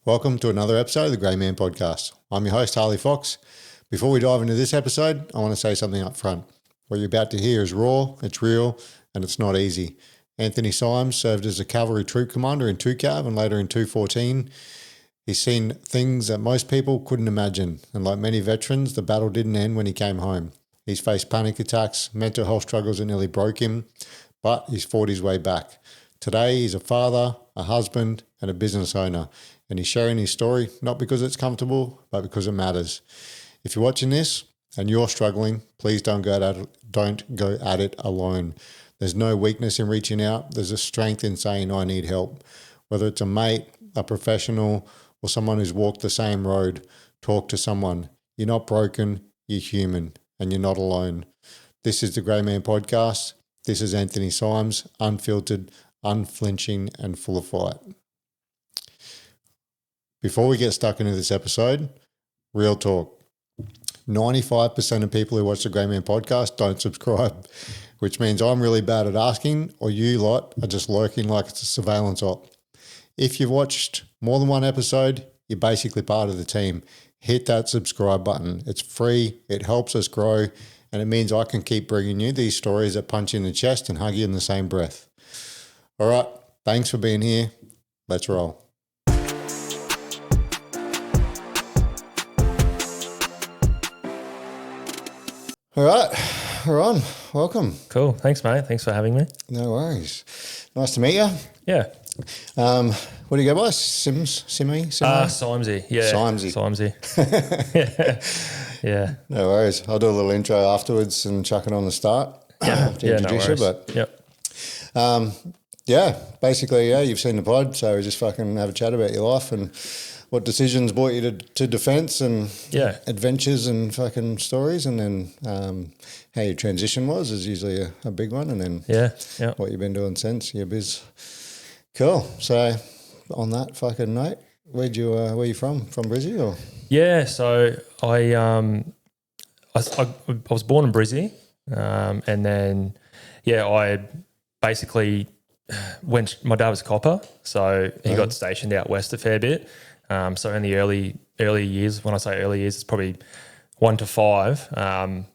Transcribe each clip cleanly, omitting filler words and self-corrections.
Welcome to another episode of the Grey Man Podcast. I'm your host, Harley Fox. Before we dive into this episode, I want to say something up front. What you're about to hear is raw, it's real, and it's not easy. Anthony Symes served as a Cavalry Troop Commander in 2Cav and later in 214. He's seen things that most people couldn't imagine, and like many veterans, the battle didn't end when he came home. He's faced panic attacks, mental health struggles that nearly broke him, but he's fought his way back. Today, he's a father, a husband, and a business owner, and he's sharing his story not because it's comfortable, but because it matters. If you're watching this and you're struggling, please don't go at it alone. There's no weakness in reaching out. There's a strength in saying, I need help. Whether it's a mate, a professional, or someone who's walked the same road, talk to someone. You're not broken, you're human, and you're not alone. This is the Grey Man Podcast. This is Anthony Symes, unfiltered, unflinching, and full of fight. Before we get stuck into this episode, real talk. 95% of people who watch the Grey Man Podcast don't subscribe, which means I'm really bad at asking, or you lot are just lurking like it's a surveillance op. If you've watched more than one episode, you're basically part of the team. Hit that subscribe button. It's free, it helps us grow, and it means I can keep bringing you these stories that punch you in the chest and hug you in the same breath. All right, thanks for being here. Let's roll. All right, we're on. Welcome. Cool. Thanks, mate. Thanks for having me. No worries. Nice to meet you. Yeah. What do you go by? Simsy? Symesy. Yeah. Symesy. Yeah. No worries. I'll do a little intro afterwards and chuck it on the start to introduce you. But basically, you've seen the pod, so we just fucking have a chat about your life and what decisions brought you to defence and adventures and fucking stories, and then how your transition was is usually a big one, and then what you've been doing since your biz. Cool. So on that fucking note, where you from? From Brizzy or? Yeah. So I was born in Brizzy, and then I basically went. My dad was a copper, so he got stationed out west a fair bit. So in the early years, when I say early years, it's probably 1 to 5. I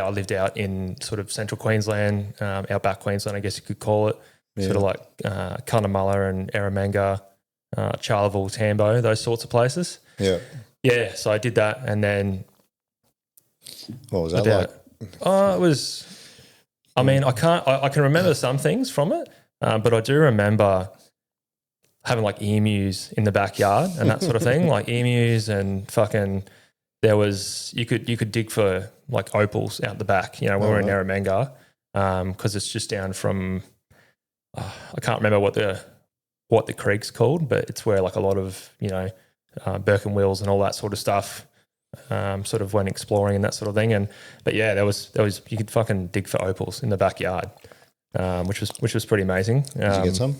lived out in sort of central Queensland, outback Queensland, I guess you could call it, sort of like Cunnamulla and Eromanga, Charleville, Tambo, those sorts of places. Yeah. Yeah, so I did that, and then... What was that like? It was... I mean, I can remember some things from it, but I do remember having like emus in the backyard and that sort of thing, like emus and fucking, you could dig for like opals out the back, when we were in Eromanga, because it's just down from, I can't remember what the creek's called, but it's where like a lot of, Burke and Wills and all that sort of stuff sort of went exploring and that sort of thing. There was you could fucking dig for opals in the backyard, which was pretty amazing. Did you get some?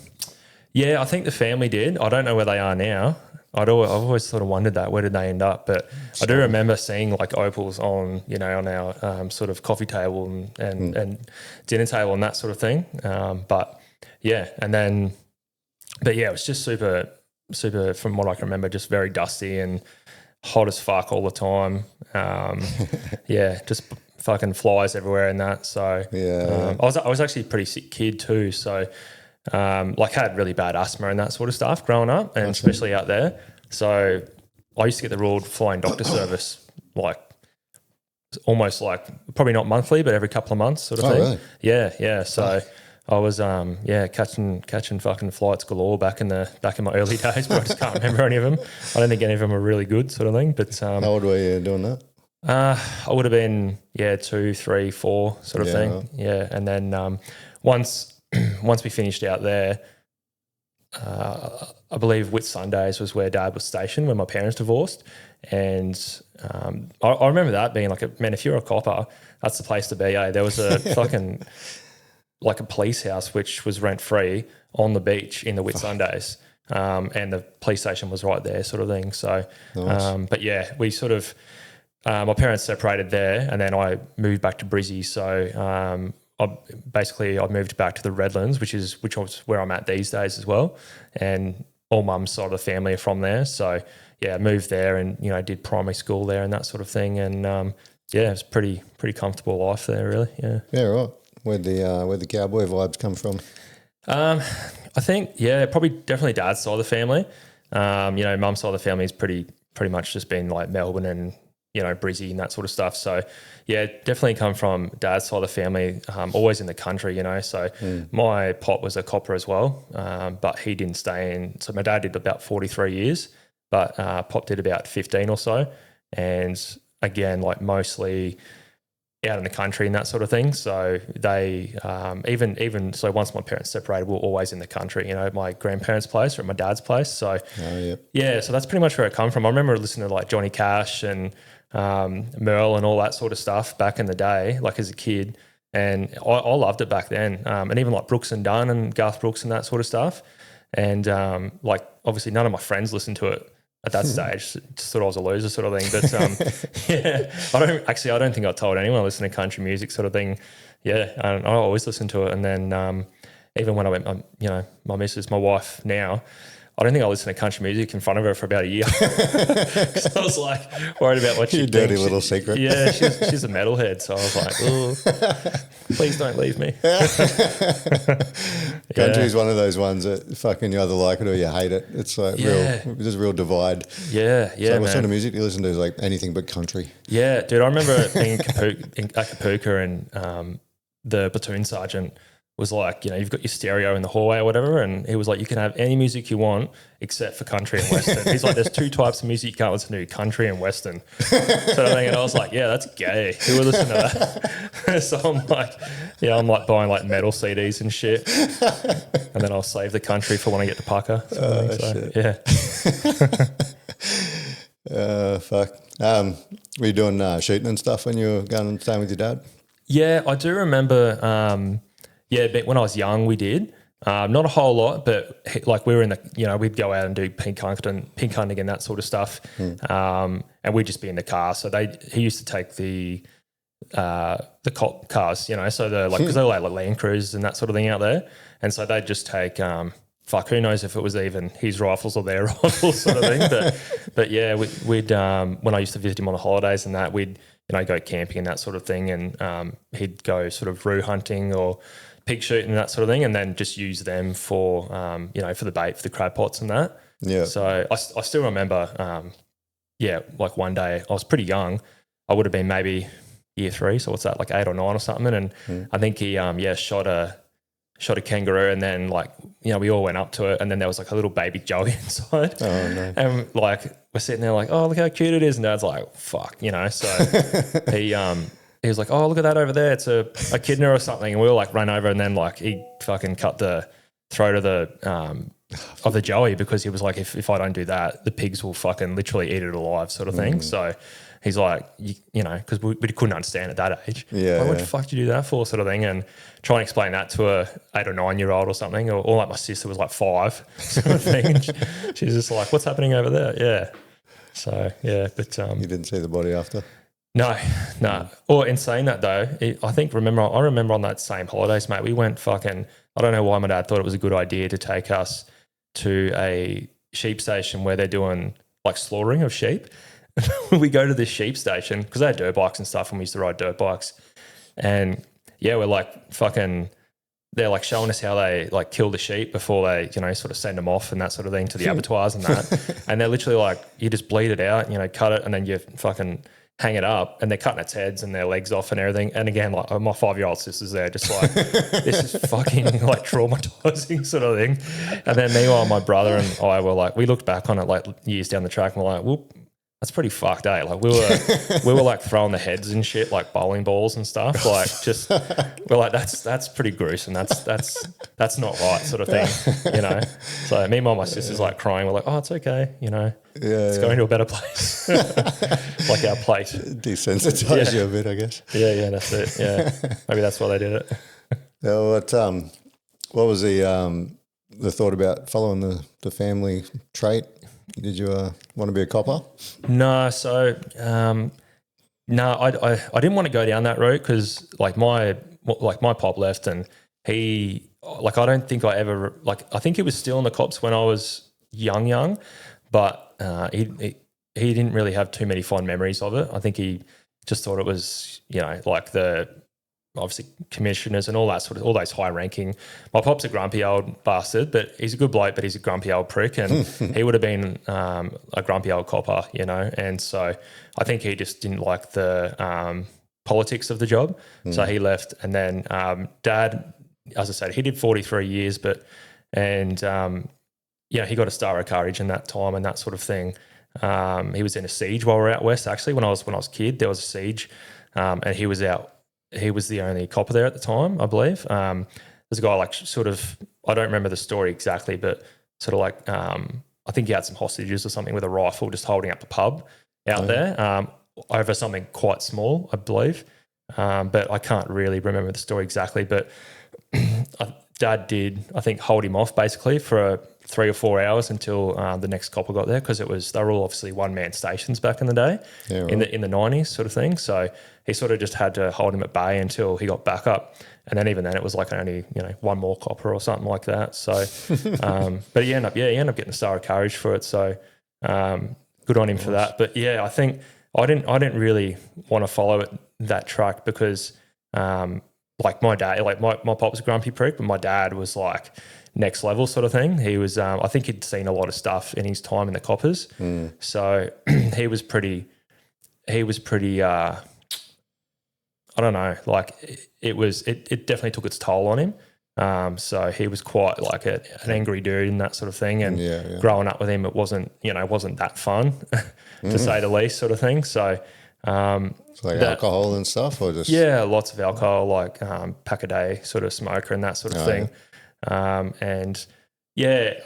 Yeah, I think the family did. I don't know where they are now. I've always sort of wondered that. Where did they end up? But I do remember seeing like opals on our sort of coffee table and dinner table and that sort of thing. It was just super, super, from what I can remember, just very dusty and hot as fuck all the time. Just fucking flies everywhere and that. So I was actually a pretty sick kid too. So had really bad asthma and that sort of stuff growing up, and especially out there. So I used to get the Royal Flying Doctor Service, like almost like probably not monthly, but every couple of months sort of thing. Really? Yeah. So I was catching fucking flights galore back in my early days, but I just can't remember any of them. I don't think any of them were really good sort of thing. But how old were you doing that? I would have been 2, 3, 4 sort of thing. Right. Yeah, and then once we finished out there, I believe Whitsundays was where Dad was stationed when my parents divorced, and I remember that being like, if you're a copper, that's the place to be. There was a fucking like a police house which was rent free on the beach in the Whitsundays, and the police station was right there, sort of thing. So, nice. We sort of my parents separated there, and then I moved back to Brizzy. So I moved back to the Redlands, which was where I'm at these days as well. And all mum's side of the family are from there. So yeah, I moved there and, you know, did primary school there and that sort of thing. And yeah, it's pretty comfortable life there, really. Yeah. Yeah, right. Where'd the cowboy vibes come from? I think, yeah, probably definitely dad's side of the family. You know, mum's side of the family is pretty much just been like Melbourne and, you know, Brizzy and that sort of stuff. So yeah, definitely come from dad's side of the family, always in the country, you know. So my pop was a copper as well, but he didn't stay in. So my dad did about 43 years, but pop did about 15 or so. And again, like mostly out in the country and that sort of thing. So they even so once my parents separated, we were always in the country, you know, my grandparents' place or at my dad's place. So yeah, so that's pretty much where I come from. I remember listening to like Johnny Cash and Merle and all that sort of stuff back in the day, like as a kid. And I loved it back then. And even like Brooks and Dunn and Garth Brooks and that sort of stuff. And like obviously none of my friends listened to it at that stage. Just thought I was a loser sort of thing. But yeah, I don't think I told anyone I listen to country music sort of thing. Yeah, I always listen to it. And then even when I went, you know, my missus, my wife now, I don't think I listened to country music in front of her for about a year. Because I was like worried about what she'd dirty little secret. Yeah, she's a metalhead. So I was like, oh, please don't leave me. Country's one of those ones that fucking you either like it or you hate it. It's like there's a real divide. Yeah, So what sort of music do you listen to? Is like anything but country? Yeah, dude, I remember being in Acapulco and the platoon sergeant was like, you know, you've got your stereo in the hallway or whatever, and he was like, you can have any music you want except for country and western. He's like, there's two types of music you can't listen to, country and western. So and I was like, yeah, that's gay. Who would listen to that? So I'm like buying like metal CDs and shit, and then I'll save the country for when I get to Pucker. Shit. Yeah. Fuck. Were you doing shooting and stuff when you were going and staying with your dad? Yeah, I do remember. Yeah, but when I was young, we did. Not a whole lot, but like we were in the, you know, we'd go out and do pink hunting and that sort of stuff. And we'd just be in the car. So he used to take the cop cars, you know, so they're like, because they're like Land Cruisers and that sort of thing out there. And so they'd just take, who knows if it was even his rifles or their rifles sort of thing. But yeah, we'd when I used to visit him on the holidays and that, we'd, you know, go camping and that sort of thing. And he'd go sort of roo hunting or pig shooting and that sort of thing, and then just use them for, you know, for the bait, for the crab pots and that. Yeah. So I still remember, like one day I was pretty young. I would have been maybe year 3. So what's that, like 8 or 9 or something? And I think he, shot a kangaroo, and then like, you know, we all went up to it, and then there was like a little baby joey inside. Oh no. And like we're sitting there like, oh, look how cute it is. And Dad's like, fuck, you know. So he was like, oh, look at that over there. It's a echidna or something. And we all like run over, and then like he fucking cut the throat of the joey, because he was like, if I don't do that, the pigs will fucking literally eat it alive sort of thing. So he's like, you know, because we couldn't understand at that age. Yeah. Like, what the fuck did you do that for sort of thing? And try and explain that to a 8 or 9 year old or something. Or like my sister was like 5 sort of thing. She's just like, what's happening over there? Yeah. So, yeah. But you didn't see the body after? No. Or in saying that though, I remember on that same holidays, mate, we went fucking, I don't know why my dad thought it was a good idea to take us to a sheep station where they're doing like slaughtering of sheep. We go to this sheep station because they had dirt bikes and stuff, and we used to ride dirt bikes. And yeah, we're like fucking, they're like showing us how they like kill the sheep before they, you know, sort of send them off and that sort of thing to the abattoirs and that. And they're literally like, you just bleed it out, you know, cut it, and then you fucking hang it up, and they're cutting its heads and their legs off and everything. And again, like my 5-year-old sister's there just like, this is fucking like traumatizing sort of thing. And then meanwhile, my brother and I were like, we looked back on it like years down the track, and we're like, whoop, that's pretty fucked, eh? Like we were like throwing the heads and shit like bowling balls and stuff. Like just we're like, that's pretty gruesome. That's not right sort of thing, you know. So meanwhile, my sister's like crying. We're like, oh, it's okay, you know. It's going to a better place. Like our plate. Desensitize you a bit, I guess. Yeah, that's it. Yeah. Maybe that's why they did it. What was the thought about following the family trait? Did you want to be a copper? No, so no, I didn't want to go down that route because like my pop left, and he, like, I don't think I ever, like, I think he was still in the cops when I was young, but he didn't really have too many fond memories of it. I think he just thought it was, like the obviously commissioners and all those high ranking. My pop's a grumpy old bastard, but he's a good bloke, but he's a grumpy old prick, and he would have been a grumpy old copper, and so I think he just didn't like the politics of the job. So he left, and then Dad, as I said, he did 43 years, he got a Star of Courage in that time and that sort of thing. He was in a siege while we were out west. Actually, when I was a kid, there was a siege, and he was out. He was the only copper there at the time, I believe. There's a guy I don't remember the story exactly, but I think he had some hostages or something with a rifle just holding up the pub out there over something quite small, I believe. But I can't really remember the story exactly. But Dad did, I think, hold him off basically for 3 or 4 hours until the next copper got there, because they were all obviously one-man stations back in the day, in the 90s sort of thing. So he sort of just had to hold him at bay until he got back up. And then even then it was like only, one more copper or something like that. So, but he ended up getting the Star of Courage for it. So good on him for that. But yeah, I think I didn't really want to follow that track because like my dad, like my pop was a grumpy prick, but my dad was like next level sort of thing. He was, I think he'd seen a lot of stuff in his time in the coppers. So he was pretty, I don't know, like it definitely took its toll on him. So he was quite like an angry dude and that sort of thing. And growing up with him, it wasn't that fun to say the least sort of thing. So, like alcohol and stuff, or just lots of alcohol, like pack a day sort of smoker and that sort of thing. And I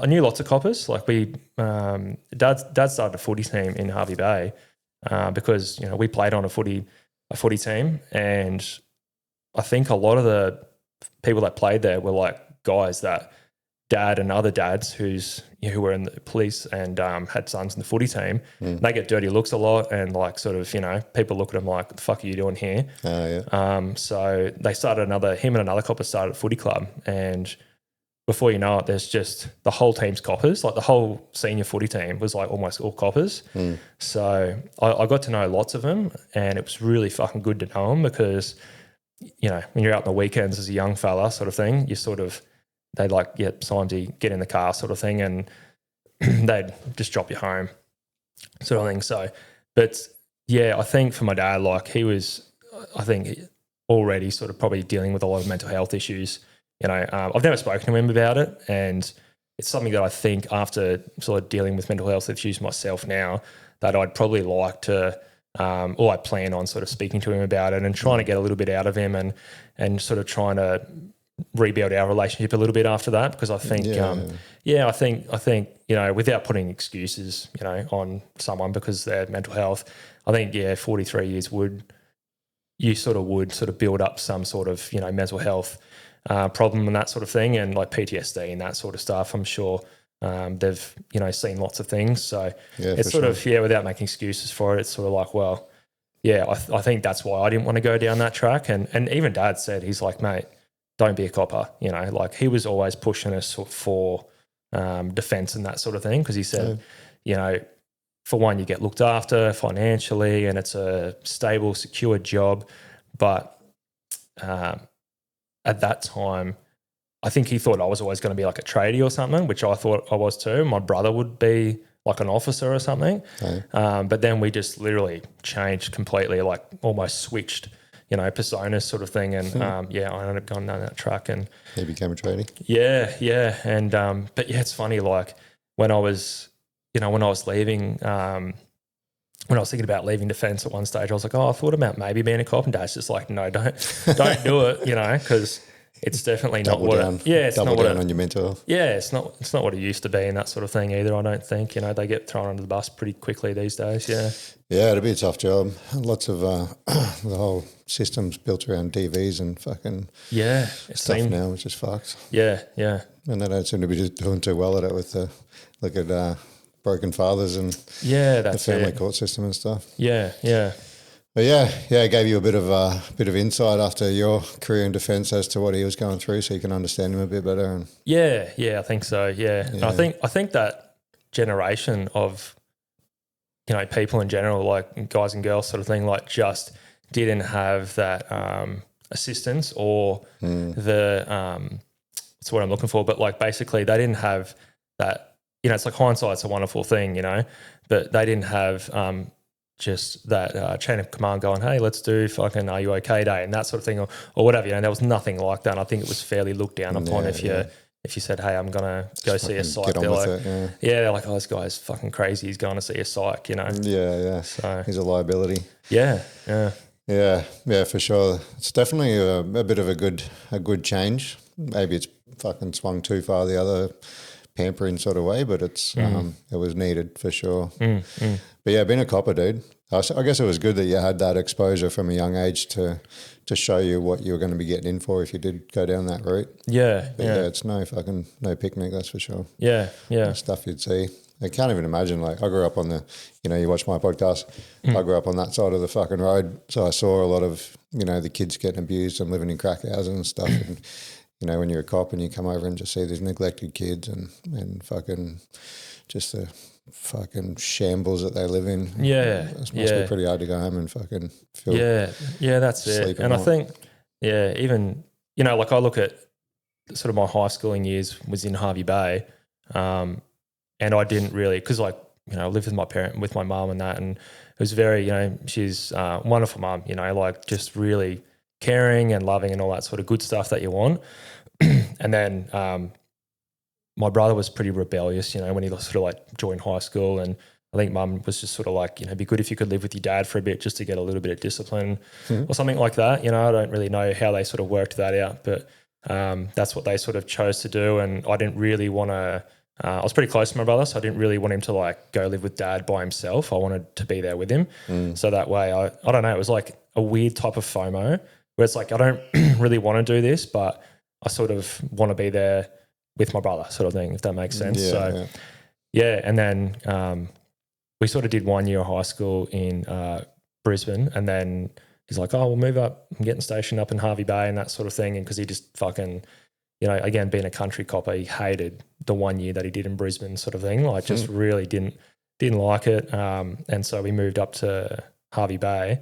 knew lots of coppers. Like Dad started a footy team in Harvey Bay because we played on a footy team, and I think a lot of the people that played there were like guys that Dad and other dads who were in the police and had sons in the footy team. They get dirty looks a lot, and like sort of people look at them like, "What the fuck are you doing here?" So they started him and another copper started a footy club, and before you know it, there's just the whole team's coppers. Like the whole senior footy team was like almost all coppers. So I got to know lots of them, and it was really fucking good to know them because when you're out on the weekends as a young fella sort of thing, you sort of they'd like, Symesy, get in the car sort of thing, and they'd just drop you home sort of thing. So, but yeah, I think for my dad, like he was, I think already sort of probably dealing with a lot of mental health issues. I've never spoken to him about it, and it's something that I think after sort of dealing with mental health issues myself now, that I'd probably like to, or I plan on sort of speaking to him about it and trying to get a little bit out of him and sort of trying to rebuild our relationship a little bit after that, because I think, I think without putting excuses, on someone because of their mental health, I think 43 years would build up some sort of mental health problem and that sort of thing, and like PTSD and that sort of stuff. I'm sure they've seen lots of things, so it's sort of without making excuses for it, it's sort of like, well, I think that's why I didn't want to go down that track. And even Dad said, he's like, mate, don't be a copper. Like he was always pushing us for defence and that sort of thing, because he said, for one, you get looked after financially and it's a stable, secure job. But at that time, I think he thought I was always going to be like a tradie or something, which I thought I was too. My brother would be like an officer or something. But then we just literally changed completely, like almost switched, personas sort of thing. And I ended up going down that track, and he became a tradie. Yeah. And but it's funny, like when I was leaving, when I was thinking about leaving defence at one stage, I was like, I thought about maybe being a cop, and Dad's just like, no, don't do it, because it's definitely not what it, it's double not what down it, on your mental health. it's not what it used to be and that sort of thing either, I don't think. They get thrown under the bus pretty quickly these days. It'd be a tough job. Lots of the whole system's built around DVs and fucking stuff now, which is fucked. And they don't seem to be doing too well at it with look at broken fathers and that's the family court system and stuff. But yeah, it gave you a bit of insight after your career in defence as to what he was going through, so you can understand him a bit better. And yeah, I think so. Yeah, and I think that generation of, you know, people in general, like guys and girls, sort of thing, like just didn't have that assistance or the that's what I'm looking for. But like basically, they didn't have that. You know, it's like hindsight's a wonderful thing, you know, but they didn't have just that chain of command going, hey, let's do fucking Are You Okay Day and that sort of thing or whatever. You know, there was nothing like that. And I think it was fairly looked down upon if you said, hey, I'm going to go see a psych. They're like, they're like, oh, this guy's fucking crazy. He's going to see a psych, you know. Yeah. So he's a liability. Yeah, for sure. It's definitely a bit of a good change. Maybe it's fucking swung too far the other pampering sort of way, but it's it was needed for sure. But yeah, being a copper, dude, I guess it was good that you had that exposure from a young age to show you what you were going to be getting in for if you did go down that route. Yeah, it's no picnic, that's for sure. Yeah. The stuff you'd see. I can't even imagine. Like I grew up on the, you know, you watch my podcast. I grew up on that side of the fucking road, so I saw a lot of, you know, the kids getting abused and living in crack houses and stuff. And you know, when you're a cop and you come over and just see these neglected kids and fucking just the fucking shambles that they live in. Yeah. It must be pretty hard to go home and fucking feel. Yeah, that's it. And I think, even, you know, like I look at sort of my high schooling years was in Hervey Bay, and I didn't really, because like, you know, I lived with my mum and that, and it was very, you know, she's a wonderful mum, you know, like just really caring and loving and all that sort of good stuff that you want. And then my brother was pretty rebellious, you know, when he sort of like joined high school, and I think mum was just sort of like, you know, it'd be good if you could live with your dad for a bit just to get a little bit of discipline or something like that. You know, I don't really know how they sort of worked that out, but that's what they sort of chose to do. And I didn't really want to, I was pretty close to my brother, so I didn't really want him to like go live with dad by himself. I wanted to be there with him. So that way, I don't know, it was like a weird type of FOMO where it's like, I don't really want to do this, but I sort of want to be there with my brother sort of thing, if that makes sense. And then we sort of did 1 year of high school in Brisbane, and then he's like, oh, we'll move up. I'm getting stationed up in Hervey Bay and that sort of thing. And because he just fucking, you know, again, being a country copper, he hated the 1 year that he did in Brisbane sort of thing. Like just really didn't like it. And so we moved up to Hervey Bay,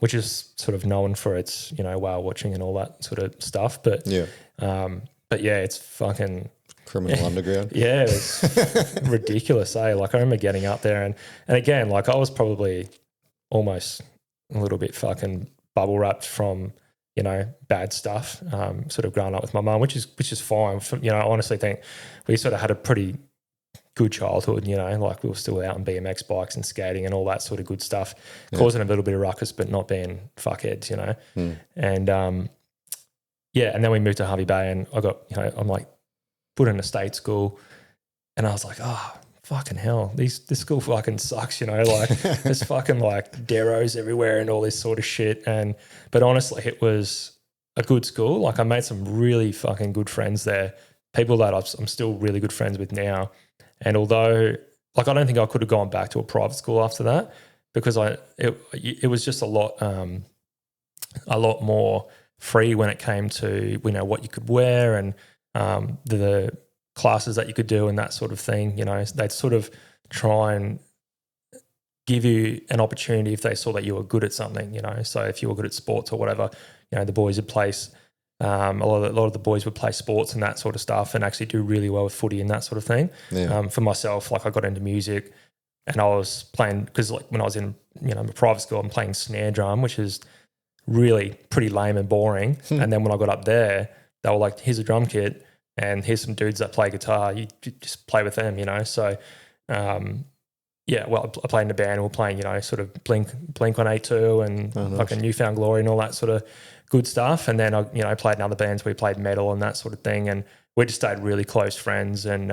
which is sort of known for its, you know, whale watching and all that sort of stuff. But it's fucking criminal underground. Yeah, it was ridiculous, eh? Like I remember getting up there and again, like I was probably almost a little bit fucking bubble wrapped from, you know, bad stuff, sort of growing up with my mum, which is fine. You know, I honestly think we sort of had a pretty good childhood, you know, like we were still out on BMX bikes and skating and all that sort of good stuff, causing a little bit of ruckus, but not being fuckheads, you know. And and then we moved to Hervey Bay, and I got, you know, I'm like put in a state school, and I was like, oh, fucking hell, this school fucking sucks, you know, like there's fucking like deros everywhere and all this sort of shit. But honestly, it was a good school. Like I made some really fucking good friends there, people that I'm still really good friends with now. And although, like, I don't think I could have gone back to a private school after that, because it was just a lot more free when it came to, you know, what you could wear and the classes that you could do and that sort of thing. You know, they'd sort of try and give you an opportunity if they saw that you were good at something, you know. So if you were good at sports or whatever, you know, the boys would place. A lot of the boys would play sports and that sort of stuff and actually do really well with footy and that sort of thing. For myself, like I got into music and I was playing, because like when I was in, you know, a private school, I'm playing snare drum, which is really pretty lame and boring. And then when I got up there, they were like, here's a drum kit and here's some dudes that play guitar. You just play with them, you know. So, I played in a band and we're playing, you know, sort of Blink 182 and fucking Newfound Glory and all that sort of good stuff. And then I played in other bands. We played metal and that sort of thing, and we just stayed really close friends. And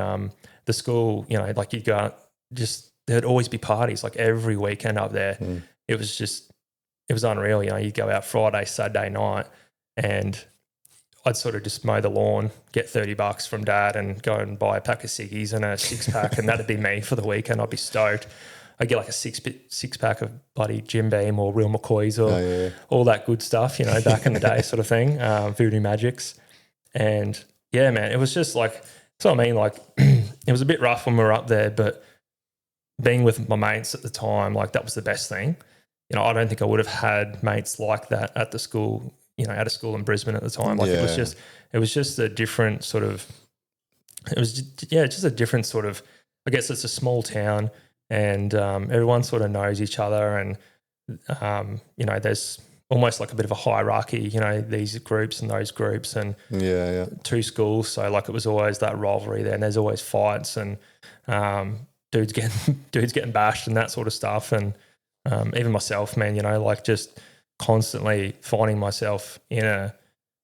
the school, you know, like you'd go out, just there'd always be parties like every weekend up there. It was unreal. You know, you'd go out Friday, Saturday night, and I'd sort of just mow the lawn, get $30 from dad, and go and buy a pack of ciggies and a 6-pack, and that'd be me for the weekend. I'd be stoked. I get like a six pack of bloody Jim Beam or Real McCoys or all that good stuff, you know, back in the day sort of thing, Voodoo Magics. And yeah, man, it was just like, that's what I mean. Like it was a bit rough when we were up there, but being with my mates at the time, like that was the best thing. You know, I don't think I would have had mates like that at the school, you know, out of school in Brisbane at the time. Like it was just a different sort of, just a different sort of, I guess it's a small town and everyone sort of knows each other and, you know, there's almost like a bit of a hierarchy, you know, these groups and those groups and two schools. So like it was always that rivalry there and there's always fights and dudes getting bashed and that sort of stuff. And even myself, man, you know, like just constantly finding myself in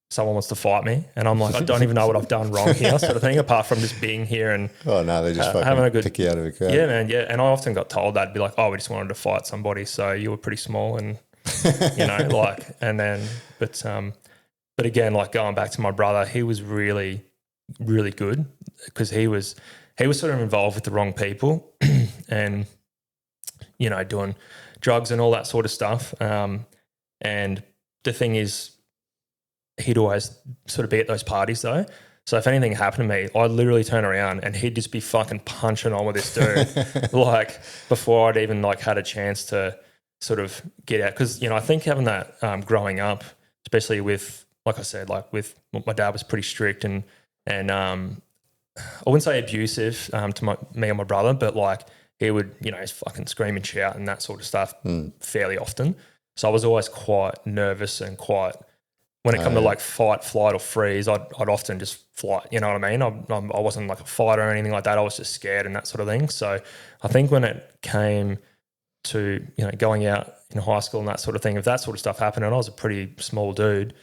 someone wants to fight me and I'm like, I don't even know what I've done wrong here sort of thing, apart from just being here and they just having a good pick you out of a crowd. Yeah, man, yeah. And I often got told that, be like, oh, we just wanted to fight somebody, so you were pretty small and you know, like, and then but again, like going back to my brother, he was really, really good because he was sort of involved with the wrong people and, you know, doing drugs and all that sort of stuff. And the thing is, he'd always sort of be at those parties though. So if anything happened to me, I'd literally turn around and he'd just be fucking punching on with this dude, like before I'd even like had a chance to sort of get out. Because, you know, I think having that growing up, especially with, like I said, like with my dad was pretty strict and I wouldn't say abusive to me and my brother, but like he would, you know, fucking scream and shout and that sort of stuff fairly often. So I was always quite nervous and quite, when it come to like fight, flight or freeze, I'd often just flight, you know what I mean? I wasn't like a fighter or anything like that. I was just scared and that sort of thing. So I think when it came to, you know, going out in high school and that sort of thing, if that sort of stuff happened and I was a pretty small dude,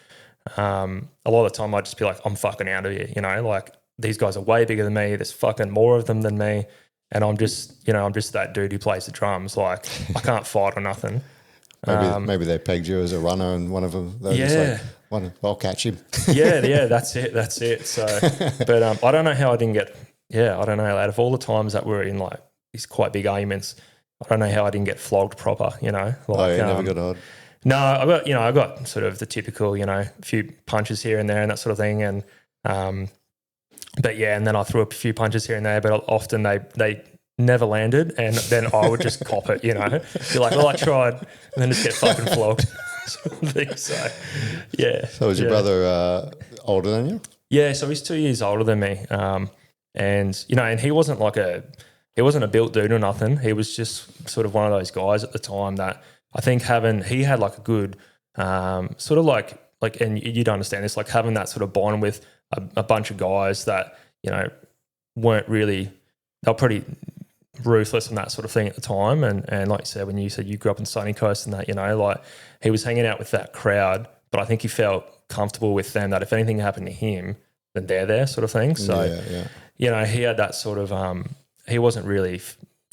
a lot of the time I'd just be like, I'm fucking out of here, you know, like these guys are way bigger than me. There's fucking more of them than me. And I'm just, you know, I'm just that dude who plays the drums. Like I can't fight or nothing. Maybe they pegged you as a runner and one of them. Just like, I'll catch him. yeah, that's it. So, but I don't know how I didn't get, I don't know. Out of all the times that we're in like these quite big arguments, I don't know how I didn't get flogged proper, you know. Like, never got hard. No, I got sort of the typical, you know, a few punches here and there and that sort of thing. And, but yeah, and then I threw up a few punches here and there, but often they never landed, and then I would just cop it, you know. Be like, well, I tried, and then just get fucking flogged. So, yeah. So was your brother older than you? Yeah, so he's 2 years older than me, and you know, and he wasn't a built dude or nothing. He was just sort of one of those guys at the time that I think he had like a good sort of like, and you'd understand this, like having that sort of bond with a bunch of guys that, you know, weren't really, they were pretty ruthless and that sort of thing at the time. And like you said, when you said you grew up in Sunny Coast and that, you know, like he was hanging out with that crowd, but I think he felt comfortable with them that if anything happened to him, then they're there sort of thing. So, you know, he had that sort of, he wasn't really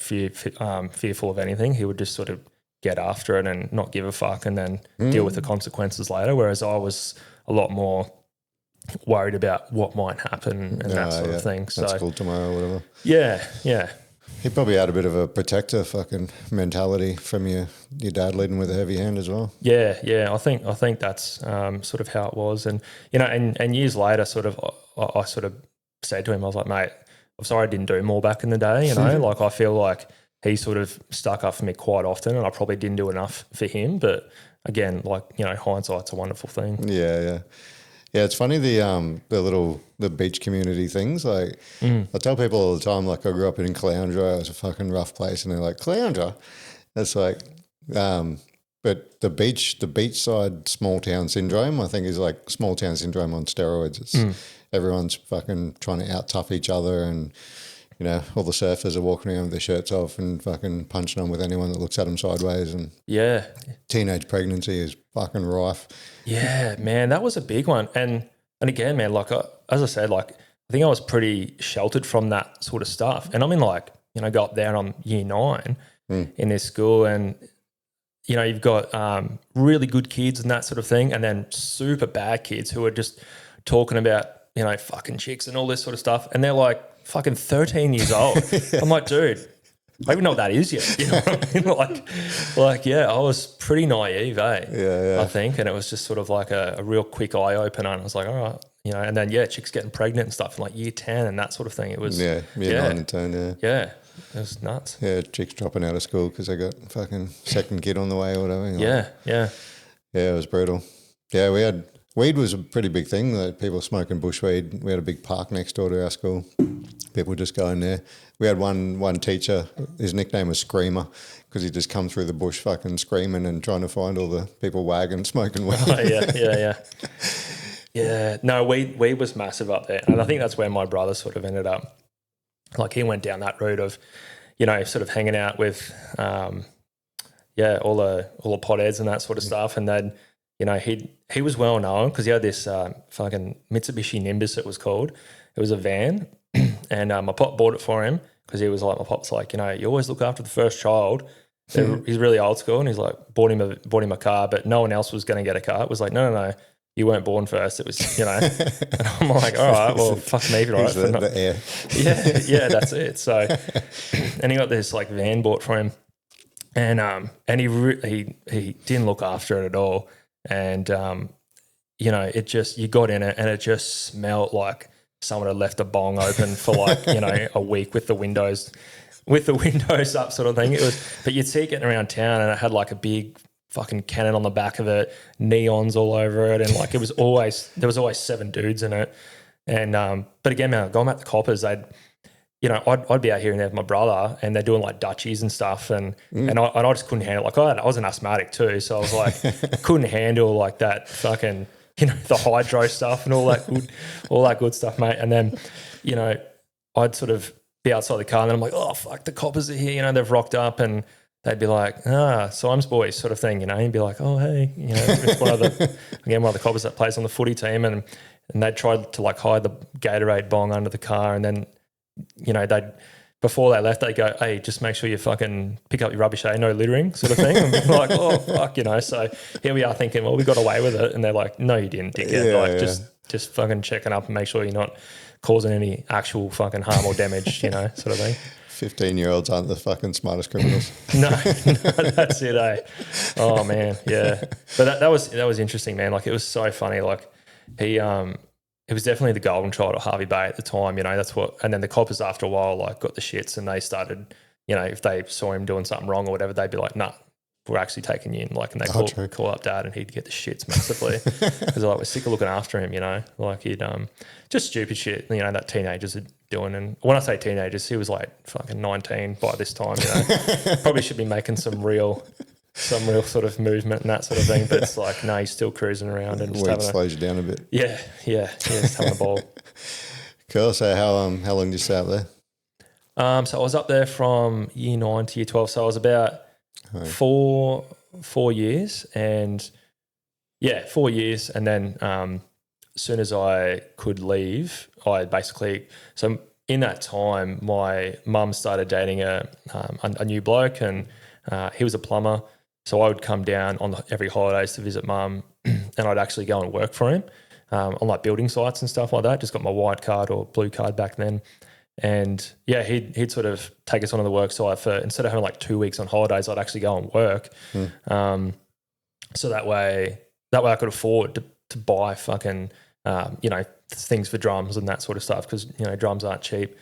fearful of anything. He would just sort of get after it and not give a fuck and then deal with the consequences later. Whereas I was a lot more worried about what might happen and that sort of thing. That's cool tomorrow or whatever. Yeah. He probably had a bit of a protector fucking mentality from your dad leading with a heavy hand as well. Yeah. I think that's sort of how it was. And, you know, and years later I sort of said to him, I was like, mate, I'm sorry I didn't do more back in the day, you know, like I feel like he sort of stuck up for me quite often and I probably didn't do enough for him. But again, like, you know, hindsight's a wonderful thing. Yeah. Yeah, it's funny the beach community things. Like I tell people all the time, like I grew up in Caloundra, it was a fucking rough place, and they're like, Caloundra? It's like, but the beach side small town syndrome, I think is like small town syndrome on steroids. It's everyone's fucking trying to out tough each other, and you know, all the surfers are walking around with their shirts off and fucking punching on with anyone that looks at them sideways. And teenage pregnancy is fucking rife. Yeah, man, that was a big one. And again, man, like as I said, like I think I was pretty sheltered from that sort of stuff. And I mean, like, you know, go up there and I'm year 9 in this school, and you know, you've got really good kids and that sort of thing, and then super bad kids who are just talking about, you know, fucking chicks and all this sort of stuff, and they're like fucking 13 years old. I'm like, dude, I even know what that is yet. You know what I mean? Like, yeah, I was pretty naive, I think. And it was just sort of like a real quick eye opener. And I was like, all right, you know, and then, chicks getting pregnant and stuff in like year 10 and that sort of thing. It was, year 9 and 10, Yeah. It was nuts. Yeah, chicks dropping out of school because they got fucking second kid on the way or whatever. Yeah. Yeah, it was brutal. Yeah, weed was a pretty big thing. Like people smoking bushweed. We had a big park next door to our school. People just going there. We had one teacher. His nickname was Screamer because he'd just come through the bush fucking screaming and trying to find all the people wagging, smoking weed. Oh, yeah. Yeah. No, weed was massive up there, and I think that's where my brother sort of ended up. Like he went down that route of, you know, sort of hanging out with, all the potheads and that sort of stuff. And then, you know, he was well known because he had this fucking Mitsubishi Nimbus, it was called. It was a van, and my pop bought it for him because he was like, my pop's like, you know, you always look after the first child. He's really old school, and he's like, bought him a car, but no one else was going to get a car. It was like, no. You weren't born first. It was, you know, and I'm like, all right, well, fuck me, right? The air. Yeah, that's it. So, and he got this like van bought for him, and he didn't look after it at all, and you know, you got in it and it just smelled like someone had left a bong open for like, you know, a week with the windows up, sort of thing. It was, but you'd see it getting around town, and it had like a big fucking cannon on the back of it, neons all over it, and like there was always 7 dudes in it. And but again, man, going back to coppers, I'd be out here and there with my brother, and they're doing like Dutchies and stuff, and I just couldn't handle it. Like I was an asthmatic too, so I was like couldn't handle like that fucking, you know, the hydro stuff and all that good stuff, mate. And then, you know, I'd sort of be outside the car, and then I'm like, oh fuck, the coppers are here, you know, they've rocked up, and they'd be like, Symes boys, sort of thing, you know. You'd be like, oh hey, you know, it's one of the coppers that plays on the footy team, and they'd try to like hide the Gatorade bong under the car, and then, you know, before they left, they'd go, hey, just make sure you fucking pick up your rubbish, no littering, sort of thing. And be like, oh fuck, you know. So here we are thinking, well, we got away with it, and they're like, no, you didn't, dickhead. Just fucking checking up and make sure you're not causing any actual fucking harm or damage, you know, sort of thing. 15-year-olds aren't the fucking smartest criminals. No, that's it, eh? Oh man, yeah. But that was interesting, man. Like it was so funny. Like he it was definitely the golden child of Harvey Bay at the time, you know. That's what. And then the coppers after a while like got the shits, and they started, you know, if they saw him doing something wrong or whatever, they'd be like, nah, we're actually taking you in. Like, and they call up dad, and he'd get the shits massively because like we're sick of looking after him, you know. Like he'd just stupid shit, you know, that teenagers are doing. And when I say teenagers, he was like fucking 19 by this time, you know. Probably should be making some real sort of movement and that sort of thing, but it's like, no, he's still cruising around and just having slows you down a bit. Yeah, just having a ball. Cool. So how long did you stay up there? So I was up there from year 9 to year 12. So I was about 4 years, and 4 years, and then as soon as I could leave, I basically, so in that time, my mum started dating a new bloke, and he was a plumber. So I would come down on every holidays to visit mum, and I'd actually go and work for him on like building sites and stuff like that. Just got my white card or blue card back then. And yeah, he'd sort of take us on the work site for, instead of having like 2 weeks on holidays, I'd actually go and work. So that way I could afford to buy fucking, you know, things for drums and that sort of stuff, because, you know, drums aren't cheap.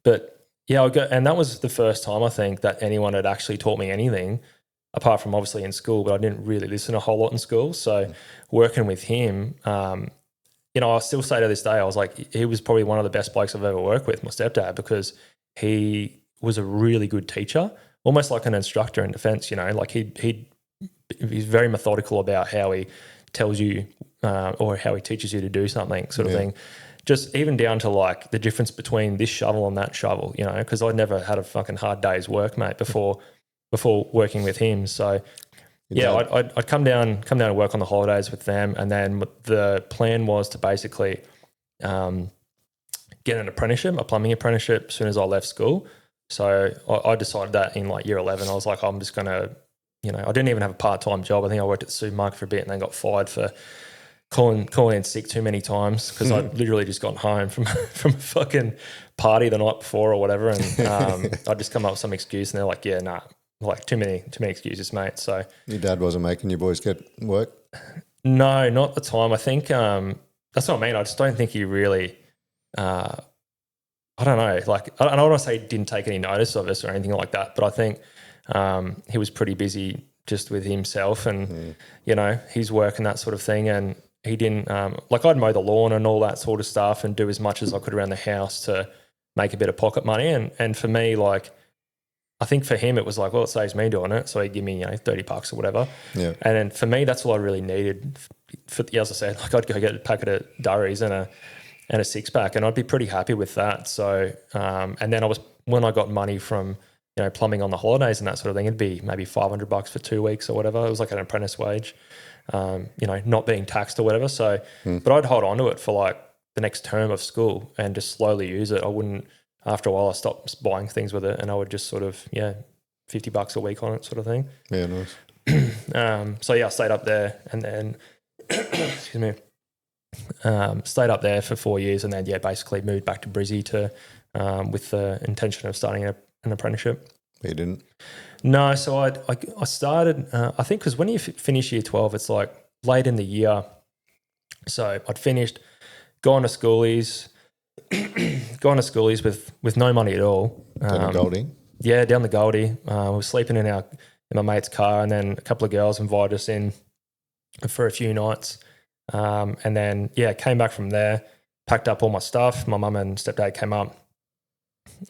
But yeah, and that was the first time I think that anyone had actually taught me anything, apart from obviously in school, but I didn't really listen a whole lot in school. So working with him, you know, I still say to this day, I was like, he was probably one of the best blokes I've ever worked with, my stepdad, because he was a really good teacher, almost like an instructor in defence, you know. Like he's very methodical about how he tells you or how he teaches you to do something, sort of thing. Just even down to like the difference between this shovel and that shovel, you know, because I'd never had a fucking hard day's work, mate, before working with him. So I'd come down and work on the holidays with them, and then the plan was to basically get an apprenticeship, a plumbing apprenticeship, as soon as I left school. So I decided that in like year 11, I was like, I'm just going to, you know, I didn't even have a part-time job. I think I worked at the supermarket for a bit and then got fired for calling in sick too many times because I'd literally just gotten home from a fucking party the night before or whatever, and I'd just come up with some excuse, and they're like, "Yeah, nah, like too many excuses, mate." So your dad wasn't making you boys get work? No, not at the time. I think that's what I mean. I just don't think he really. I don't know. Like I don't want to say he didn't take any notice of us or anything like that, but I think he was pretty busy just with himself and his work and that sort of thing, and he didn't like I'd mow the lawn and all that sort of stuff and do as much as I could around the house to make a bit of pocket money. And for me, like I think for him it was like, well, it saves me doing it, so he'd give me $30 or whatever. Yeah. And then for me, that's all I really needed. As I said, like I'd go get a packet of durries and a six pack, and I'd be pretty happy with that. So and then when I got money from plumbing on the holidays and that sort of thing, it'd be maybe $500 for 2 weeks or whatever. It was like an apprentice wage. Not being taxed or whatever. So, but I'd hold on to it for like the next term of school and just slowly use it. I wouldn't, after a while I stopped buying things with it, and I would just sort of, $50 a week on it sort of thing. Yeah, nice. So I stayed up there and then, excuse me, stayed up there for 4 years and then, basically moved back to Brizzy with the intention of starting an apprenticeship. But you didn't? No, so I started, I think because when you finish year 12, it's like late in the year. So I'd finished, gone to schoolies with no money at all. Down the Goldie? Yeah, down the Goldie. We were sleeping in my mate's car, and then a couple of girls invited us in for a few nights. And then, came back from there, packed up all my stuff. My mum and stepdad came up,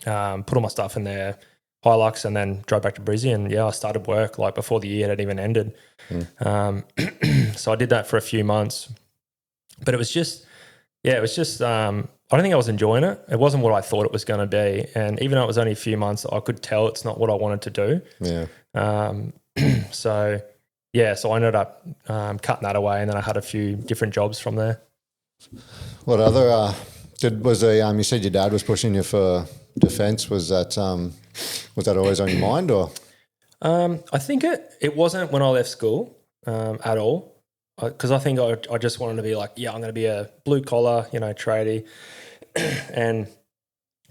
put all my stuff in their Hilux, and then drove back to Brizzy, and I started work like before the year had even ended. So I did that for a few months, but it was just I don't think I was enjoying it. It wasn't what I thought it was going to be, and even though it was only a few months, I could tell it's not what I wanted to do. So I ended up cutting that away, and then I had a few different jobs from there. What other you said your dad was pushing you for defence? Was that always on your mind, or? I think it wasn't when I left school at all, because I think I just wanted to be like, I'm going to be a blue collar, tradie, and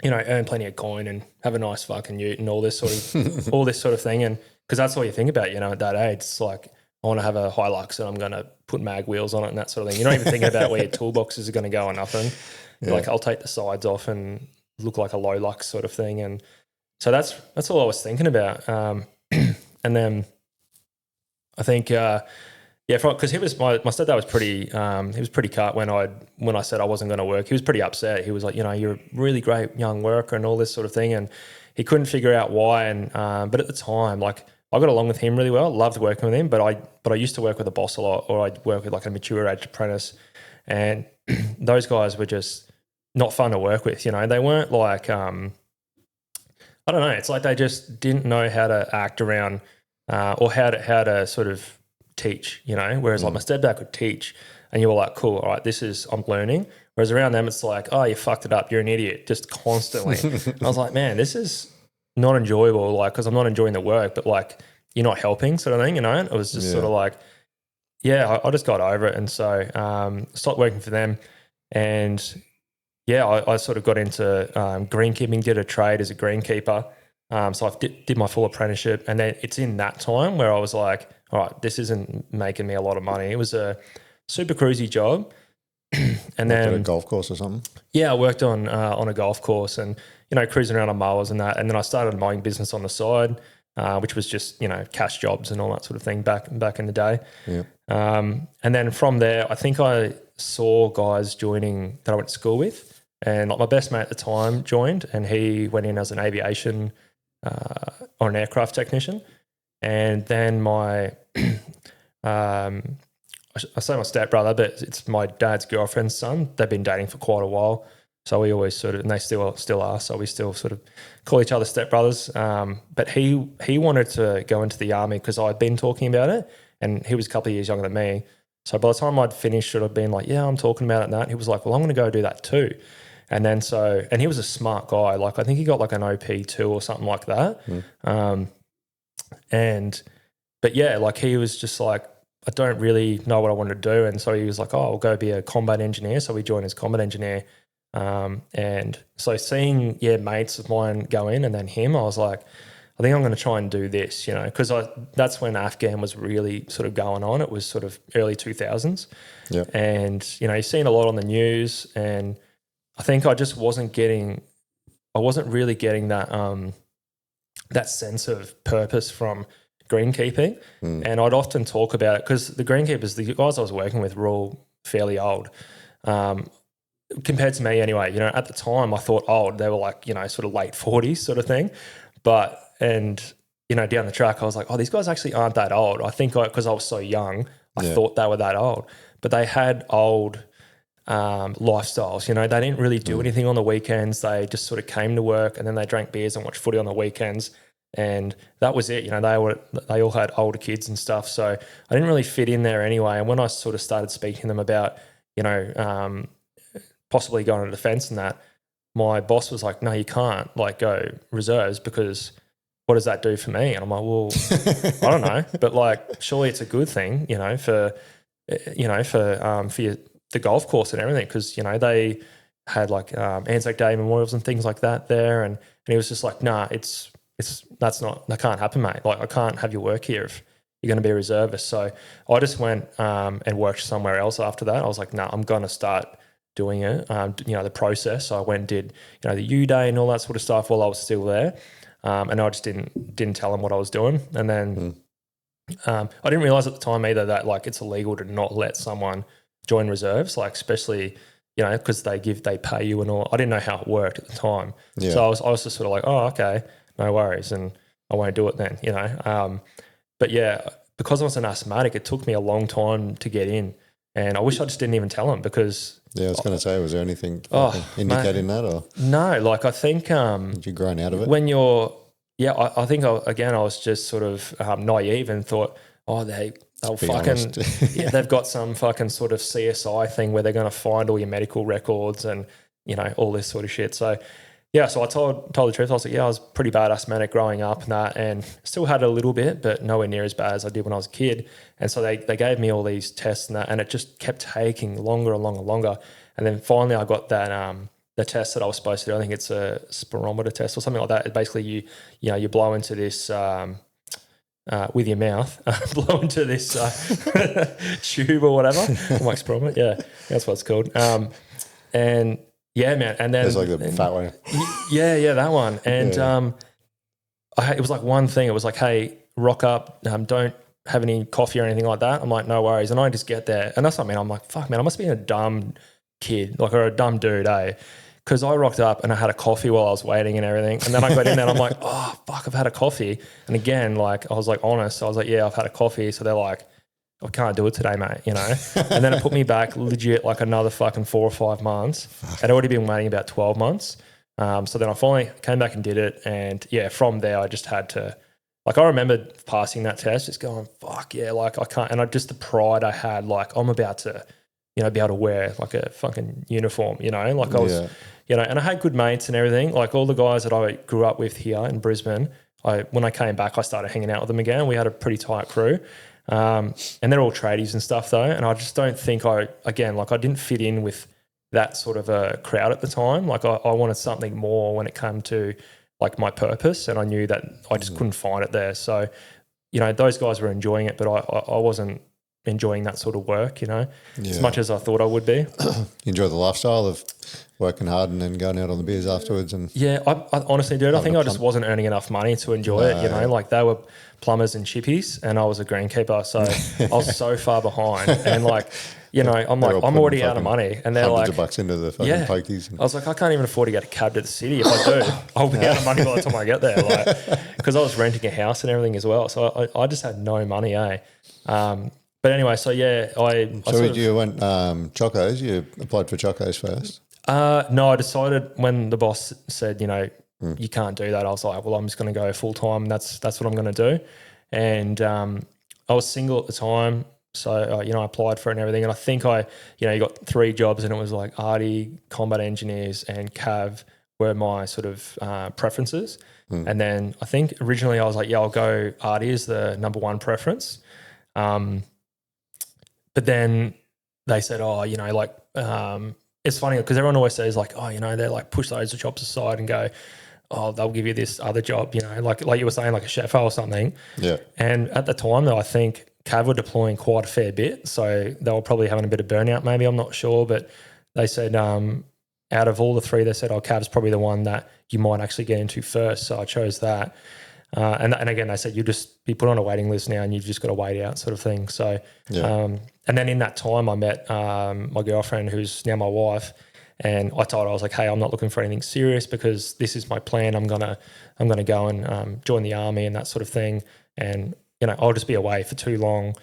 earn plenty of coin and have a nice fucking ute and all this sort of thing, and because that's all you think about, at that age. It's like, I want to have a Hilux and I'm going to put mag wheels on it and that sort of thing. You're not even thinking about where your toolboxes are going to go or nothing. Yeah. Like, I'll take the sides off and look like a low lux sort of thing. And so that's all I was thinking about. And then I think, because he was my stepdad was pretty, he was pretty cut when I said I wasn't going to work. He was pretty upset. He was like, you're a really great young worker and all this sort of thing. And he couldn't figure out why. And, but at the time, like, I got along with him really well. Loved working with him, but I used to work with a boss a lot, or I'd work with like a mature age apprentice, and those guys were just not fun to work with. They weren't like, I don't know. It's like they just didn't know how to act around, or how to sort of teach. Whereas like my stepdad could teach, and you were like, cool, all right, I'm learning. Whereas around them, it's like, oh, you fucked it up, you're an idiot, just constantly. I was like, man, this is not enjoyable, like, because I'm not enjoying the work, but like, you're not helping, sort of thing, It was just sort of like, I just got over it. And so stopped working for them. And I sort of got into greenkeeping, did a trade as a greenkeeper. So I did my full apprenticeship. And then it's in that time where I was like, all right, this isn't making me a lot of money. It was a super cruisy job. And then a golf course or something? Yeah, I worked on a golf course and, cruising around on mowers and that. And then I started a mowing business on the side, which was just, cash jobs and all that sort of thing back in the day. Yeah. And then from there, I think I saw guys joining that I went to school with, and like my best mate at the time joined, and he went in as an aviation or an aircraft technician. And then my, I say my stepbrother, but it's my dad's girlfriend's son. They've been dating for quite a while. So we always sort of, and they still are, so we still sort of call each other stepbrothers. But he wanted to go into the army because I'd been talking about it, and he was a couple of years younger than me. So by the time I'd finished, should have been like, I'm talking about it and that. He was like, well, I'm going to go do that too. And then and he was a smart guy. Like, I think he got like an OP2 or something like that. But like, he was just like, I don't really know what I wanted to do. And so he was like, oh, I'll go be a combat engineer. So we joined as combat engineer. And so seeing, mates of mine go in and then him, I was like, I think I'm going to try and do this, because that's when Afghan was really sort of going on. It was sort of early 2000s. Yeah. And, you've seen a lot on the news, and I think I just wasn't really getting that, that sense of purpose from greenkeeping. And I'd often talk about it because the greenkeepers, the guys I was working with, were all fairly old. Compared to me anyway, at the time I thought old, they were like, sort of late 40s sort of thing. Down the track, I was like, oh, these guys actually aren't that old. I think because I was so young, I thought they were that old. But they had old lifestyles. They didn't really do anything on the weekends. They just sort of came to work and then they drank beers and watched footy on the weekends. And that was it. They all had older kids and stuff. So I didn't really fit in there anyway. And when I sort of started speaking to them about, possibly going to defence and that, my boss was like, no, you can't go reserves because what does that do for me? And I'm like, well, I don't know, but surely it's a good thing, for the golf course and everything. Cause they had Anzac Day memorials and things like that there. And he was just like, nah, that can't happen, mate. I can't have you work here if you're going to be a reservist. So I just went and worked somewhere else after that. I was like, nah, I'm going to start doing it, the process. So I went and did, the U-Day and all that sort of stuff while I was still there. And I just didn't tell them what I was doing. And then I didn't realize at the time either that it's illegal to not let someone join reserves, especially, because they pay you and all. I didn't know how it worked at the time. Yeah. So I was just sort of like, oh, okay, no worries. And I won't do it then, But yeah, because I was an asthmatic, it took me a long time to get in. And I wish I just didn't even tell them because... Yeah, I was going to say, was there anything indicating that? Or no, I think... did you grown out of it? When you're... Yeah, I think, I was just sort of naive and thought, oh, they'll fucking... they've got some fucking sort of CSI thing where they're going to find all your medical records and, all this sort of shit. So... Yeah, so I told the truth. I was like, I was pretty bad asthmatic growing up and that, and still had a little bit, but nowhere near as bad as I did when I was a kid. And so they gave me all these tests and that, and it just kept taking longer and longer and longer. And then finally I got that the test that I was supposed to do. I think it's a spirometer test or something like that. It basically, you blow into this with your mouth, blow into this tube or whatever. I'm like, spirometer? Yeah, that's what it's called. And yeah, man. And then there's the fat one. Yeah, that one. And it was one thing. It was like, hey, rock up. Don't have any coffee or anything like that. I'm like, no worries. And I just get there. And that's what I mean. I'm like, fuck, man, I must be a dumb kid, or a dumb dude, eh? Because I rocked up and I had a coffee while I was waiting and everything. And then I got in there and I'm like, oh, fuck, I've had a coffee. And again, I was honest. I was like, yeah, I've had a coffee. So they're like, I can't do it today, mate, And then it put me back legit another fucking 4 or 5 months. I'd already been waiting about 12 months. So then I finally came back and did it. And yeah, from there, I just had to, I remember passing that test, just going, fuck yeah, I can't. And just the pride I had, I'm about to, be able to wear a fucking uniform, I was, and I had good mates and everything. All the guys that I grew up with here in Brisbane, when I came back, I started hanging out with them again. We had a pretty tight crew. And they're all tradies and stuff though. And I just don't think I didn't fit in with that sort of a crowd at the time. I wanted something more when it came to my purpose, and I knew that I just couldn't find it there. So, those guys were enjoying it, but I wasn't enjoying that sort of work, as much as I thought I would be. You enjoy the lifestyle of working hard and then going out on the beers afterwards? And yeah, I honestly did. I think I just wasn't earning enough money to enjoy it, they were plumbers and chippies and I was a greenkeeper, so I was so far behind. And I'm already out of money, and they're hundreds of bucks into the fucking pokies. I was like, I can't even afford to get a cab to the city. If I do, I'll be out of money by the time I get there. Because I was renting a house and everything as well, so I just had no money, eh? But anyway, so yeah, you went Chocos. You applied for Chocos first. No, I decided when the boss said, you can't do that. I was like, well, I'm just going to go full time. And that's what I'm going to do. And I was single at the time, so I applied for it and everything. And I think you got 3 jobs, and it was arty, combat engineers, and cav were my sort of preferences. And then I think originally I was like, yeah, I'll go arty as the number 1 preference. but then they said, it's funny because everyone always says like, they like push those jobs aside and go, oh, they'll give you this other job, like you were saying, like a chef or something. Yeah. And at the time though, I think Cav were deploying quite a fair bit. So they were probably having a bit of burnout maybe, I'm not sure. But they said out of all the three, they said, Cav's probably the one that you might actually get into first. So I chose that. And again, they said you just be put on a waiting list now and you've just got to wait out sort of thing. So, and then in that time I met my girlfriend who's now my wife, and I told her, I was like, hey, I'm not looking for anything serious because this is my plan. I'm gonna go and join the army and that sort of thing. And, I'll just be away for too long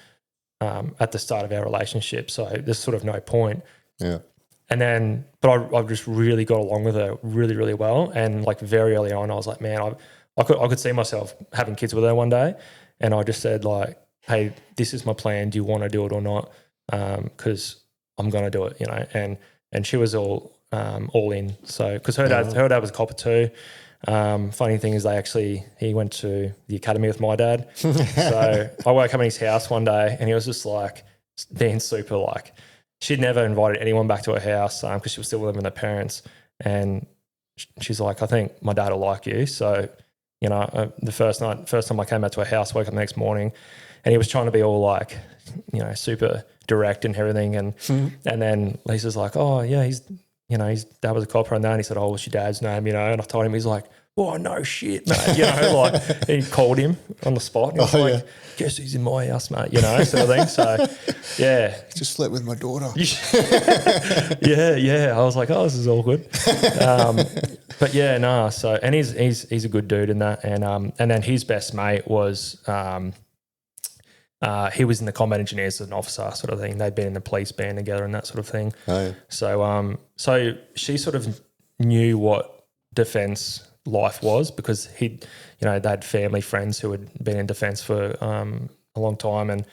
at the start of our relationship. So there's sort of no point. Yeah. And then, but I've just really got along with her really, really well. And like very early on, I was like, man, I could see myself having kids with her one day. And I just said like, hey, this is my plan. Do you want to do it or not? Because I'm going to do it, and she was all in. So, because her dad was a copper too. Funny thing is he went to the academy with my dad. So I woke up in his house one day and he was just like being super like, she'd never invited anyone back to her house because she was still living with her parents. And she's like, I think my dad will like you. So, the first time I came out to her house, woke up the next morning and he was trying to be all like, super direct and everything. And then Lisa's like, oh yeah, his dad was a copper and that. And he said, oh, what's your dad's name? And I told him, he's like, oh, no shit, mate. Like he called him on the spot. And he was like, guess who's in my house, mate? Sort of thing. So, yeah. Just slept with my daughter. yeah. I was like, oh, this is all good. But yeah, no. So, and he's a good dude in that. And then his best mate was he was in the combat engineers as an officer, sort of thing. They'd been in the police band together and that sort of thing. Oh, yeah. So she sort of knew what defence life was because they had family friends who had been in defence for a long time, and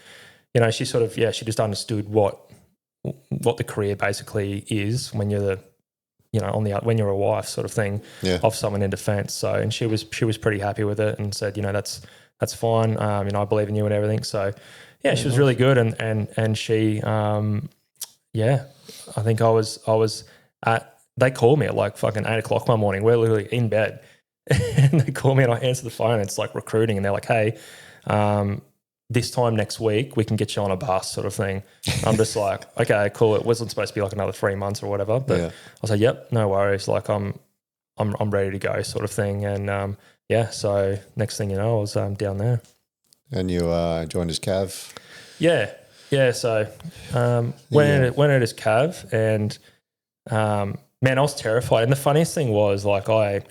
she sort of she just understood what the career basically is when you're when you're a wife sort of thing of someone in defence. So, and she was pretty happy with it and said, that's fine. I believe in you and everything. So, yeah, she was really good. And she, I think I was they called me at like fucking 8 o'clock one morning. We're literally in bed and they call me and I answer the phone. It's like recruiting and they're like, hey, this time next week we can get you on a bus sort of thing. I'm just like, okay, cool. It wasn't supposed to be like another 3 months or whatever, but I was like, yep, no worries. Like I'm ready to go sort of thing. And, so next thing you know, I was down there. And you joined as Cav? Yeah. So went out as Cav and man, I was terrified. And the funniest thing was like I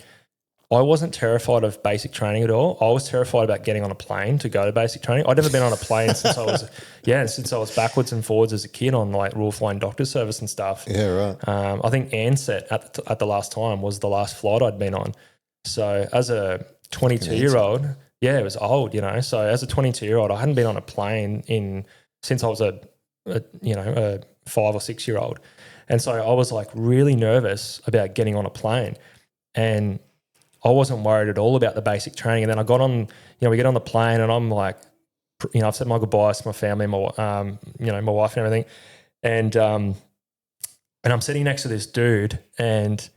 wasn't terrified of basic training at all. I was terrified about getting on a plane to go to basic training. I'd never been on a plane since I was backwards and forwards as a kid on like Royal Flying Doctor Service and stuff. Yeah, right. I think Ansett at the last time was the last flight I'd been on. So as a 22-year-old, it was old, So as a 22-year-old, I hadn't been on a plane since I was a 5 or 6 year old. And so I was like really nervous about getting on a plane. And I wasn't worried at all about the basic training. And then I got on, we get on the plane and I'm like, I've said my goodbyes to my family, my wife and everything. And I'm sitting next to this dude and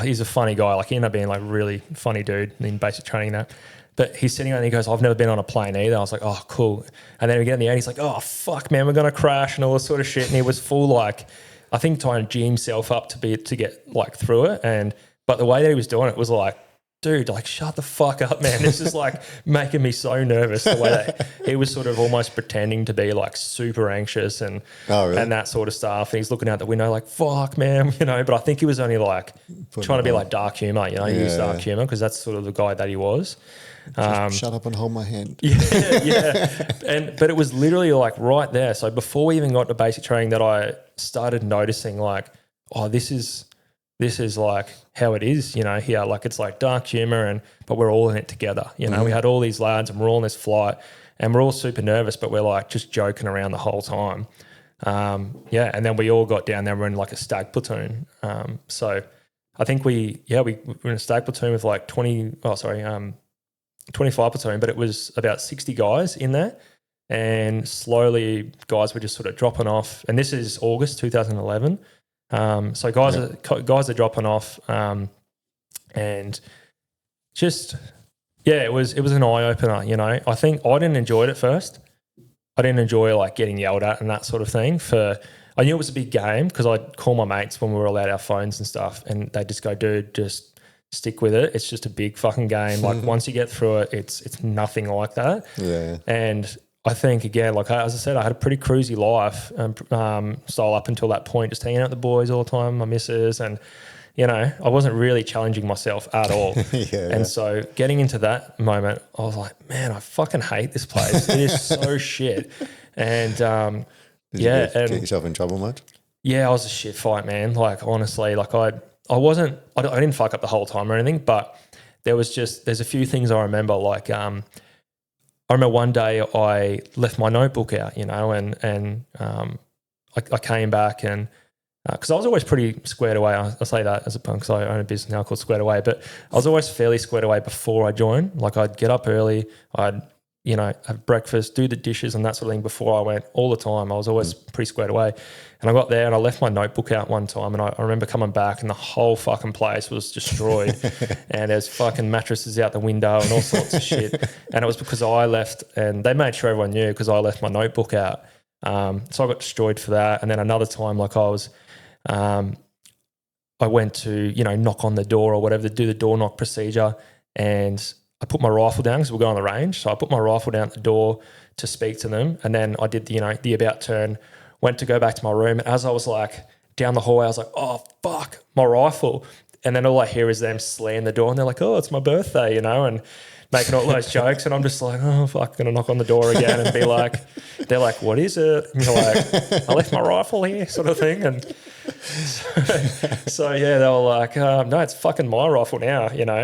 he's a funny guy. Like he ended up being like really funny dude in basic training that. But he's sitting there and he goes, I've never been on a plane either. I was like, oh, cool. And then we get in the air and he's like, oh, fuck, man, we're going to crash and all this sort of shit. And he was full like, I think trying to G himself up to get like through it. But the way that he was doing it was like, dude, like shut the fuck up, man. This is like making me so nervous the way that he was sort of almost pretending to be like super anxious and that sort of stuff. And he's looking out the window like, fuck, man, but I think he was only like trying to be like dark humor, he used dark humor because that's sort of the guy that he was. Shut up and hold my hand. But it was literally like right there. So before we even got to basic training that I started noticing like, oh, this is like how it is, here. Like it's like dark humor but we're all in it together. We had all these lads and we're all on this flight and we're all super nervous, but we're like just joking around the whole time. And then we all got down there, we're in like a stag platoon. So I think we were in a stag platoon with like 25 platoon, but it was about 60 guys in there. and slowly guys were just sort of dropping off. And this is August 2011. So guys are dropping off, and just it was an eye opener. You know, I think I didn't enjoy it at first. I didn't enjoy like getting yelled at and that sort of thing. I knew it was a big game because I'd call my mates when we were allowed our phones and stuff, and they'd just go, "Dude, just stick with it. It's just a big fucking game. Like once you get through it, it's nothing like that." Yeah. And I think again, like as I said, I had a pretty cruisy life, style up until that point, just hanging out with the boys all the time, my missus, and you know, I wasn't really challenging myself at all. And so getting into that moment, I was like, man, I fucking hate this place. It is so shit. And Did you get yourself in trouble much? Yeah, I was a shit fight, man. Like honestly, like I didn't fuck up the whole time or anything, but there's a few things I remember. Like I remember one day I left my notebook out, you know, and I came back and because I was always pretty squared away. I say that as a punk because I own a business now called Squared Away, but I was always fairly squared away before I joined. Like I'd get up early, I'd, you know, have breakfast, do the dishes and that sort of thing before I went all the time. I was always pretty squared away. And I got there and I left my notebook out one time and I remember coming back and the whole fucking place was destroyed and there's fucking mattresses out the window and all sorts of shit. And it was because I left, and they made sure everyone knew because I left my notebook out. So I got destroyed for that. And then another time, like I went to, you know, knock on the door or whatever, to do the door knock procedure, and I put my rifle down because we're going on the range. So I put my rifle down at the door to speak to them, and then I did the about turn, went to go back to my room, and as I was like down the hallway, I was like, oh fuck, my rifle. And then all I hear is them slam the door, and they're like, oh, it's my birthday, you know, and making all those jokes, and I'm just like, oh fuck, gonna knock on the door again and be like, they're like, what is it? And you're like, I left my rifle here, sort of thing. And so yeah, they were like, no, it's fucking my rifle now, you know.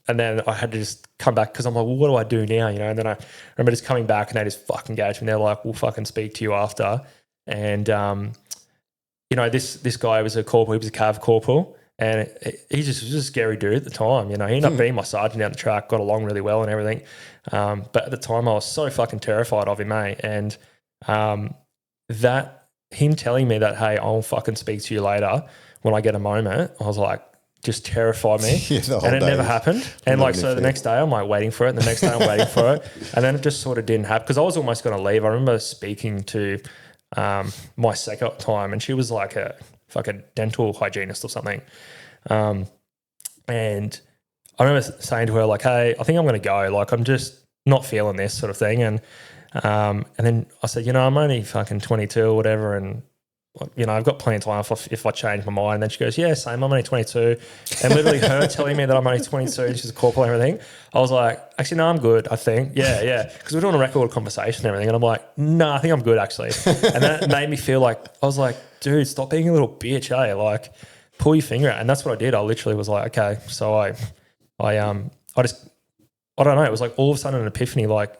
And then I had to just come back because I'm like, well, what do I do now, you know? And then I remember just coming back and they just fucking engaged me. They're like, we'll fucking speak to you after. And you know, this guy was a corporal. He was a Cav corporal. And he just was a scary dude at the time, you know. He ended up being my sergeant down the track, got along really well and everything. But at the time, I was so fucking terrified of him, mate. And that him telling me that, hey, I'll fucking speak to you later when I get a moment, I was like, just terrified me. And it never happened. And like, so the next day I'm like waiting for it. And the next day I'm waiting for it. And then it just sort of didn't happen because I was almost going to leave. I remember speaking to my sec at the time, and she was like a fucking dental hygienist or something. And I remember saying to her like, hey, I think I'm going to go. Like, I'm just not feeling this sort of thing. And then I said, you know, I'm only fucking 22 or whatever. And, you know, I've got plenty of time if I change my mind. And then she goes, yeah, same, I'm only 22. And literally her telling me that I'm only 22 and she's a corporal and everything, I was like, actually, no, I'm good, I think. Yeah. Because we're doing a record conversation and everything. And I'm like, no, I think I'm good, actually. And that made me feel like, I was like, dude, stop being a little bitch, eh? Like, pull your finger out. And that's what I did. I literally was like, okay. So I don't know. It was like all of a sudden an epiphany, like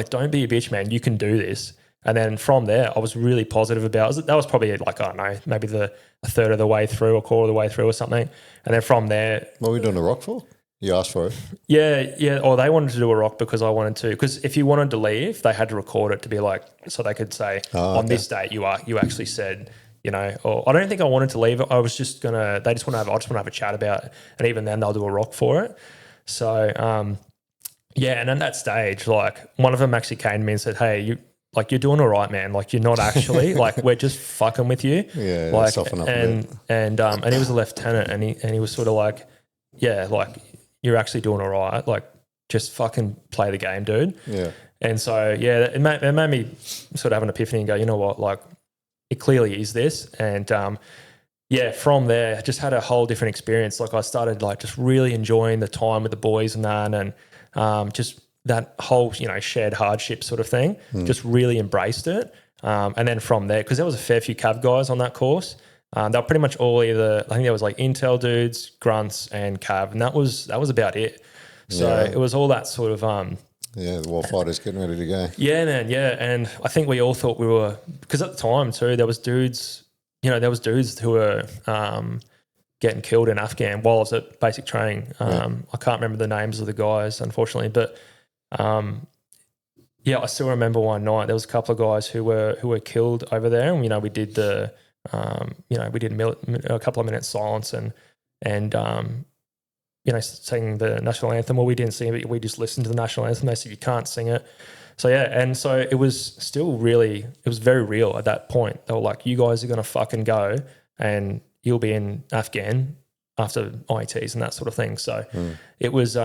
don't be a bitch, man. You can do this. And then from there, I was really positive about it. That was probably like, I don't know, maybe a third of the way through or quarter of the way through or something. And then from there. What were we doing a rock for? You asked for it? Yeah. Or they wanted to do a rock because I wanted to. Because if you wanted to leave, they had to record it to be like, so they could say, on this date, you actually said, you know, or I don't think I wanted to leave. I was just going to, I just want to have a chat about it. And even then they'll do a rock for it. So, yeah. And at that stage, like one of them actually came to me and said, hey, you're doing all right, man. Like, you're not actually, like, we're just fucking with you. Yeah, like, soften up and, a bit. And he was a lieutenant and he was sort of like, yeah, like, you're actually doing all right. Like, just fucking play the game, dude. Yeah. And so, yeah, it made me sort of have an epiphany and go, you know what, like, it clearly is this. And, yeah, from there, just had a whole different experience. Like, I started, like, just really enjoying the time with the boys and that, and just that whole, you know, shared hardship sort of thing, just really embraced it. And then from there, because there was a fair few Cav guys on that course, they were pretty much all either, I think there was like Intel dudes, grunts and Cav, and that was about it. So it was all that sort of... yeah, the war fighters getting ready to go. Yeah, man, yeah. And I think we all thought we were... Because at the time too, there was dudes who were getting killed in Afghan while I was at basic training. I can't remember the names of the guys, unfortunately, but... yeah, I still remember one night there was a couple of guys who were killed over there, and we did the we did a couple of minutes silence and singing the national anthem. Well, we didn't sing it, but we just listened to the national anthem. They said you can't sing it. So yeah, and so it was still it was very real at that point. They were like, you guys are gonna fucking go and you'll be in Afghan after IETs and that sort of thing. So it was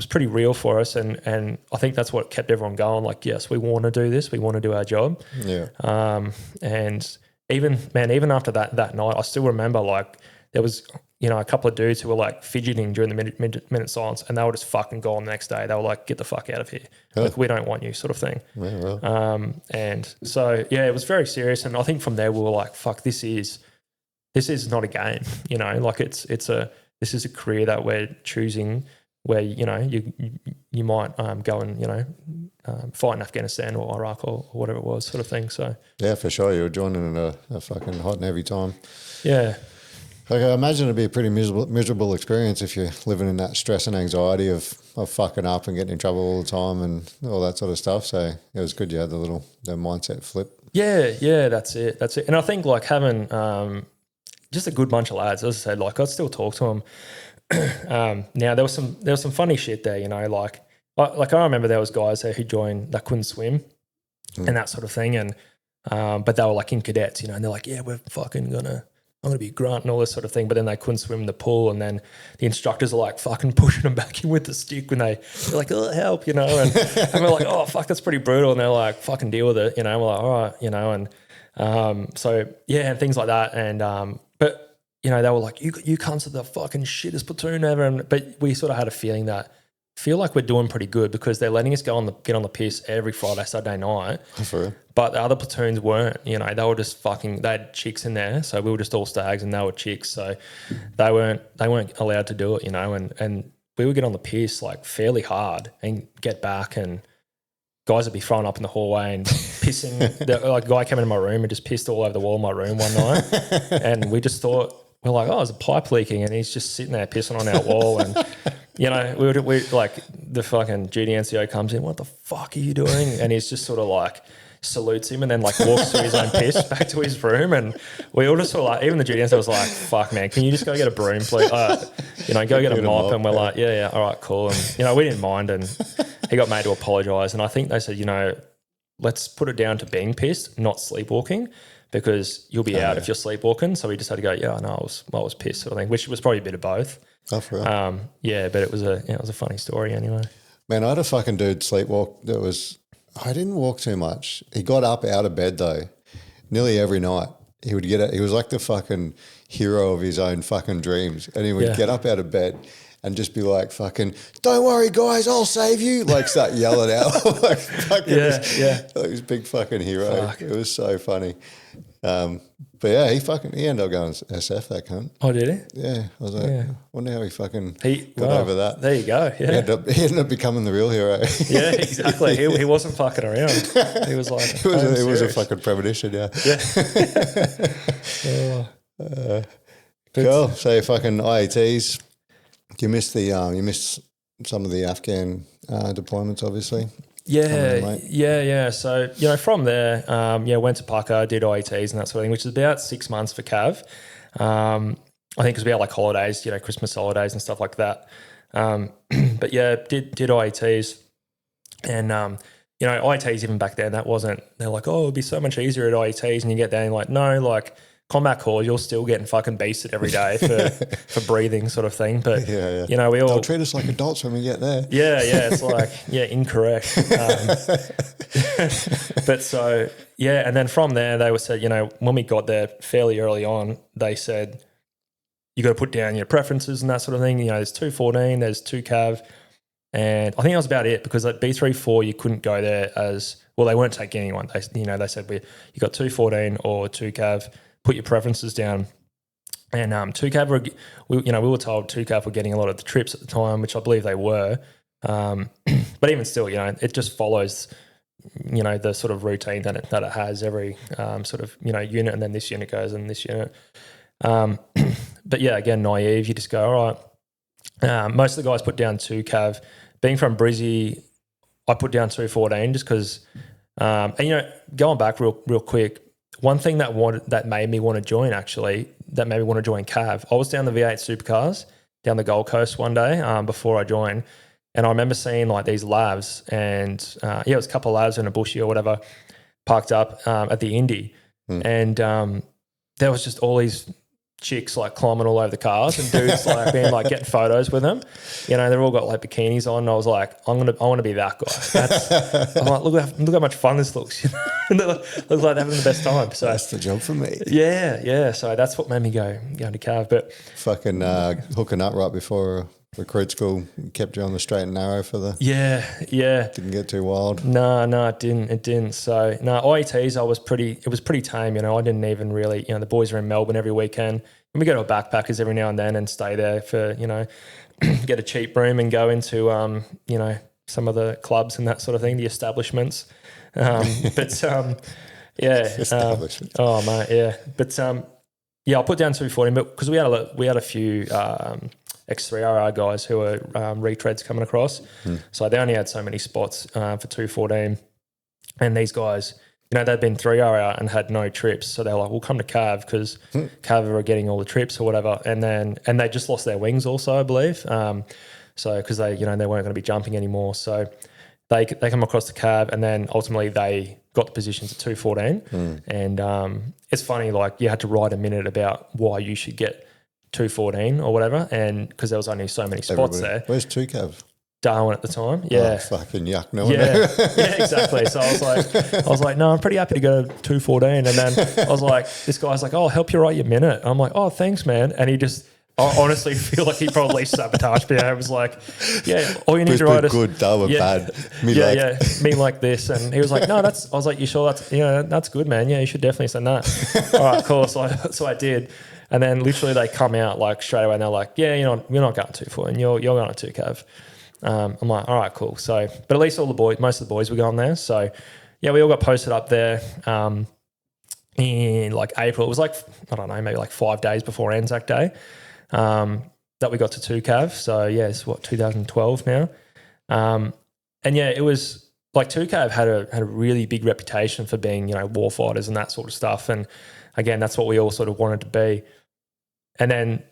pretty real for us, and I think that's what kept everyone going. Like, yes, we want to do this, we want to do our job. Yeah. And even after that night, I still remember like there was a couple of dudes who were like fidgeting during the minute silence, and they were just fucking gone the next day. They were like, get the fuck out of here. Like, we don't want you, sort of thing. Yeah, well. And so yeah, it was very serious. And I think from there we were like, fuck, this is not a game, like this is a career that we're choosing where, you might go and, fight in Afghanistan or Iraq or whatever it was, sort of thing. So yeah, for sure. You were joining in a fucking hot and heavy time. Yeah. Like, I imagine it'd be a pretty miserable experience if you're living in that stress and anxiety of fucking up and getting in trouble all the time and all that sort of stuff. So it was good you had the mindset flip. Yeah, that's it. And I think like having just a good bunch of lads, as I said, like I still talk to them. Now there was some funny shit there, like I remember there was guys there who joined that couldn't swim and that sort of thing, and but they were like in cadets, and they're like, yeah, I'm gonna be grunt and all this sort of thing, but then they couldn't swim in the pool, and then the instructors are like fucking pushing them back in with the stick when they're like, oh help, and we're like, oh fuck, that's pretty brutal, and they're like, fucking deal with it, we're like, all right, and so yeah, and things like that, and but they were like, you cunts are the fucking shittest platoon ever, but we sort of had a feeling that feel like we're doing pretty good because they're letting us get on the piss every Friday, Saturday night. For real. But the other platoons weren't, they were just fucking, they had chicks in there. So we were just all stags and they were chicks. So they weren't allowed to do it, and we would get on the piss like fairly hard and get back, and guys would be throwing up in the hallway and pissing. Like a guy came into my room and just pissed all over the wall of my room one night. And we just thought, we're like, oh, there's a pipe leaking, and he's just sitting there pissing on our wall. And, we like the fucking GDNCO comes in, what the fuck are you doing? And he's just sort of like salutes him and then like walks through his own piss back to his room. And we all just sort of like, even the GDNCO was like, fuck man, can you just go get a broom please? Go get a mop. And we're like, yeah, all right, cool. And, we didn't mind, and he got made to apologise. And I think they said, let's put it down to being pissed, not sleepwalking, because you'll be out if you're sleepwalking. So we just had to go, yeah, I know, I was pissed, sort of thing, which was probably a bit of both. Oh, for real. Yeah, but it was a funny story anyway. Man, I had a fucking dude sleepwalk I didn't walk too much. He got up out of bed though, nearly every night. He would get it. He was like the fucking hero of his own fucking dreams. And he would get up out of bed and just be like, fucking, don't worry guys, I'll save you. Like start yelling out. Like fucking like this big fucking hero. Fuck. It was so funny. But yeah, he ended up going SF, that cunt. Oh, did he? Yeah. I was like, wonder how he fucking got over that. There you go. Yeah. He ended up becoming the real hero. Yeah, exactly. He wasn't fucking around. He was like, it was a fucking premonition, yeah. Cool. So you fucking IATs. You missed some of the Afghan deployments, obviously. Yeah. So, from there, went to Pucka, did IETs and that sort of thing, which is about 6 months for Cav. I think because we had like holidays, Christmas holidays and stuff like that. But yeah, did IETs. And, IETs even back then, they're like, oh, it'd be so much easier at IETs. And you get there and like, no, like, combat calls, you're still getting fucking beasted every day for breathing sort of thing. But, we all... They'll treat us like adults when we get there. Yeah, it's like, incorrect. But so, and then from there, they said, when we got there fairly early on, they said, you got to put down your preferences and that sort of thing. There's 214, there's 2 Cav. And I think that was about it, because at B34, you couldn't go there as... Well, they weren't taking anyone. They said, you got 214 or 2 Cav. Put your preferences down. And 2Cav, we were told 2Cav were getting a lot of the trips at the time, which I believe they were. But even still, it just follows, the sort of routine that it has every sort of, unit, and then this unit goes and this unit. But yeah, again, naive, you just go, all right. Most of the guys put down 2Cav. Being from Brizzy, I put down 214 just because, and you know, going back real quick, one thing that made me want to join Cav, I was down the V8 supercars down the Gold Coast one day before I joined, and I remember seeing like these lavs, and it was a couple of lavs in a bushy or whatever parked up at the Indy, and there was just all these chicks like climbing all over the cars and dudes like being like getting photos with them. You know, they've all got like bikinis on. And I was like, I want to be that guy. I'm like, look how much fun this looks. Looks like they're having the best time. So that's the job for me. Yeah. So that's what made me go to Cav. But fucking hooking up right before recruit school kept you on the straight and narrow for the didn't get too wild. No, it didn't. So no, IETs it was pretty tame, you know. I didn't even really, you know, the boys are in Melbourne every weekend and we go to a backpackers every now and then and stay there for, you know, get a cheap room and go into you know, some of the clubs and that sort of thing, the establishments. Establishments. Oh mate, yeah. But I'll put down 214, but because we had a few X3RR guys who were retreads coming across. So they only had so many spots for 214. And these guys, you know, they'd been 3RR and had no trips. So they're like, we'll come to Cav because Cav are getting all the trips or whatever. And they just lost their wings also, I believe. So because they, you know, they weren't going to be jumping anymore. So they come across the Cav and then ultimately they got the positions at 214. And it's funny, like you had to write a minute about why you should get 214 or whatever, and because there was only so many spots there. Where's 2Cav? Darwin at the time. Yeah. Oh, fucking yuck. No yeah, exactly. So I was like, no, I'm pretty happy to go to 214. And then I was like, this guy's like, oh, I'll help you write your minute. I'm like, oh, thanks, man. And I honestly feel like he probably sabotaged me. I was like, yeah, all you need to write is good, Darwin, bad. Me like this. And he was like, no, I was like, you sure that's good, man? Yeah, you should definitely send that. All right, cool. So I did. And then literally they come out like straight away and they're like, yeah, you're not going 214, you're going to 2Cav. I'm like, all right, cool. So, but at least most of the boys were going there. So yeah, we all got posted up there in like April. It was like, I don't know, maybe like 5 days before Anzac Day that we got to 2Cav. So yeah, it's 2012 now. And yeah, it was like 2Cav had a really big reputation for being, you know, war fighters and that sort of stuff. And again, that's what we all sort of wanted to be. And then,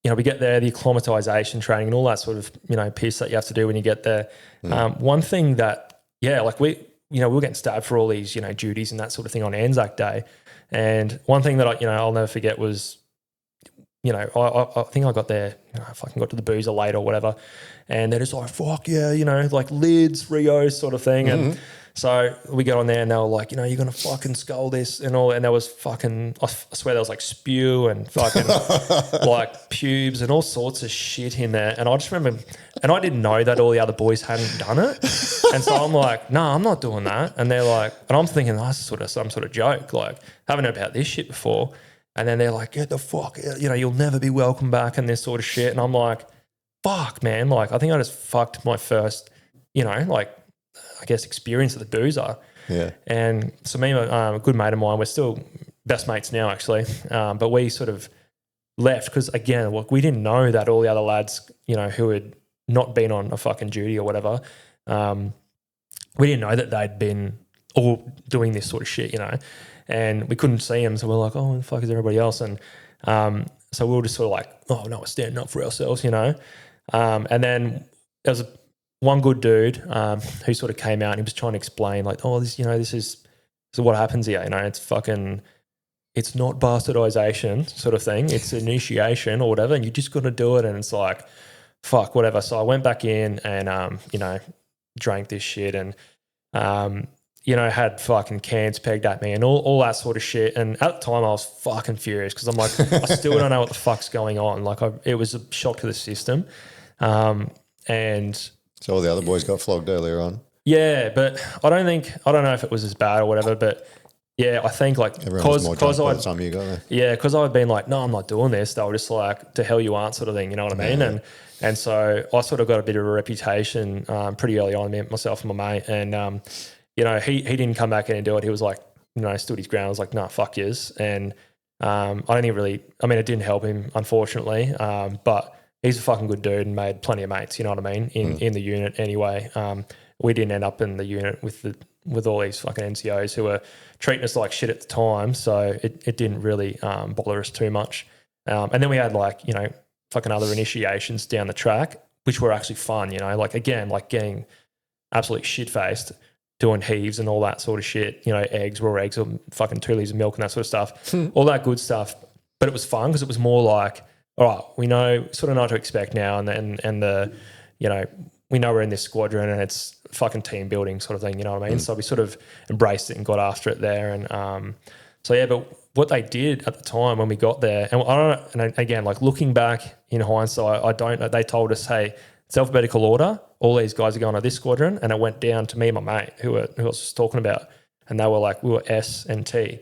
you know, we get there, the acclimatization training and all that sort of, you know, piece that you have to do when you get there. One thing that, like we were getting stabbed for all these, you know, duties and that sort of thing on Anzac Day. And one thing that I'll never forget was, you know, I think I got there, you know, I fucking got to the boozer late or whatever. And they're just like, fuck yeah, you know, like lids, Rios sort of thing. And so we got on there and they were like, you know, you're going to fucking skull this and all. And there was fucking, I swear there was like spew and fucking like pubes and all sorts of shit in there. And I just remember, and I didn't know that all the other boys hadn't done it. And so I'm like, no, I'm not doing that. And they're like, and I'm thinking, oh, this is sort of some sort of joke. Like, haven't heard about this shit before. And then they're like, get the fuck, you know, you'll never be welcome back and this sort of shit. And I'm like, fuck, man. Like, I think I just fucked my first, you know, like, I guess, experience of the boozer. Yeah. And so me and a good mate of mine, we're still best mates now, actually. But we sort of left because, again, we didn't know that all the other lads, you know, who had not been on a fucking duty or whatever, we didn't know that they'd been all doing this sort of shit, you know. And we couldn't see them, so we're like, oh, who the fuck is everybody else? And so we were just sort of like, oh, no, we're standing up for ourselves, you know. And then there was one good dude who sort of came out and he was trying to explain like, oh, this, you know, this is what happens here. You know, it's not bastardization sort of thing. It's initiation or whatever. And you just got to do it. And it's like, fuck, whatever. So I went back in and, you know, drank this shit and, you know, had fucking cans pegged at me and all that sort of shit. And at the time I was fucking furious because I'm like, I still don't know what the fuck's going on. Like it was a shock to the system. And so all the other boys got flogged earlier on. Yeah, but I don't know if it was as bad or whatever, but yeah, I think like because I'd been like, no, I'm not doing this. They were just like, to hell you aren't sort of thing, you know what I mean? Yeah. And so I sort of got a bit of a reputation pretty early on, myself and my mate. And you know, he didn't come back in and do it. He was like, you know, stood his ground. I was like, nah, fuck yous. And I don't even really, I mean, it didn't help him, unfortunately, but he's a fucking good dude and made plenty of mates, you know what I mean, in the unit anyway. we didn't end up in the unit with all these fucking NCOs who were treating us like shit at the time. So it didn't really bother us too much. And then we had like, you know, fucking other initiations down the track, which were actually fun, you know, like again, like getting absolutely shit-faced, doing heaves and all that sort of shit, you know, raw eggs or fucking 2 litres of milk and that sort of stuff, all that good stuff. But it was fun because it was more like, all right, we sort of know what to expect now, and the, you know, we know we're in this squadron and it's fucking team building sort of thing, you know what I mean? So we sort of embraced it and got after it there. And so, yeah, but what they did at the time when we got there, and I don't know, and again, like looking back in hindsight, I don't know, they told us, hey, it's alphabetical order, all these guys are going to this squadron, and it went down to me and my mate who I was just talking about, and they were like, we were S and T,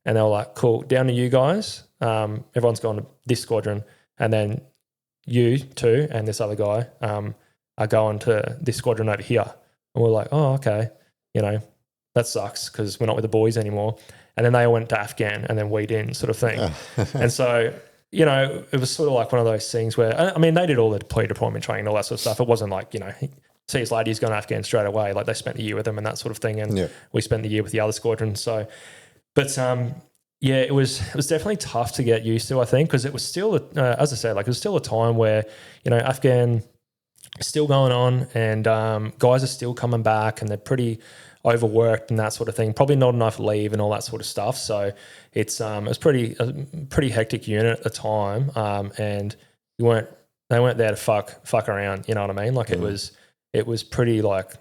and they were like, cool, down to you guys, everyone's gone to this squadron, and then you two and this other guy are going to this squadron over here. And we're like, oh, okay, you know, that sucks because we're not with the boys anymore. And then they all went to Afghan and then we didn't, sort of thing. And so, you know, it was sort of like one of those things where, I mean, they did all the pre-deployment training and all that sort of stuff. It wasn't like, you know, see his lad, he's going to Afghan straight away. Like they spent a year with them and that sort of thing. And we spent the year with the other squadron. So, but yeah, it was definitely tough to get used to, I think, because it was still, as I said, like it was still a time where, you know, Afghan is still going on and guys are still coming back and they're pretty overworked and that sort of thing. Probably not enough leave and all that sort of stuff. So it was a pretty hectic unit at the time, and they weren't there to fuck around. You know what I mean? Like it was pretty like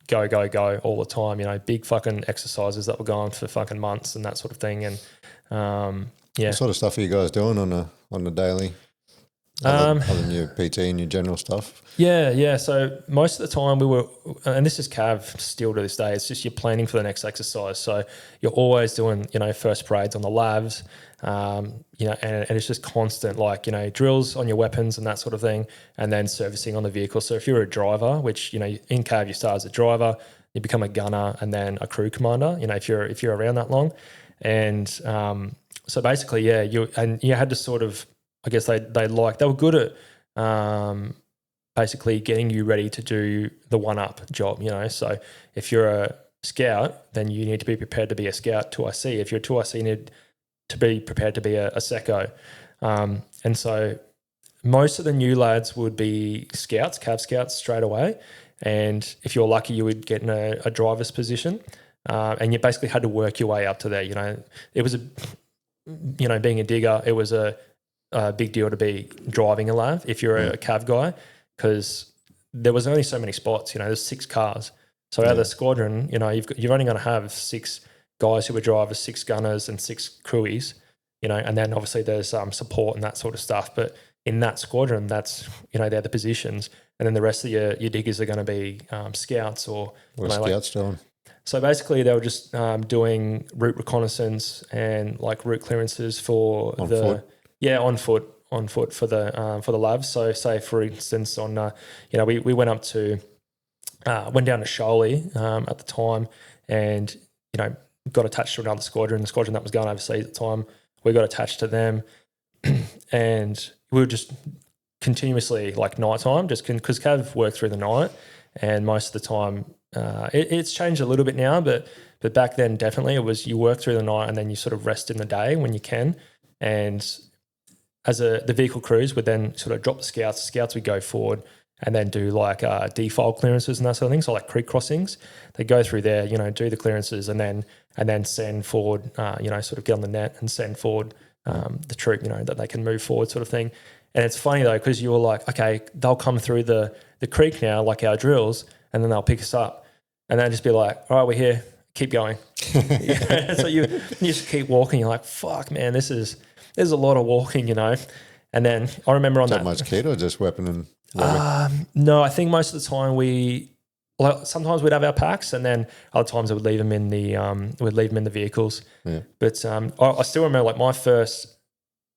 go all the time, you know, big fucking exercises that were going for fucking months and that sort of thing. And yeah. What sort of stuff are you guys doing on the daily? Other than your PT and your general stuff? Yeah. So most of the time we were, and this is Cav still to this day, it's just you're planning for the next exercise. So you're always doing, you know, first parades on the labs, you know, and it's just constant, like, you know, drills on your weapons and that sort of thing, and then servicing on the vehicle. So if you're a driver, which, you know, in Cav you start as a driver, you become a gunner and then a crew commander, you know, if you're around that long. And so basically, yeah, you had to sort of, I guess they were good at basically getting you ready to do the one-up job, you know. So if you're a scout, then you need to be prepared to be a scout 2IC. If you're a 2IC, you need to be prepared to be a seco. And so most of the new lads would be scouts, Cav scouts straight away. And if you're lucky, you would get in a driver's position. And you basically had to work your way up to there, you know. It was being a digger, it was a big deal to be driving a lav if you're a Cav guy, because there was only so many spots, you know, there's 6 cars. So out of the squadron, you know, you're only going to have 6 guys who are drivers, 6 gunners and 6 crewies, you know, and then obviously there's support and that sort of stuff. But in that squadron, that's, you know, they're the positions. And then the rest of your diggers are going to be scouts or... What are scouts doing? So basically they were just doing route reconnaissance and like route clearances for on foot? Yeah, on foot for the labs. So say for instance on you know, we went down to Sholey at the time, and you know, got attached to another squadron, the squadron that was going overseas at the time. We got attached to them, and we were just continuously like nighttime, just because Cav worked through the night, and most of the time it's changed a little bit now, but back then definitely it was you work through the night and then you sort of rest in the day when you can. And as the vehicle crews would then sort of drop the scouts would go forward and then do like defile clearances and that sort of thing. So like creek crossings, they go through there, you know, do the clearances and then send forward, you know, sort of get on the net and send forward the troop, you know, that they can move forward sort of thing. And it's funny though, because you were like, okay, they'll come through the creek now, like our drills, and then they'll pick us up. And they'll just be like, all right, we're here, keep going. So you just keep walking. You're like, fuck, man, there's a lot of walking, you know. And then I remember on that. Much kit or just weapon and no, I think most of the time sometimes we'd have our packs, and then other times I would leave them in the vehicles. Yeah. But I still remember like my first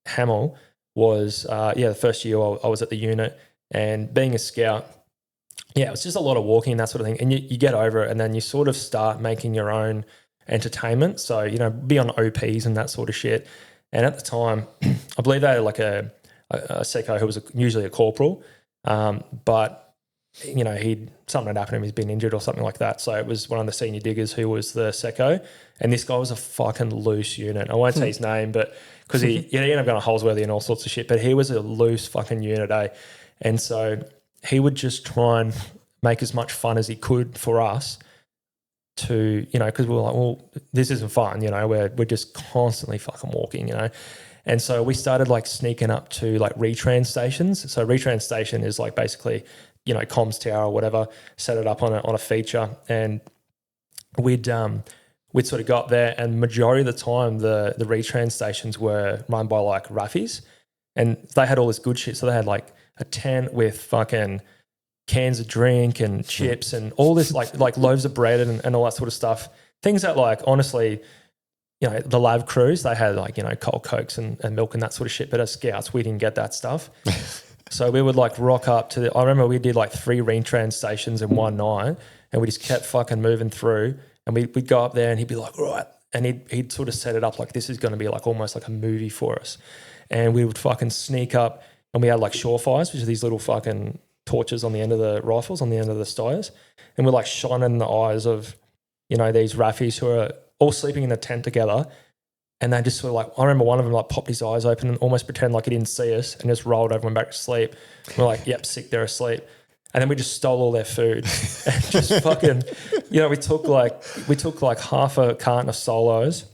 Hamel was the first year I was at the unit, and being a scout, yeah, it was just a lot of walking and that sort of thing. And you get over it, and then you sort of start making your own entertainment. So, you know, be on OPs and that sort of shit. And at the time, I believe they had like a seco who was usually a corporal. But something had happened to him, he's been injured or something like that. So it was one of the senior diggers who was the secco, and this guy was a fucking loose unit. I won't say his name, but because he ended up going to Holsworthy and all sorts of shit, but he was a loose fucking unit, eh? And so he would just try and make as much fun as he could for us to, because we were like, well, this isn't fun, we're just constantly fucking walking, And so we started like sneaking up to like retrans stations. So retrans station is like basically, comms tower or whatever, set it up on a feature, and we'd sort of go up there, and majority of the time the retrans stations were run by like raffies, and they had all this good shit. So they had like a tent with fucking cans of drink and chips and all this like loaves of bread and all that sort of stuff. Things that like honestly, the lab crews, they had like, cold Cokes and milk and that sort of shit. But as scouts, we didn't get that stuff. So we would like rock up to I remember we did like 3 retrans stations in one night, and we just kept fucking moving through, and we'd go up there and he'd be like, right. And he'd sort of set it up like this is going to be like almost like a movie for us. And we would fucking sneak up, and we had like surefires, which are these little fucking torches on the end of the rifles, on the end of the stires. And we're like shining in the eyes of, these raffies who are all sleeping in the tent together. And they just sort of like, I remember one of them like popped his eyes open and almost pretend like he didn't see us, and just rolled over and went back to sleep. We're like, yep, sick, they're asleep. And then we just stole all their food and just fucking, we took like half a carton of Solos,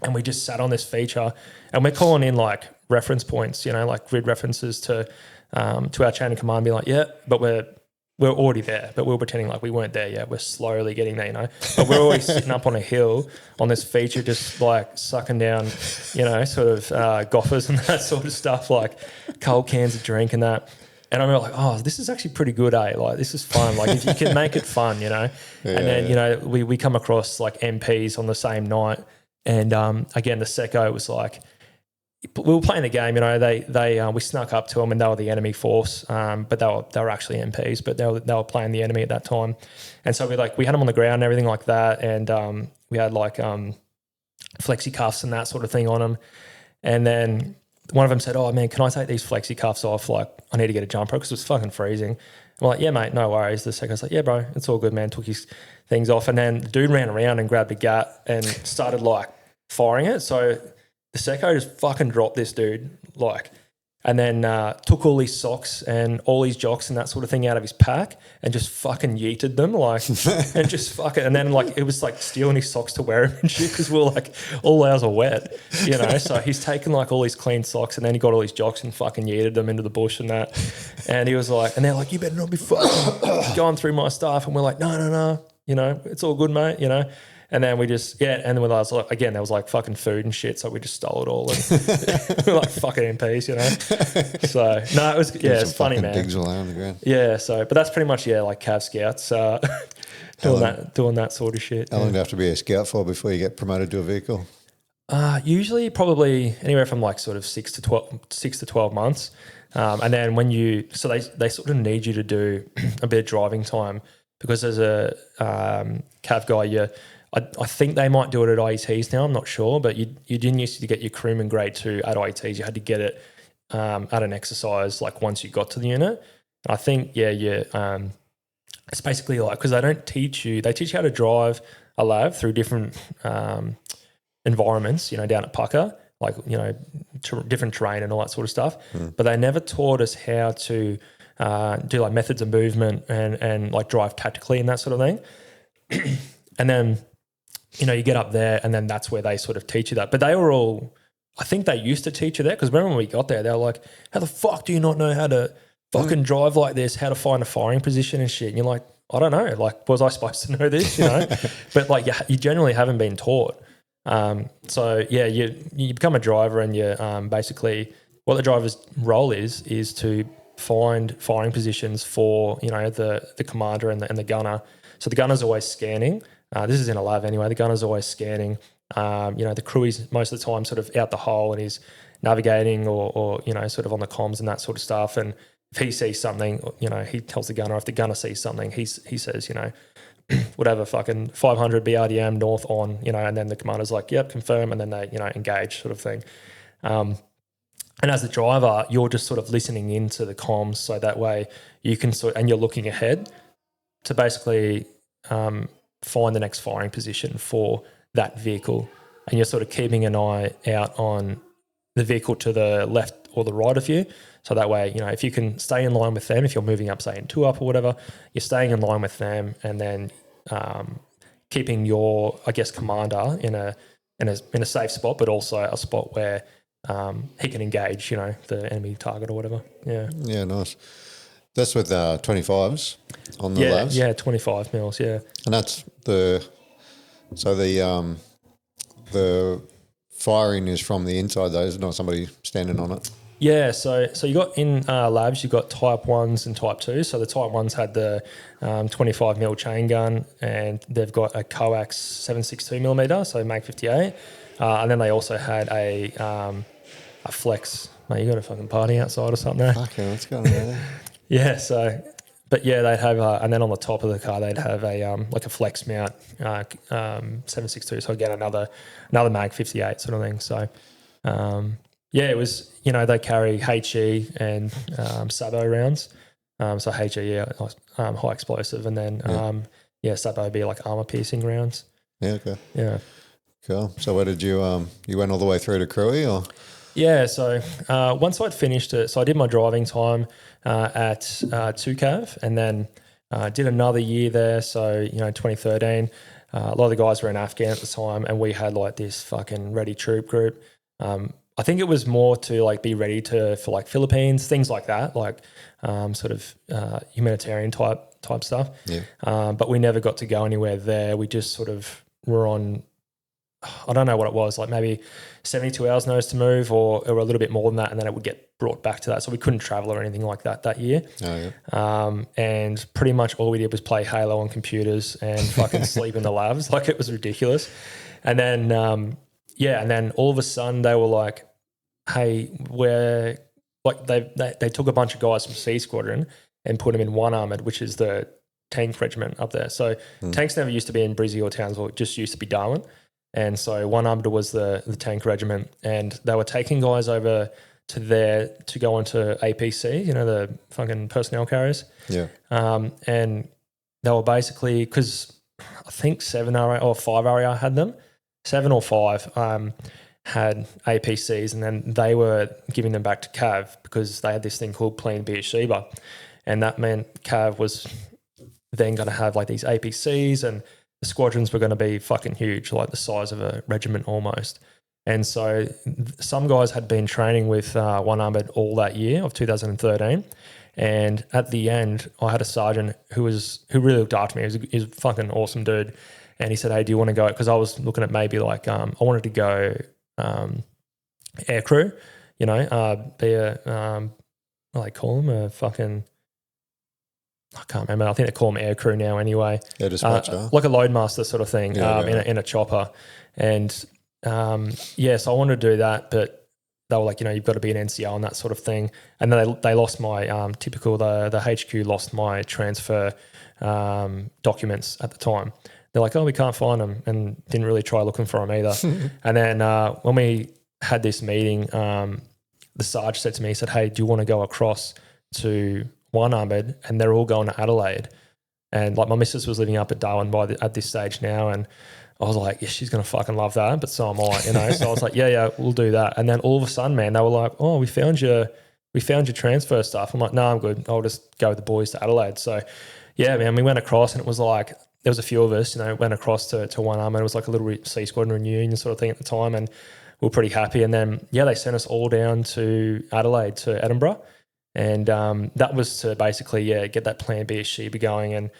and we just sat on this feature, and we're calling in like reference points, like grid references to our chain of command, be like, yeah, but we're already there, but we were pretending like we weren't there yet. We're slowly getting there, But we're always sitting up on a hill on this feature, just like sucking down, sort of gophers and that sort of stuff, like cold cans of drink and that. And I'm like, oh, this is actually pretty good, eh? Like, this is fun. Like, if you can make it fun, Yeah. And then, we come across like MPs on the same night. And again, the secco was like, we were playing the game, we snuck up to them, and they were the enemy force, but they were actually MPs, but they were playing the enemy at that time. And so we had them on the ground and everything like that, and we had like flexi cuffs and that sort of thing on them. And then one of them said, oh man, can I take these flexi cuffs off? Like, I need to get a jumper because it was fucking freezing. I'm like, yeah mate, no worries. The second's like, yeah bro, it's all good man. Took his things off, and then the dude ran around and grabbed a gat and started like firing it. So the secco just fucking dropped this dude, like, and then took all his socks and all his jocks and that sort of thing out of his pack and just fucking yeeted them, like, and just fucking, and then like it was like stealing his socks to wear them and shit because we're like all ours are wet, So he's taken like all his clean socks, and then he got all his jocks and fucking yeeted them into the bush and that. And he was like, and they're like, you better not be fucking going through my stuff. And we're like, no, it's all good, mate, And then we just, and then when I was like, again, there was like fucking food and shit, so we just stole it all and we were like fucking MPs, So, no, it was, it's funny, man. Digs all on the ground. Yeah, so, but that's pretty much, like Cav Scouts, doing that sort of shit. How long do you have to be a scout for before you get promoted to a vehicle? Usually probably anywhere from like sort of 6 to 12 months. And then so they sort of need you to do a bit of driving time, because as a Cav guy, I think they might do it at IETs now. I'm not sure, but you didn't used to get your crewman grade 2 at IETs. You had to get it at an exercise like once you got to the unit. And I think it's basically like, because they don't teach you. They teach you how to drive a lav through different environments. Down at Pucker, like different terrain and all that sort of stuff. But they never taught us how to do like methods of movement and like drive tactically and that sort of thing. And then you get up there, and then that's where they sort of teach you that. But they were all, I think they used to teach you that, because remember when we got there, they were like, how the fuck do you not know how to fucking drive like this, how to find a firing position and shit? And you're like, I don't know. Like, was I supposed to know this, But like you generally haven't been taught. So you become a driver, and you basically what the driver's role is to find firing positions for, the commander and the gunner. So the gunner's always scanning. This is in a lav anyway. The gunner's always scanning. The crew is most of the time sort of out the hole, and he's navigating or sort of on the comms and that sort of stuff. And if he sees something, he tells the gunner. If the gunner sees something, he says, whatever, fucking 500 BRDM north on, and then the commander's like, yep, confirm, and then they, engage sort of thing. And as the driver, you're just sort of listening into the comms, so that way you can and you're looking ahead to basically find the next firing position for that vehicle. And you're sort of keeping an eye out on the vehicle to the left or the right of you. So that way, if you can stay in line with them, if you're moving up, say in 2 up or whatever, you're staying in line with them, and then keeping your, I guess, commander in a safe spot, but also a spot where he can engage, the enemy target or whatever. Yeah. Yeah, nice. That's with 25s on the labs? Yeah, 25 mils, yeah. And that's the firing is from the inside though, it's not somebody standing on it? Yeah, so you got in labs, you got type 1s and type 2s. So the type 1s had the 25 mil chain gun, and they've got a coax 7.62 millimeter, so Mag 58. And then they also had a flex. Mate, you got a fucking party outside or something there? Okay, what's going on there? Yeah, but yeah, they'd have, and then on the top of the car, they'd have a like a flex mount 7.62. So again, another Mag 58 sort of thing. So yeah, it was, they carry HE and Sabo rounds. So HE, high explosive, and then Sabo would be like armor piercing rounds. Yeah, okay. Yeah. Cool. So where did you you went all the way through to Crewy or? Yeah, so once I'd finished it, so I did my driving time at 2Cav, and then did another year there. So, 2013, a lot of the guys were in Afghan at the time, and we had like this fucking ready troop group. I think it was more to like be ready for like Philippines, things like that, like sort of humanitarian type stuff. Yeah. But we never got to go anywhere there. We just sort of were on, I don't know what it was, like maybe 72 hours nose to move or a little bit more than that, and then it would get brought back to that. So we couldn't travel or anything like that year. Oh, yeah. And pretty much all we did was play Halo on computers and fucking sleep in the labs. Like, it was ridiculous. And then, and then all of a sudden they were like, hey, we're like, they took a bunch of guys from C Squadron and put them in 1 Armoured, which is the tank regiment up there. So tanks never used to be in Brizzy or Townsville, it just used to be Darwin. And so 1 Armoured was the tank regiment, and they were taking guys over to there to go into APC, the fucking personnel carriers. Yeah. And they were basically, because I think 7 RA or 5 RA had them, 7 or 5 had APCs, and then they were giving them back to Cav because they had this thing called Plan B Sheba. And that meant Cav was then going to have like these APCs, and the squadrons were going to be fucking huge, like the size of a regiment almost. And so some guys had been training with 1 Armoured all that year of 2013. And at the end, I had a sergeant who really looked after me. He was a fucking awesome dude. And he said, hey, do you want to go? Because I was looking at maybe like, I wanted to go air crew, be a, what do they call them? A fucking, I can't remember. I think they call them air crew now anyway. Yeah, dispatcher. Like a loadmaster sort of thing in a chopper. And so I wanted to do that, but they were like, you've got to be an NCO and that sort of thing. And then they lost my the HQ lost my transfer documents at the time. They're like, oh, we can't find them, and didn't really try looking for them either. And then when we had this meeting, the Sarge said to me, he said, hey, do you want to go across to 1 Armoured? And they're all going to Adelaide. And like my missus was living up at Darwin at this stage now, and I was like, yeah, she's going to fucking love that, but so am I, So I was like, yeah, we'll do that. And then all of a sudden, man, they were like, oh, we found your transfer stuff. I'm like, no, I'm good. I'll just go with the boys to Adelaide. So yeah, man, we went across, and it was like, there was a few of us, went across to 1 Armoured. It was like a little C Squadron reunion sort of thing at the time, and we were pretty happy. And then, they sent us all down to Adelaide, to Edinburgh. And that was to basically, get that Plan B Sheba going. And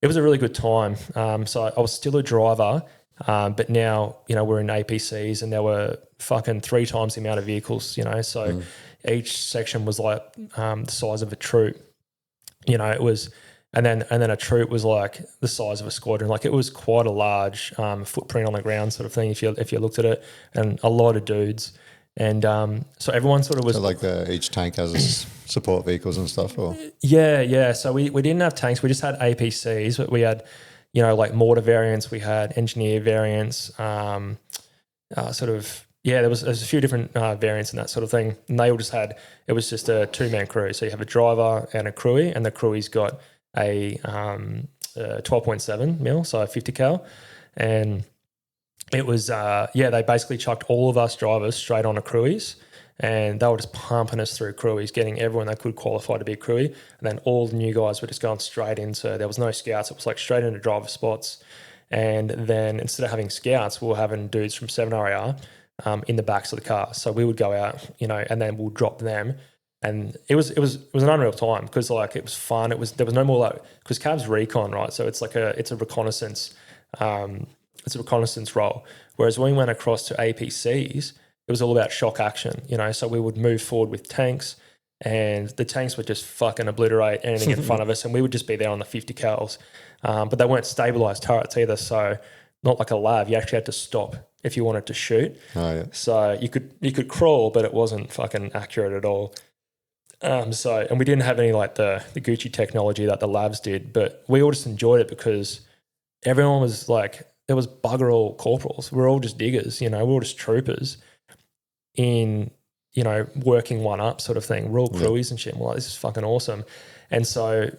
it was a really good time. So I was still a driver, but now, we're in APCs, and there were fucking 3 times the amount of vehicles, So each section was like the size of a troop. It was, and then a troop was like the size of a squadron. Like, it was quite a large footprint on the ground sort of thing if you looked at it, and a lot of dudes. And so everyone sort of was... So like each tank has support vehicles and stuff? Or? Yeah. So we didn't have tanks. We just had APCs. But we had, like mortar variants. We had engineer variants, Yeah, there's a few different variants and that sort of thing. And they all just had, it was just a 2-man crew. So you have a driver and a crewie, and the crewie's got a 12.7 mil, so a 50 cal. And it was, they basically chucked all of us drivers straight on a crewies, and they were just pumping us through crewies, getting everyone that could qualify to be a crewie. And then all the new guys were just going straight into, there was no scouts. It was like straight into driver spots. And then instead of having scouts, we were having dudes from 7RAR in the backs of the car. So we would go out, and then we'll drop them. And it was an unreal time because like it was fun. There was no more like, because Cav's recon, right? So it's like it's a reconnaissance role. Whereas when we went across to APCs, it was all about shock action, So we would move forward with tanks, and the tanks would just fucking obliterate anything in front of us, and we would just be there on the 50 cals. But they weren't stabilised turrets either, so not like a lav. You actually had to stop if you wanted to shoot. Oh, yeah. So you could crawl, but it wasn't fucking accurate at all. And we didn't have any like the Gucci technology that the labs did, but we all just enjoyed it because everyone was like, there was bugger all corporals. We're all just diggers, we're all just troopers in, working one up sort of thing. We're all crewies and shit. We're like, this is fucking awesome. And so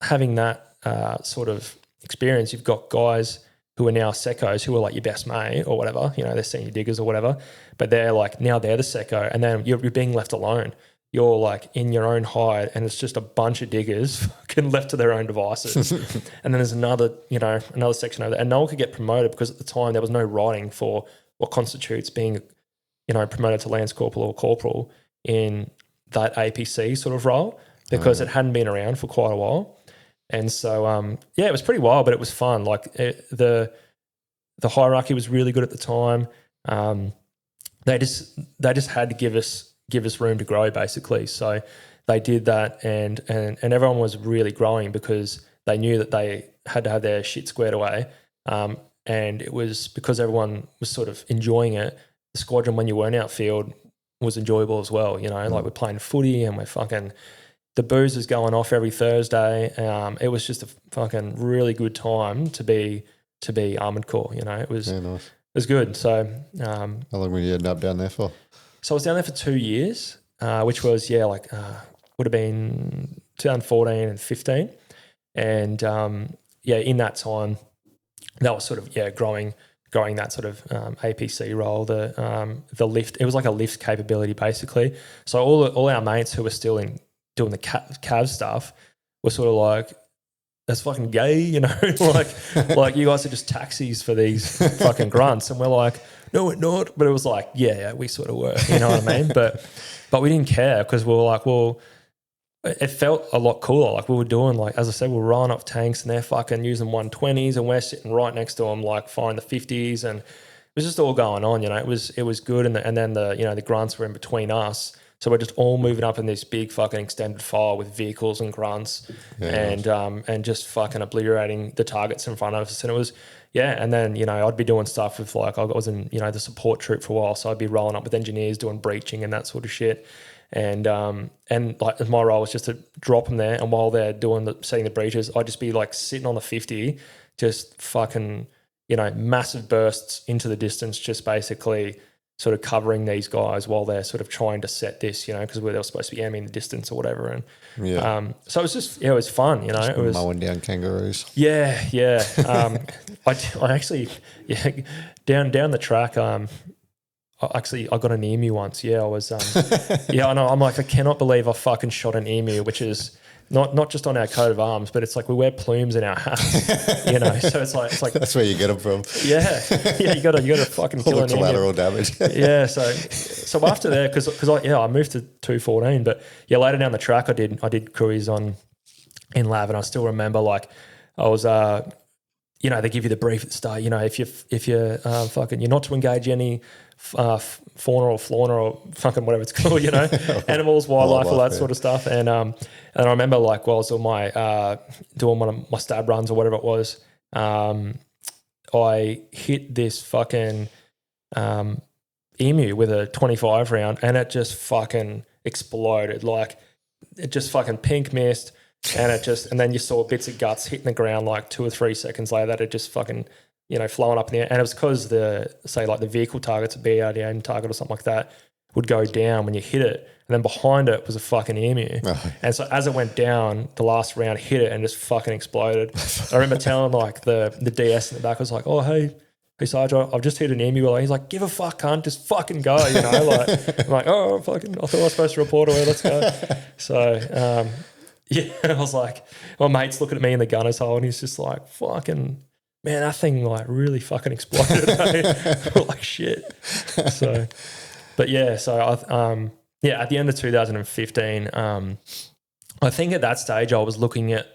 having that sort of experience, you've got guys who are now secos who are like your best mate or whatever, they're senior diggers or whatever, but they're like, now they're the seco, and then you're being left alone. You're like in your own hide, and it's just a bunch of diggers fucking left to their own devices. And then there's another section over there, and no one could get promoted because at the time there was no writing for what constitutes being, promoted to Lance Corporal or Corporal in that APC sort of role, because it hadn't been around for quite a while. And so, it was pretty wild, but it was fun. Like the hierarchy was really good at the time. They just had to give us room to grow, basically. So they did that, and everyone was really growing because they knew that they had to have their shit squared away. And it was because everyone was sort of enjoying it. The squadron, when you weren't outfield, was enjoyable as well. Like we're playing footy and we're fucking, the booze is going off every Thursday. It was just a fucking really good time to be Armoured Corps. It was nice. It was good. So how long were you end up down there for? So I was down there for 2 years, which was would have been 2014 and 15, and in that time, that was sort of growing that sort of APC role. The lift, it was like a lift capability basically. So all our mates who were still doing the Cav stuff were sort of like, that's fucking gay, like you guys are just taxis for these fucking grunts. And we're like, no, we're not. But it was like, yeah, we sort of were, you know what I mean? But we didn't care because we were like, well, it felt a lot cooler. Like we were doing, like, as I said, we're rolling up tanks and they're fucking using 120s and we're sitting right next to them, like firing the 50s. And it was just all going on, it was good. And then the grunts were in between us. So we're just all moving up in this big fucking extended file with vehicles and grunts and just fucking obliterating the targets in front of us. And it was, and then, I'd be doing stuff with like, I was in, the support troop for a while. So I'd be rolling up with engineers doing breaching and that sort of shit. And like my role was just to drop them there. And while they're setting the breaches, I'd just be like sitting on the 50, just fucking, massive bursts into the distance, just basically sort of covering these guys while they're sort of trying to set this, because they were supposed to be aiming the distance or whatever. And so it was just, it was fun, it was mowing down kangaroos. Yeah. I actually, down the track, I got an emu once. I was, I know. I'm like, I cannot believe I fucking shot an emu, which is not just on our coat of arms, but it's like we wear plumes in our hats, So it's like that's where you get them from. Yeah. You got to fucking kill an collateral emu. damage. So after there, because I moved to 214, but later down the track I did crews in Lav, and I still remember like I was they give you the brief at the start. If you're fucking, you're not to engage any fauna or flora or fucking whatever it's called, animals, wildlife, all that sort of stuff. And I remember like while I was doing doing one of my stab runs or whatever it was, I hit this fucking emu with a 25 round, and it just fucking exploded. Like it just fucking pink mist. And then you saw bits of guts hitting the ground like 2 or 3 seconds later. That it just fucking flowing up in the air. And it was because the vehicle targets, a BR-8 target or something like that, would go down when you hit it. And then behind it was a fucking emu. Oh. And so as it went down, the last round hit it and just fucking exploded. I remember telling like the DS in the back, I was like, oh, hey Sarge, I've just hit an emu. He's like, give a fuck, cunt, just fucking go, I'm like, oh, fucking, I thought I was supposed to report away, let's go. So, I was like, my mate's looking at me in the gunner's hole and he's just like, fucking, man, that thing like really fucking exploded. Like shit. So, but yeah, so at the end of 2015, I think at that stage I was looking at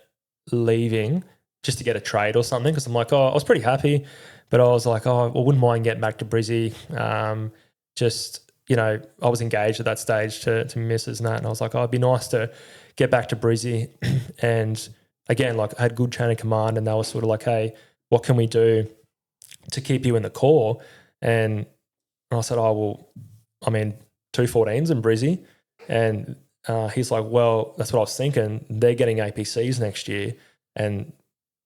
leaving just to get a trade or something because I'm like, I was pretty happy, but I was like, I wouldn't mind getting back to Brizzy. I was engaged at that stage to missus and that, and I was like, it'd be nice to get back to Brizzy. And again, like I had good chain of command, and they were sort of like, hey, what can we do to keep you in the core? And I said, 214s in Brizzy. And he's like, well, that's what I was thinking. They're getting APCs next year, and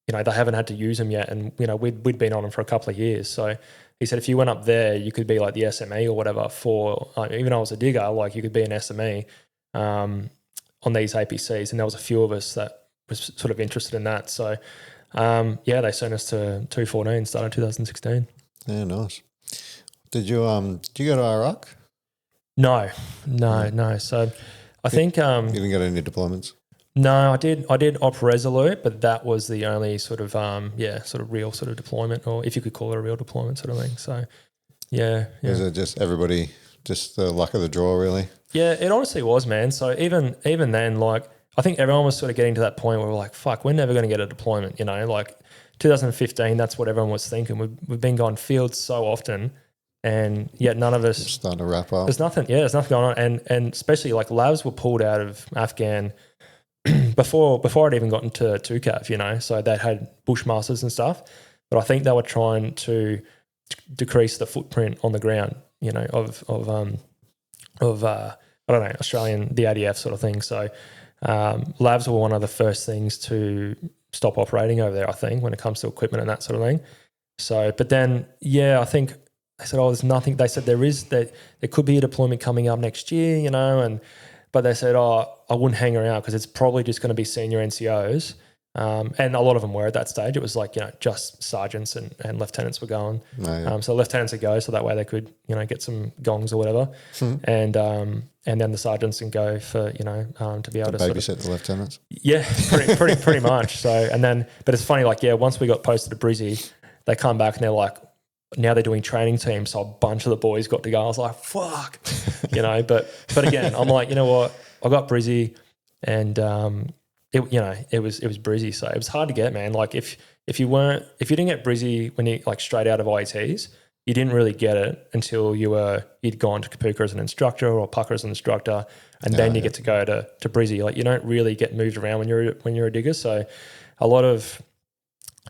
they haven't had to use them yet. And we'd been on them for a couple of years. So he said, if you went up there, you could be like the SME or whatever for even though I was a digger, like you could be an SME on these APCs. And there was a few of us that was sort of interested in that. So they sent us to 214, started 2016. Yeah, nice. Did you go to Iraq? No. So I think you didn't get any deployments. No, I did Op Resolute, but that was the only sort of real sort of deployment, or if you could call it a real deployment sort of thing. So yeah. Was it just everybody, just the luck of the draw, really? Yeah, it honestly was, man. So even then, like I think everyone was sort of getting to that point where we're like, fuck, we're never going to get a deployment, like 2015, that's what everyone was thinking. We've been going fields so often, and yet none of us it's starting to wrap up. There's nothing going on, and especially like labs were pulled out of Afghan before I'd even gotten to 2CAV, so they had Bushmasters and stuff, but I think they were trying to decrease the footprint on the ground, of I don't know, Australian, the ADF sort of thing. So labs were one of the first things to stop operating over there, I think, when it comes to equipment and that sort of thing. So, but then, I think they said, there's nothing. They said there could be a deployment coming up next year, but they said, I wouldn't hang around because it's probably just going to be senior NCOs. And a lot of them were at that stage. It was like, just sergeants and lieutenants were going. Oh, yeah. So lieutenants would go so that way they could, get some gongs or whatever. And then the sergeants can go for, to be able to babysit the lieutenants. Yeah, pretty much. So, but it's funny, like, once we got posted to Brizzy, they come back and they're like, now they're doing training teams. So a bunch of the boys got to go. I was like, fuck, but again, I'm like, you know what? I got Brizzy and, it was Brizzy. So it was hard to get, man. Like if you didn't get Brizzy when you like straight out of IETs, you didn't really get it until you'd gone to Kapuka as an instructor or Pucker as an instructor, and then you get to go to Brizzy. Like you don't really get moved around when you're a digger. So a lot of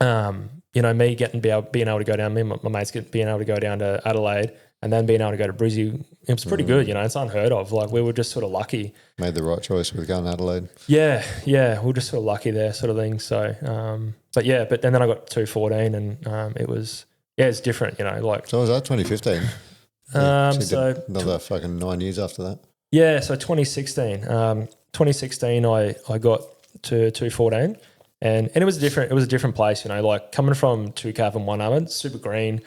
me being able to go down, me and my mates being able to go down to Adelaide and then being able to go to Brizzy, it was pretty good. It's unheard of. Like we were just sort of lucky. Made the right choice with going to Adelaide. Yeah, we were just sort of lucky there, sort of thing. So, but then I got 214, and it was it's different. Like so was that 2015? So another fucking 9 years after that. Yeah, so 2016. 2016, I got to 214. And it was different. It was a different place, like coming from 2CAV and 1 armoured, super green.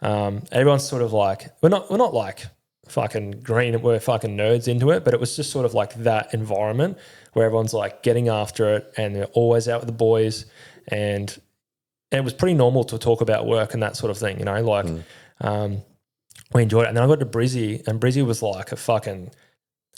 Everyone's sort of like, we're not like fucking green, we're fucking nerds into it, but it was just sort of like that environment where everyone's like getting after it and they're always out with the boys, and it was pretty normal to talk about work and that sort of thing, we enjoyed it. And then I got to Brizzy, and Brizzy was like a fucking,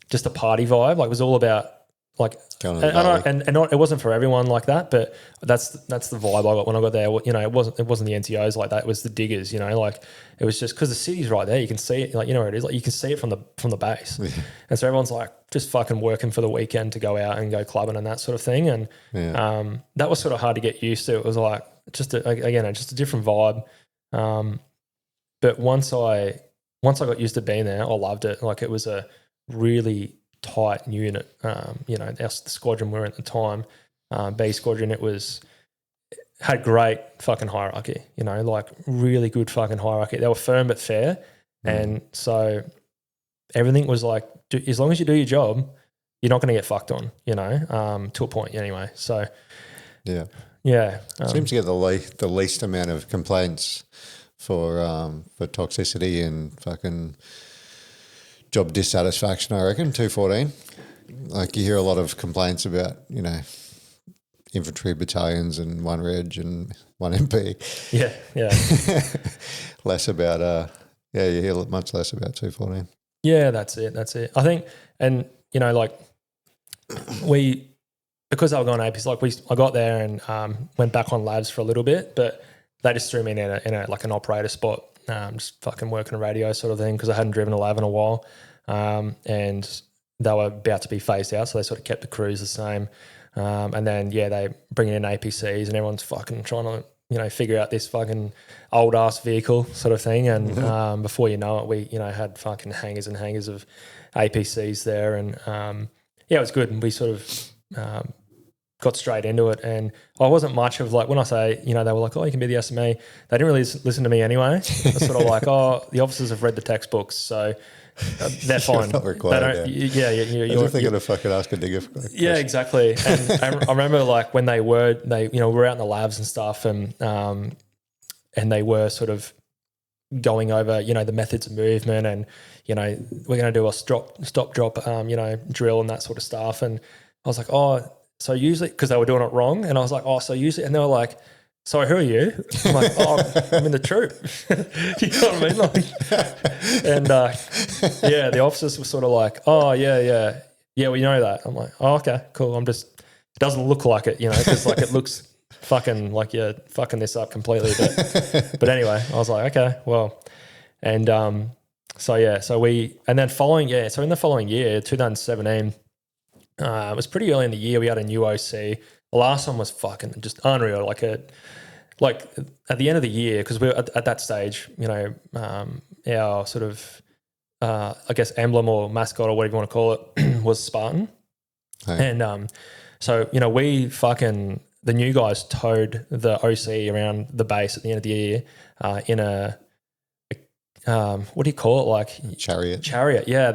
just a party vibe. Like it was all about like, and it wasn't for everyone like that, but that's the vibe I got when I got there. It wasn't the NTOs like that. It was the diggers. Like it was just because the city's right there. You can see it, like where it is. Like you can see it from the base, and so everyone's like just fucking working for the weekend to go out and go clubbing and that sort of thing. And that was sort of hard to get used to. It was like just a different vibe. But once I got used to being there, I loved it. Like it was a really tight unit. The squadron we were at the time, B squadron, it was had great fucking hierarchy, like really good fucking hierarchy. They were firm but fair. And so everything was like, as long as you do your job, you're not going to get fucked on, to a point anyway. So, yeah. Seems to get the least amount of complaints for toxicity and fucking job dissatisfaction, I reckon, 214. Like you hear a lot of complaints about, infantry battalions and one reg and one MP. Yeah. Less about, you hear much less about 214. Yeah, that's it. I think, and, like because I was going APs, I got there and went back on labs for a little bit, but they just threw me in a like an operator spot, just fucking working a radio sort of thing because I hadn't driven a lab in a while. And they were about to be phased out, so they sort of kept the crews the same. And then, they bring in APCs and everyone's fucking trying to, figure out this fucking old-ass vehicle sort of thing. And before you know it, we, had fucking hangars and hangars of APCs there. And, it was good. And we sort of got straight into it. And I wasn't much of like, when I say, they were like, oh, you can be the SME. They didn't really listen to me anyway. It's sort of like, oh, the officers have read the textbooks, so they're fine. Not required. You're going to fucking ask a digger. Yeah, exactly. And I remember like when we were out in the labs and stuff, and they were sort of going over, the methods of movement, and we're going to do a stop drop, drill and that sort of stuff. And I was like, oh, so usually, because they were doing it wrong, and I was like, oh, so usually, and they were like, sorry, who are you? I'm like, oh, I'm in the troop. You know what I mean? Like, and the officers were sort of like, oh, yeah, we know that. I'm like, oh, okay, cool. It doesn't look like it, because like it looks fucking like you're fucking this up completely. But anyway, I was like, okay, well, and in the following year, 2017, it was pretty early in the year. We had a new OC. The last one was fucking just unreal. Like at the end of the year, because we were at that stage, our sort of, I guess, emblem or mascot or whatever you want to call it was Spartan. Hey. And we fucking, the new guys towed the OC around the base at the end of the year in a what do you call it? Like chariot. Yeah,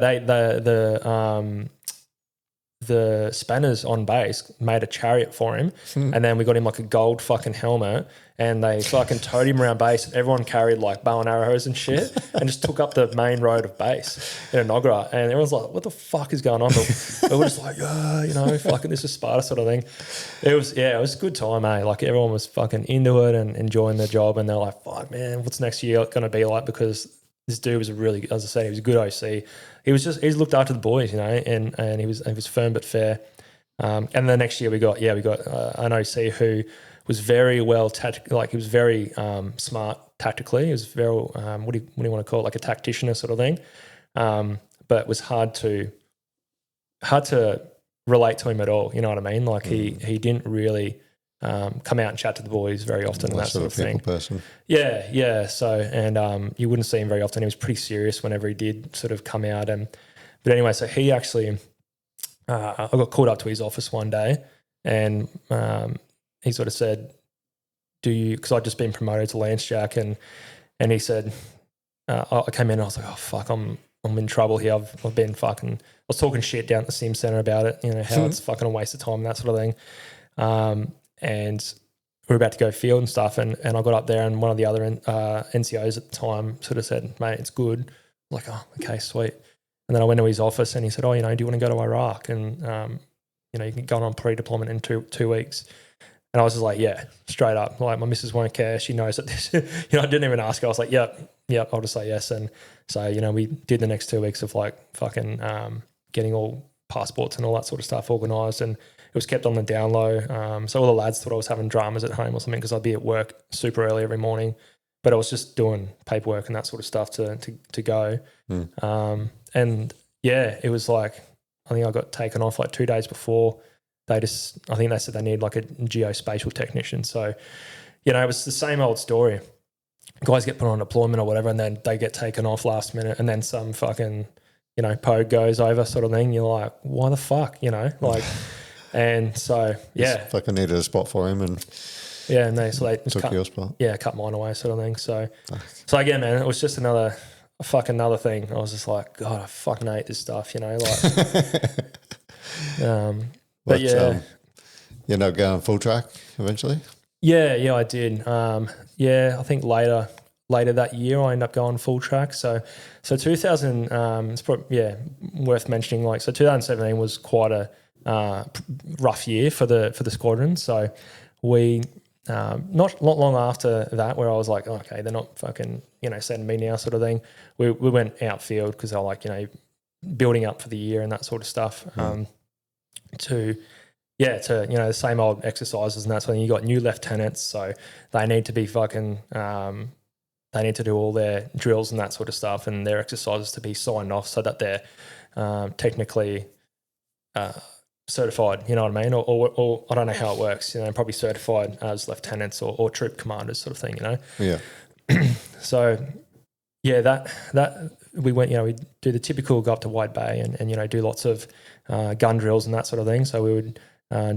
the spanners on base made a chariot for him, and then we got him like a gold fucking helmet, and they fucking towed him around base, and everyone carried like bow and arrows and shit, and just took up the main road of base in Enoggera, and everyone's like, what the fuck is going on? But we're just like, fucking this is Sparta sort of thing. It was a good time, eh? Like everyone was fucking into it and enjoying their job, and they're like, fuck man, what's next year going to be like? Because this dude was as I said, he was a good OC. He's looked after the boys, and he was firm but fair. And the next year we got an OC who was very well he was very smart tactically. He was very what do you want to call it, like a tactician sort of thing. But it was hard to relate to him at all. You know what I mean? Like he didn't really come out and chat to the boys very often, that sort of thing. Person. Yeah. So, and you wouldn't see him very often. He was pretty serious whenever he did sort of come out. But anyway, so he actually, I got called up to his office one day, and he sort of said, because I'd just been promoted to Lance Jack, and he said, I came in and I was like, oh fuck, I'm in trouble here. I've been fucking, I was talking shit down at the Symes Centre about it, how it's fucking a waste of time and that sort of thing. And we were about to go field and stuff, and I got up there, and one of the other NCOs at the time sort of said, mate, it's good. I'm like, oh, okay, sweet. And then I went to his office, and he said, oh, do you want to go to Iraq? And, you can go on pre-deployment in two weeks. And I was just like, yeah, straight up. Like, my missus won't care. She knows that this, I didn't even ask her. I was like, yep, I'll just say yes. And so, we did the next 2 weeks of like fucking getting all passports and all that sort of stuff organised, and it was kept on the down low. So all the lads thought I was having dramas at home or something, because I'd be at work super early every morning, but I was just doing paperwork and that sort of stuff to go. And yeah, it was like, I think I got taken off like 2 days before. I think they said they need like a geospatial technician. So, it was the same old story. Guys get put on deployment or whatever, and then they get taken off last minute, and then some fucking, pogue goes over sort of thing. You're like, why the fuck, like... And so, yeah. Just fucking needed a spot for him, and Yeah, and so they just took your spot. Yeah, cut mine away, sort of thing. So again, man, it was just another thing. I was just like, God, I fucking hate this stuff, you know, like. But yeah, you know, going full track eventually. Yeah, I did. I think later that year I ended up going full track. So 2000, it's probably worth mentioning. Like, so 2017 was quite a rough year for the squadron. So we not long after that, where I was like, okay, they're not fucking sending me now, sort of thing. We went outfield because I like building up for the year and that sort of stuff. To the same old exercises and that sort of thing. You got new lieutenants, so they need to be fucking they need to do all their drills and that sort of stuff and their exercises to be signed off so that they're technically certified, you know what I mean? Or I don't know how it works, probably certified as lieutenants or troop commanders, sort of thing, Yeah. So that we went, we do the typical go up to Wide Bay and do lots of gun drills and that sort of thing. So we would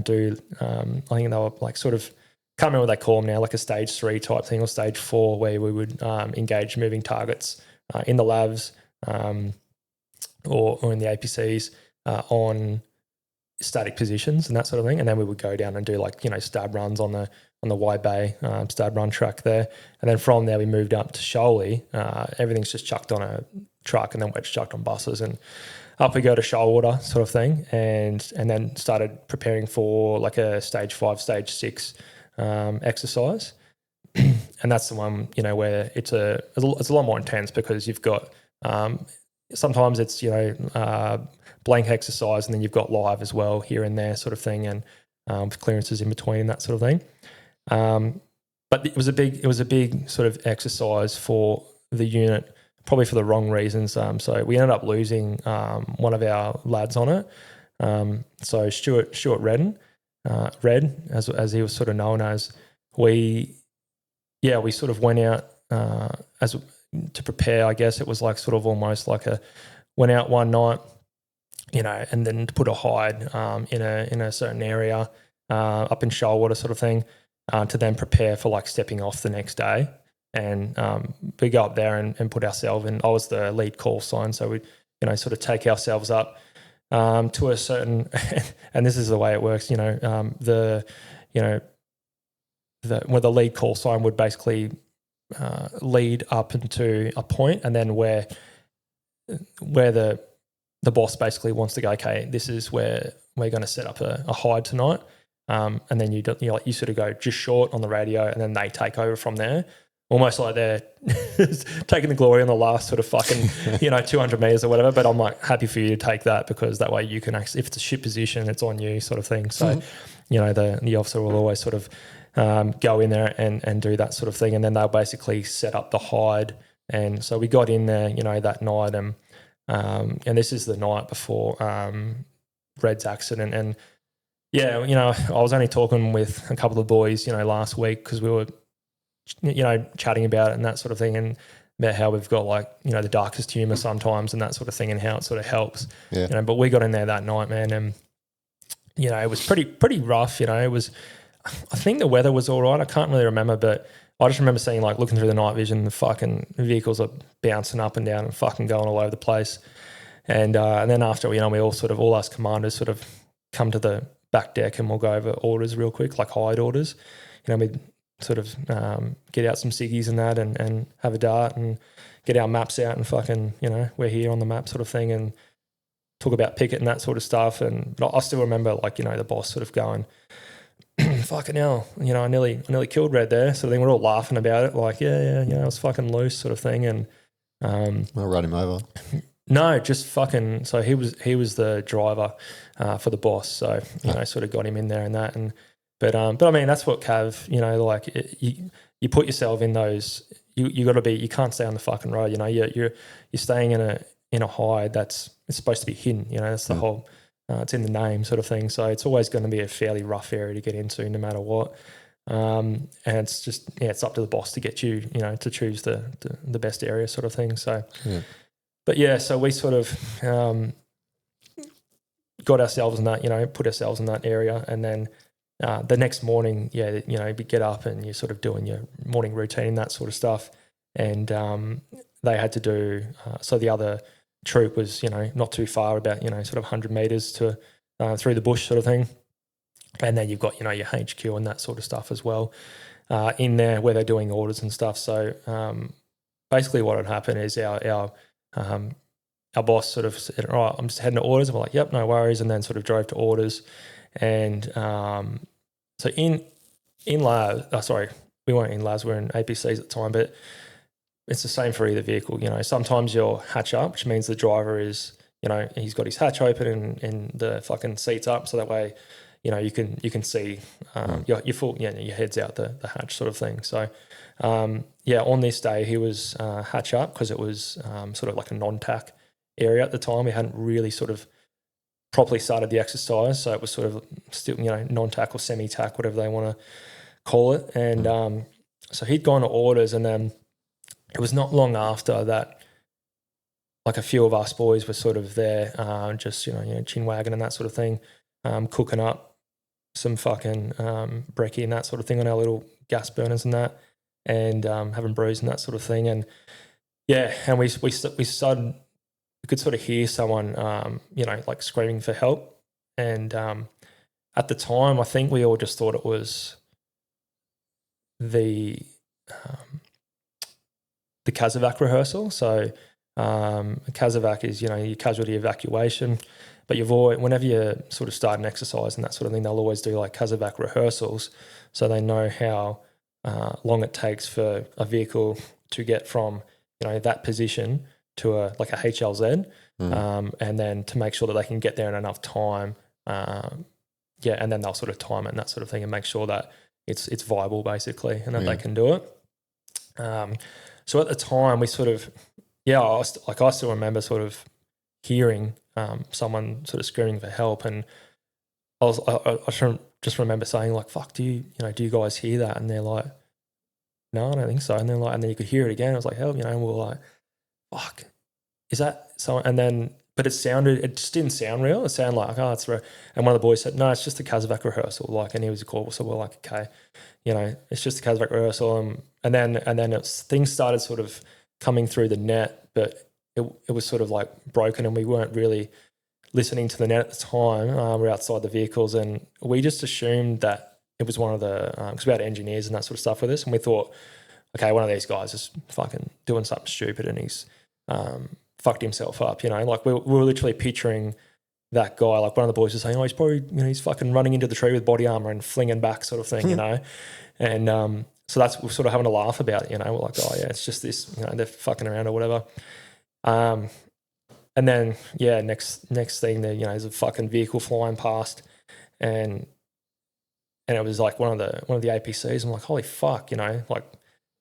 do, I think they were like sort of, can't remember what they call them now, like a stage 3 type thing or stage 4, where we would engage moving targets in the labs or in the APCs on static positions and that sort of thing. And then we would go down and do like, stab runs on the Wide Bay stab run track there. And then from there we moved up to Shoaley. Everything's just chucked on a truck and then wedge chucked on buses, and up we go to Shoalwater, sort of thing, and then started preparing for like a stage 5, stage 6 exercise. And that's the one, where it's a lot more intense because you've got sometimes it's blank exercise and then you've got live as well here and there, sort of thing, and with clearances in between and that sort of thing. But it was a big sort of exercise for the unit, probably for the wrong reasons. So we ended up losing one of our lads on it. So Stuart Redden, Red, as he was sort of known as, we sort of went out as to prepare. I guess it was like sort of almost like went out one night, and then to put a hide in a certain area up in Shoalwater, sort of thing, to then prepare for like stepping off the next day. And we go up there and put ourselves in. I was the lead call sign, so we sort of take ourselves up to a certain, and this is the way it works. Where the lead call sign would basically lead up into a point, and then where the boss basically wants to go, okay, this is where we're going to set up a hide tonight, and then you sort of go just short on the radio, and then they take over from there. Almost like they're taking the glory on the last sort of fucking 200 meters or whatever. But I'm like, happy for you to take that, because that way you can actually, if it's a shit position, it's on you, sort of thing. So the officer will always sort of go in there and do that sort of thing, and then they'll basically set up the hide. And so we got in there that night, and this is the night before Red's accident. And I was only talking with a couple of boys last week, because we were chatting about it and that sort of thing, and about how we've got like the darkest humour sometimes and that sort of thing, and how it sort of helps. But we got in there that night, man, and it was pretty rough. It was, I think the weather was all right. I can't really remember, but I just remember seeing, like, looking through the night vision, the fucking vehicles are bouncing up and down and fucking going all over the place. And then after, we all us commanders sort of come to the back deck, and we'll go over orders real quick, like hide orders. We'd sort of get out some ciggies and that, and have a dart and get our maps out and fucking, we're here on the map, sort of thing, and talk about picket and that sort of stuff. But I still remember, like, the boss sort of going, fucking hell, I nearly killed Red there. So then we're all laughing about it, like, yeah, I was fucking loose, sort of thing. And I'll run him over. No, just fucking. So he was the driver for the boss. So sort of got him in there and that. But I mean, that's what Cav, you put yourself in those. You got to be. You can't stay on the fucking road. You're staying in a hide it's supposed to be hidden. That's the whole. It's in the name, sort of thing. So it's always going to be a fairly rough area to get into, no matter what. And it's just it's up to the boss to get you, to choose the best area, sort of thing. So, but so we sort of got ourselves in that, put ourselves in that area, and then the next morning, you get up and you're sort of doing your morning routine and that sort of stuff. And they had to do, so the other troop was, not too far, about, sort of 100 metres to through the bush sort of thing. And then you've got, your HQ and that sort of stuff as well in there where they're doing orders and stuff. So basically what would happen is our boss sort of said, all right, I'm just heading to orders. And we're like, yep, no worries. And then sort of drove to orders. And so in lab, we weren't in labs, we were in APCs at the time, but it's the same for either vehicle. Sometimes you'll hatch up, which means the driver is, he's got his hatch open and the fucking seat's up. So that way, you can see your full, your head's out the hatch sort of thing. So, on this day, he was hatch up because it was sort of like a non-tack area at the time. We hadn't really sort of properly started the exercise. So it was sort of still, non-tack or semi-tack, whatever they want to call it. And so he'd gone to orders, and then it was not long after that, like a few of us boys were sort of there, just, chin wagging and that sort of thing, cooking up some fucking brekkie and that sort of thing on our little gas burners and that, and having brews and that sort of thing. And and we started, we could sort of hear someone, like screaming for help. And at the time, I think we all just thought it was the CASEVAC rehearsal. So CASEVAC is, your casualty evacuation. But whenever you sort of start an exercise and that sort of thing, they'll always do like CASEVAC rehearsals, so they know how long it takes for a vehicle to get from that position to a HLZ, and then to make sure that they can get there in enough time. And then they'll sort of time it and that sort of thing, and make sure that it's viable basically, and that they can do it. So at the time, we sort of I still remember sort of hearing someone sort of screaming for help, and I just remember saying like, "Fuck, do you guys hear that?" And they're like, "No, I don't think so." And then and then you could hear it again. I was like, "Help!" And we were like, "Fuck, is that so?" And then, but it just didn't sound real. It sounded like, "Oh, it's real." And one of the boys said, "No, it's just a CASEVAC rehearsal." And he was a call, so we're like, "Okay, it's just a CASEVAC rehearsal." And then things started sort of coming through the net, but it was sort of like broken, and we weren't really listening to the net at the time. We're outside the vehicles, and we just assumed that it was one of the, because we had engineers and that sort of stuff with us, and we thought, okay, one of these guys is fucking doing something stupid and he's fucked himself up, like we were literally picturing that guy, like one of the boys was saying, oh, he's probably, he's fucking running into the tree with body armor and flinging back sort of thing, and so we're sort of having a laugh about it, we're like, oh yeah, it's just this, they're fucking around or whatever. And then, next thing, there's a fucking vehicle flying past, and it was like one of the APCs. I'm like, holy fuck, like,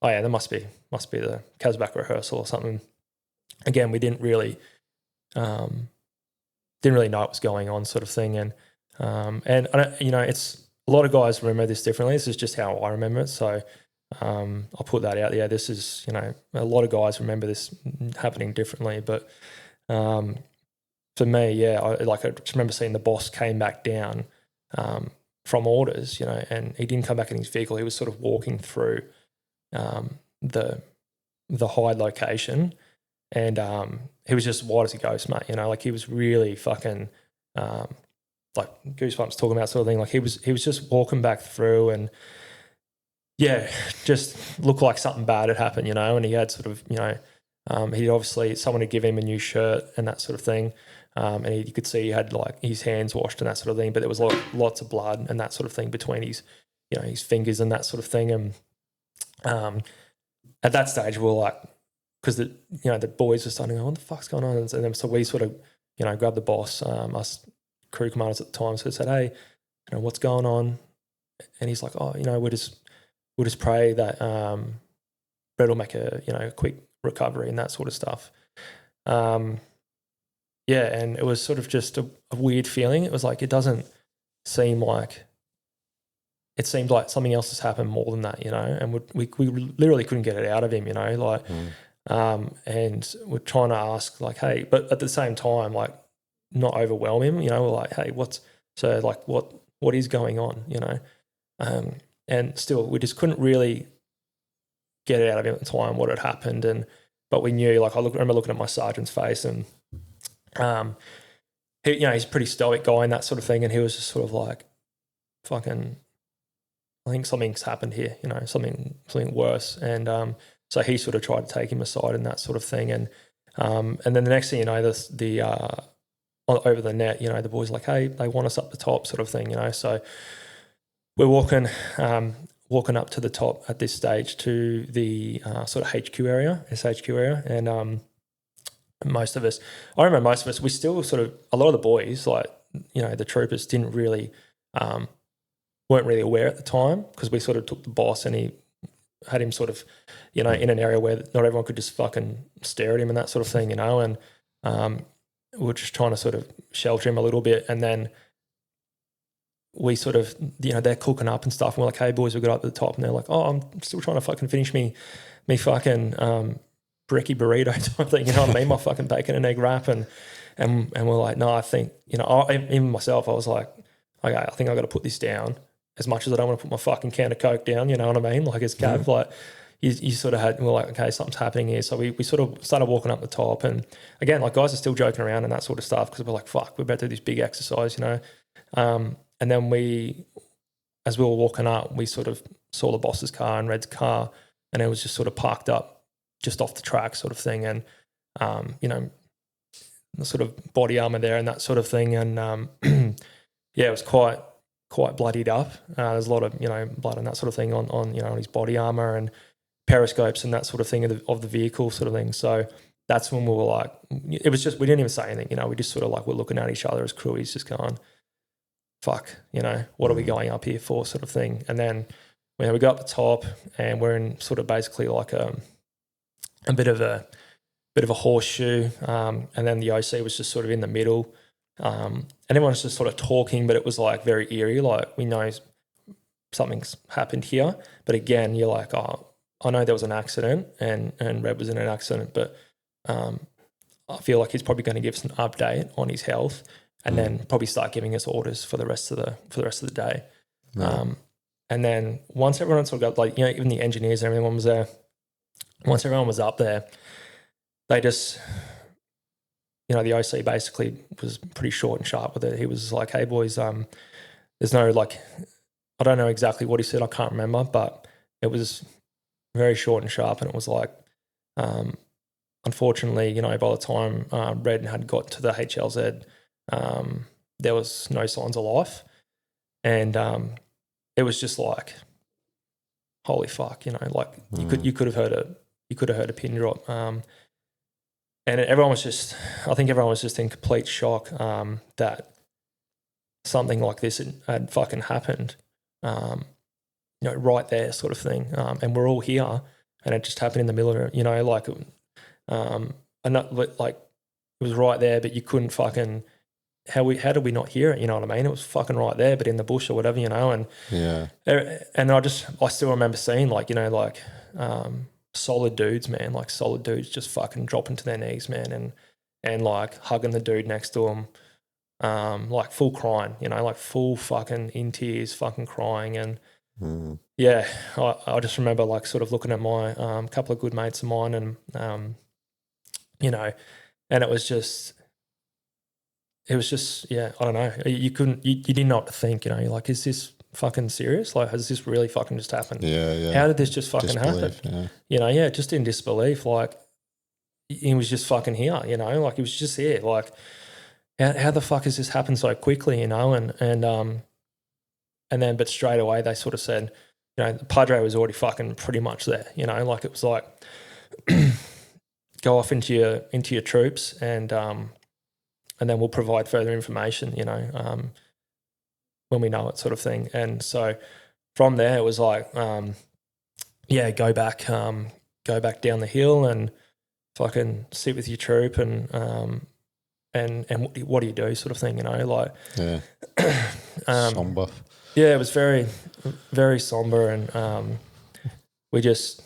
oh yeah, there must be the CASEVAC rehearsal or something. Again, we didn't really know what was going on, sort of thing. And I don't, it's a lot of guys remember this differently. This is just how I remember it. So I'll put that out there. This is, a lot of guys remember this happening differently, but for me, I just remember seeing the boss came back down from orders, and he didn't come back in his vehicle. He was sort of walking through the hide location, and he was just white as a ghost, mate. Like he was really fucking like goosebumps talking about sort of thing. Like he was just walking back through, and just looked like something bad had happened, and he had sort of, he obviously, someone had given him a new shirt and that sort of thing. And you could see he had like his hands washed and that sort of thing, but there was lots of blood and that sort of thing between his, his fingers and that sort of thing. And at that stage, we were like, because the boys were starting to go, what the fuck's going on? And then, so we sort of, grabbed the boss, us crew commanders at the time, so we said, hey, what's going on? And he's like, oh, we'll just pray that Brett will make a quick recovery and that sort of stuff. And it was sort of just a weird feeling. It was like, it doesn't seem like, it seemed like something else has happened more than that, and we literally couldn't get it out of him, and we're trying to ask like, hey, but at the same time, like not overwhelm him, we're like, hey, what's what is going on, and still we just couldn't really get it out of him at the time what had happened, but we knew, like, remember looking at my sergeant's face, and he, he's a pretty stoic guy and that sort of thing, and he was just sort of like, fucking, I think something's happened here, something worse, and so he sort of tried to take him aside and that sort of thing, and then the next thing you know, over the net, the boys like, hey, they want us up the top, sort of thing, so we're walking up to the top at this stage to the sort of SHQ area, and most of us, we still sort of, a lot of the boys, like, the troopers didn't really, weren't really aware at the time, because we sort of took the boss and he had him sort of, in an area where not everyone could just fucking stare at him and that sort of thing, and we were just trying to sort of shelter him a little bit, and then we sort of, they're cooking up and stuff, and we're like, hey boys, we got up to the top, and they're like, oh, I'm still trying to fucking finish me fucking brekkie burrito type thing, you know what I mean, my fucking bacon and egg wrap, and we're like, no, I think, even myself, I was like, okay, I think I got to put this down, as much as I don't want to put my fucking can of Coke down, you know what I mean, like as Cav, like you sort of had, we're like, okay, something's happening here, so we sort of started walking up the top, and again, like, guys are still joking around and that sort of stuff, because we're like, fuck, we're about to do this big exercise, and then as we were walking up, we sort of saw the boss's car and Red's car, and it was just sort of parked up just off the track, sort of thing, and the sort of body armor there and that sort of thing, and yeah, it was quite bloodied up. There's a lot of blood and that sort of thing on his body armor and periscopes and that sort of thing of the vehicle, sort of thing. So that's when we were like, it was just, we didn't even say anything, we just sort of like, we're looking at each other as crewies, just going, fuck, what are we going up here for, sort of thing. And then we got up the top, and we're in sort of basically like a bit of a horseshoe, and then the OC was just sort of in the middle, and everyone's just sort of talking, but it was like very eerie, like we know something's happened here, but again, you're like, oh, I know there was an accident, and Red was in an accident, but I feel like he's probably going to give us an update on his health, and then probably start giving us orders for the rest of the day. Right. And then once everyone sort of got, like, even the engineers and everyone was there, once everyone was up there, they just, the OC basically was pretty short and sharp with it. He was like, hey boys, there's no, like, I don't know exactly what he said, I can't remember, but it was very short and sharp, and it was like, unfortunately, by the time Red had got to the HLZ, there was no signs of life, and it was just like, holy fuck, like you could have heard a pin drop, and everyone was just, I think everyone was just in complete shock that something like this had fucking happened, right there, sort of thing, and we're all here, and it just happened in the middle of, like, and not, like, it was right there, but you couldn't fucking. How did we not hear it? You know what I mean? It was fucking right there, but in the bush or whatever, and yeah. And I still remember seeing, like, solid dudes, man, like solid dudes just fucking dropping to their knees, man, and like hugging the dude next to them, like full crying, like full fucking in tears, fucking crying, and yeah, I just remember, like, sort of looking at my couple of good mates of mine, and and it was just. Yeah, I don't know. You didn't know what to think, you're like, is this fucking serious? Like, has this really fucking just happened? Yeah. How did this just fucking happen? Yeah. Just in disbelief, like, he was just fucking here, like, he was just here. Like, how the fuck has this happened so quickly, and then, but straight away they sort of said, the Padre was already fucking pretty much there, like, it was like, go off into your troops, and then we'll provide further information, when we know it, sort of thing. And so from there, it was like, go back down the hill and fucking sit with your troop, and what do you do, sort of thing, like. Yeah. Somber. Yeah, it was very, very somber, and we just,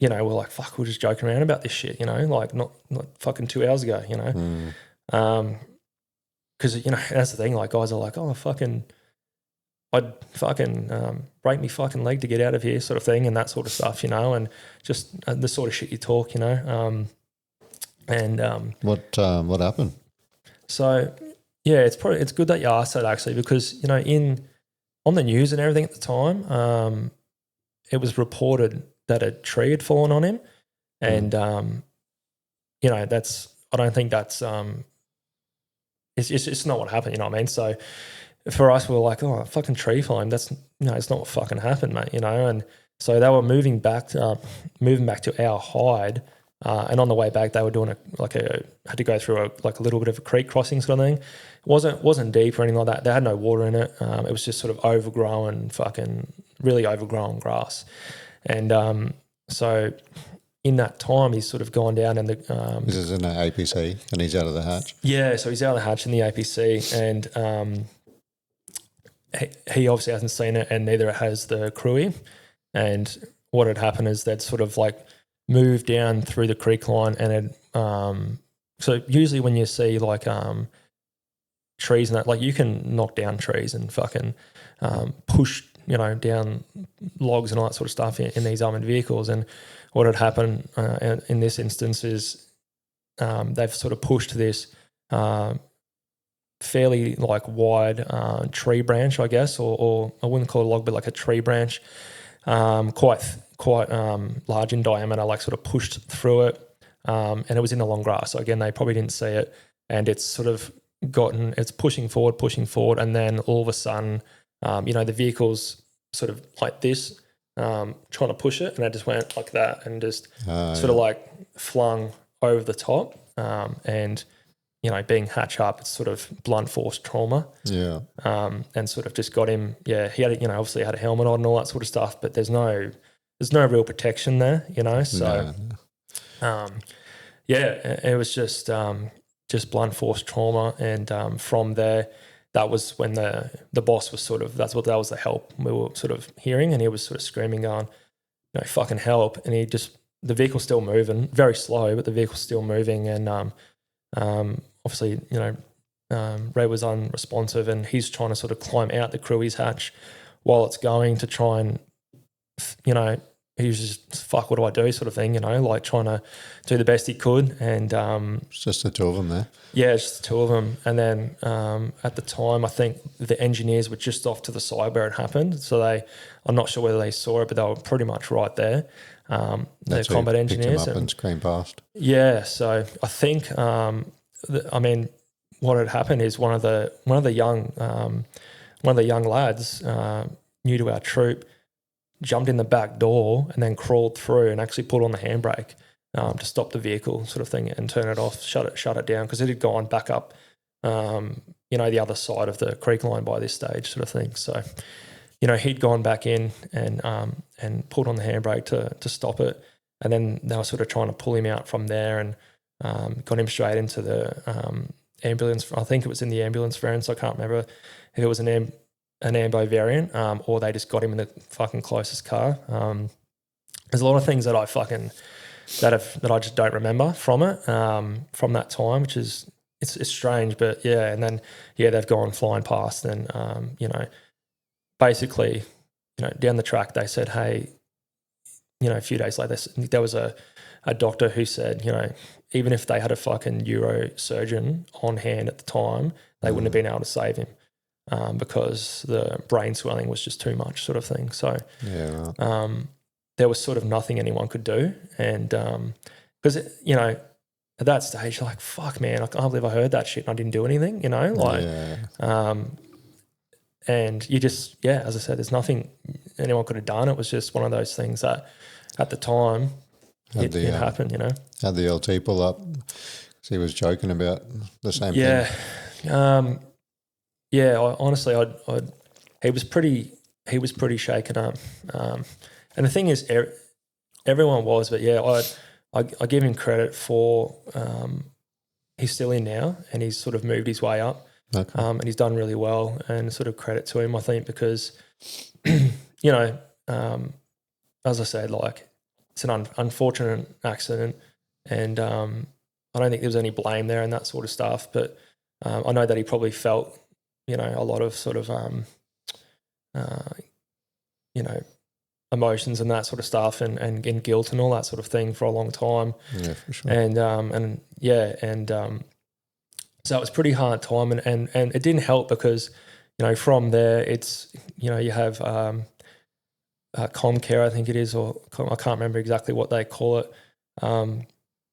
we're like, fuck, we're just joking around about this shit, like not fucking 2 hours ago, because that's the thing, like, guys are like, oh, fucking, I'd fucking break me fucking leg to get out of here, sort of thing, and that sort of stuff, you know, and just the sort of shit you talk, you know. What happened? So yeah, it's good that you asked that actually, because you know on the news and everything at the time, it was reported that a tree had fallen on him, and you know I don't think that's it's not what happened, you know what I mean? So for us, we were like, oh, a fucking tree fell on him. That's it's not what fucking happened, mate, you know. And so they were moving back to our hide. And on the way back, they were doing had to go through a little bit of a creek crossing sort of thing. It wasn't deep or anything like that. They had no water in it. It was just sort of overgrown, really overgrown grass. And so in that time, he's sort of gone down and this is in the APC and he's out of the hatch. Yeah, so he's out of the hatch in the APC, and he obviously hasn't seen it, and neither has the crewie. And what had happened is they'd sort of moved down through the creek line, and so usually when you see trees and that, you can knock down trees and fucking push, you know, down logs and all that sort of stuff in these armoured vehicles. And what had happened in this instance is they've sort of pushed this fairly wide tree branch, I guess, or I wouldn't call it a log, but a tree branch, quite large in diameter, sort of pushed through it, and it was in the long grass. So again, they probably didn't see it, and it's sort of it's pushing forward, and then all of a sudden, you know, the vehicle's sort of like this, trying to push it, and it just went like that, and just sort of flung over the top, and you know, being hatch up, it's sort of blunt force trauma. Yeah. And sort of just got him. Yeah, he had, you know, obviously had a helmet on and all that sort of stuff, but there's no real protection there, you know. So, yeah, it was just blunt force trauma, and from there, that was when the boss was sort of that was the help we were sort of hearing, and he was sort of screaming, going, you know, fucking help, and the vehicle's still moving, very slow, but the vehicle's still moving, and obviously, you know, Ray was unresponsive, and he's trying to sort of climb out the crewie's hatch while it's going to try and, you know, he was just, fuck, what do I do sort of thing, you know, trying to do the best he could. And it's just the two of them there. Yeah, it's just the two of them. And then at the time, I think the engineers were just off to the side where it happened. So I'm not sure whether they saw it, but they were pretty much right there. The combat engineers. And screamed past. Yeah, so I think, I mean, what had happened is one of the young lads, new to our troop, jumped in the back door and then crawled through and actually pulled on the handbrake to stop the vehicle, sort of thing, and turn it off, shut it down, because it had gone back up, you know, the other side of the creek line by this stage, sort of thing. So, you know, he'd gone back in and pulled on the handbrake to stop it, and then they were sort of trying to pull him out from there, and got him straight into the ambulance. I think it was in the ambulance variant, so I can't remember if it was an ambo variant, or they just got him in the fucking closest car. There's a lot of things that I just don't remember from it, from that time, which is it's strange, but yeah. And then they've gone flying past, and you know, basically, you know, down the track they said, hey, you know, a few days later there was a doctor who said, you know, even if they had a fucking neurosurgeon on hand at the time, they wouldn't have been able to save him. Because the brain swelling was just too much, sort of thing. So there was sort of nothing anyone could do. And because, you know, at that stage, you're like, fuck, man, I can't believe I heard that shit and I didn't do anything, you know? And you just, yeah, as I said, there's nothing anyone could have done. It was just one of those things that at the time it happened, you know? Had the LT pull up. He was joking about the same thing. Yeah, honestly, he was pretty shaken up, and the thing is, everyone was, but yeah, I give him credit for he's still in now, and he's sort of moved his way up, and he's done really well, and sort of credit to him, I think, because you know, as I said, it's an unfortunate accident, and I don't think there was any blame there and that sort of stuff, but I know that he probably felt, you know, a lot of sort of you know, emotions and that sort of stuff and guilt and all that sort of thing for a long time. Yeah, for sure. And so it was pretty hard time and it didn't help because, you know, from there it's, you know, you have Comcare, I think it is, or I can't remember exactly what they call it.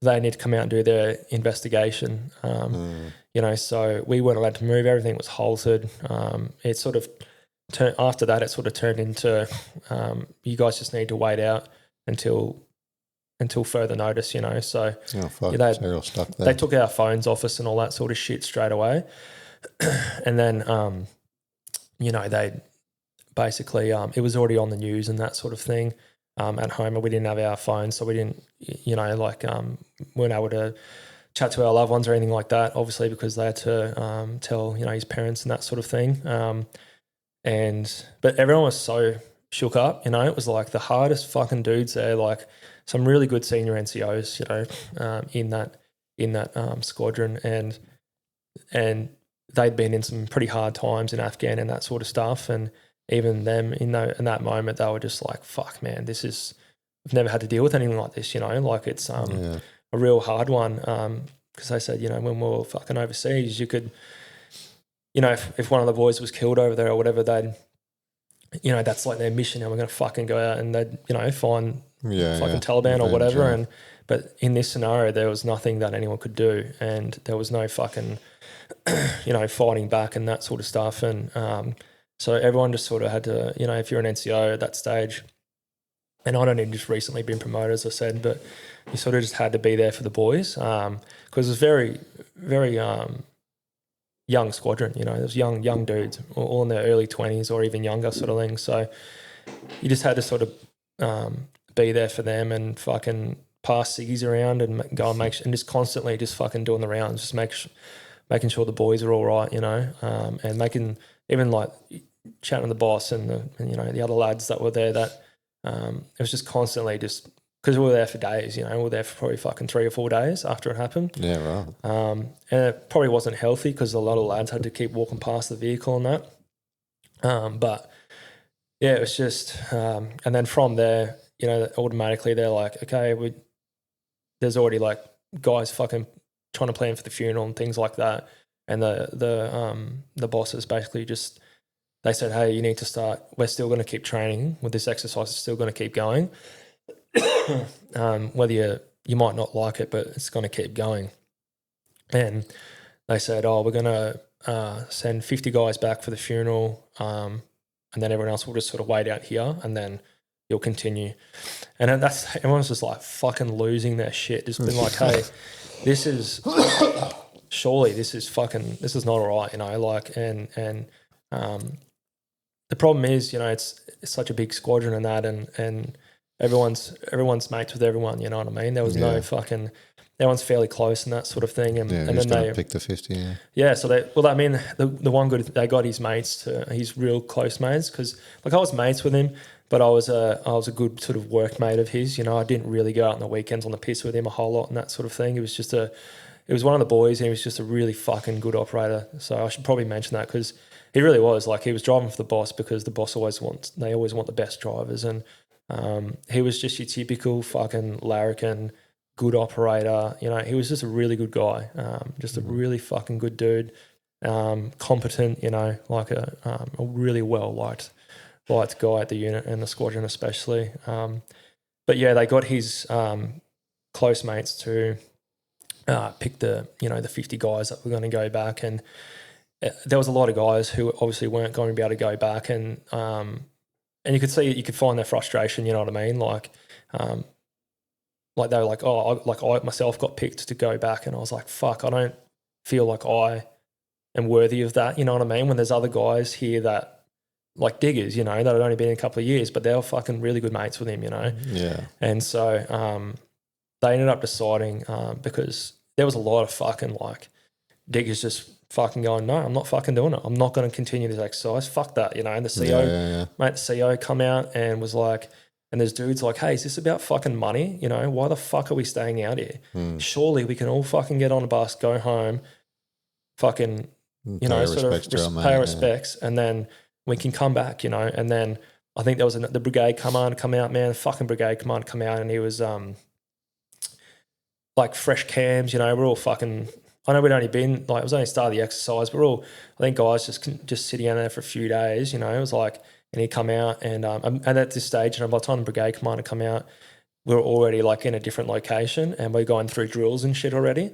They need to come out and do their investigation. You know, so we weren't allowed to move. Everything was halted. It sort of after that, it sort of turned into you guys just need to wait out until further notice, you know. So, so you're all stuck there. They took our phones off us and all that sort of shit straight away. And then, you know, they basically, it was already on the news and that sort of thing at home. And we didn't have our phones, so we didn't, you know, like weren't able to chat to our loved ones or anything like that, obviously, because they had to tell, you know, his parents and that sort of thing. But everyone was so shook up, you know. It was like the hardest fucking dudes there, like some really good senior NCOs, you know, in that squadron, and they'd been in some pretty hard times in Afghan and that sort of stuff, and even them in that moment, they were just like, "Fuck, man, I've never had to deal with anything like this," you know, like it's a real hard one, because they said, you know, when we were fucking overseas, you could. You know, if one of the boys was killed over there or whatever, they'd, you know, that's like their mission, and we're going to fucking go out and they'd, you know, find fucking Taliban or whatever. But in this scenario, there was nothing that anyone could do, and there was no fucking, you know, fighting back and that sort of stuff. And so everyone just sort of had to, you know, if you're an NCO at that stage, and I'd only just recently been promoted, as I said, but you sort of just had to be there for the boys, because it was very, very young squadron, you know, there's young dudes all in their early 20s or even younger sort of thing. So you just had to sort of be there for them and fucking pass ciggies around and go and and just constantly just fucking doing the rounds, just making sure the boys are all right, you know, and making even like chatting to the boss and you know, the other lads that were there, that it was just constantly just because we were there for days, you know, we were there for probably fucking 3 or 4 days after it happened. Yeah, right. And it probably wasn't healthy because a lot of lads had to keep walking past the vehicle and that. But yeah, it was just, and then from there, you know, automatically they're like, okay, there's already like guys fucking trying to plan for the funeral and things like that. And the bosses basically just, they said, hey, you need to start, we're still going to keep training with this exercise, it's still going to keep going. Whether you might not like it, but it's going to keep going. And they said, oh, we're going to send 50 guys back for the funeral, and then everyone else will just sort of wait out here, and then you'll continue. And then everyone's just like fucking losing their shit, just being like, hey, this is not all right, you know, like, and the problem is, you know, it's such a big squadron and that, and everyone's mates with everyone, you know what I mean? There was no fucking, everyone's fairly close and that sort of thing. And then they pick the 50. So the one good, they got his mates his real close mates, because like I was mates with him, but I was a good sort of workmate of his. You know, I didn't really go out on the weekends on the piss with him a whole lot and that sort of thing. It was one of the boys, and he was just a really fucking good operator. So I should probably mention that, because he really was. Like, he was driving for the boss, because the boss always want the best drivers, and he was just your typical fucking larrikin, good operator. You know, he was just a really good guy, just a really fucking good dude, competent, you know, like a really well-liked guy at the unit and the squadron especially. But yeah, they got his close mates to pick the 50 guys that were going to go back, and there was a lot of guys who obviously weren't going to be able to go back, and you could find their frustration, you know what I mean? Like they were like, oh, I myself got picked to go back, and I was like, fuck, I don't feel like I am worthy of that, you know what I mean? When there's other guys here that, like diggers, you know, that had only been in a couple of years, but they were fucking really good mates with him, you know? Yeah. And so they ended up deciding, because there was a lot of fucking like diggers just fucking going, no, I'm not fucking doing it. I'm not going to continue this exercise. Fuck that, you know. And the CO, mate, the CO come out and was like, and there's dudes like, hey, is this about fucking money? You know, why the fuck are we staying out here? Surely we can all fucking get on a bus, go home, fucking, you know, sort of pay our respects, and then we can come back, and then I think there was the brigade commander come out, man, the fucking brigade commander come out, and he was like fresh cams, we're all fucking, I know we'd only been, like, it was only start of the exercise, but we're all, I think guys just sitting down there for a few days, it was like, and he'd come out and at this stage, by the time the brigade commander come out, we were already like in a different location and we're going through drills and shit already.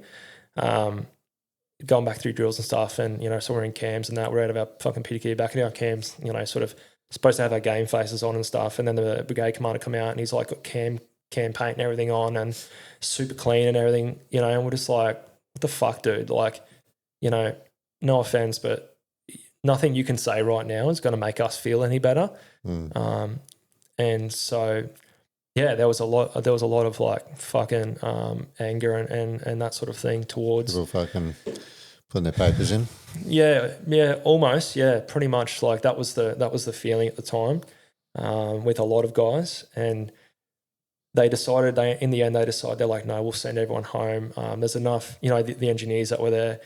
Going back through drills and stuff, and so we're in cams and that, we're out of our fucking PDQ, back in our cams, sort of supposed to have our game faces on and stuff, and then the brigade commander come out and he's like got cam paint and everything on and super clean and everything, and we're just like, what the fuck, dude? Like, no offense, but nothing you can say right now is going to make us feel any better. And so, yeah, there was a lot of like fucking anger and that sort of thing towards people fucking putting their papers in. Yeah, almost. Yeah, pretty much. Like that was the feeling at the time with a lot of guys, and in the end they decided, they're like, no, we'll send everyone home. There's enough, the engineers that were there.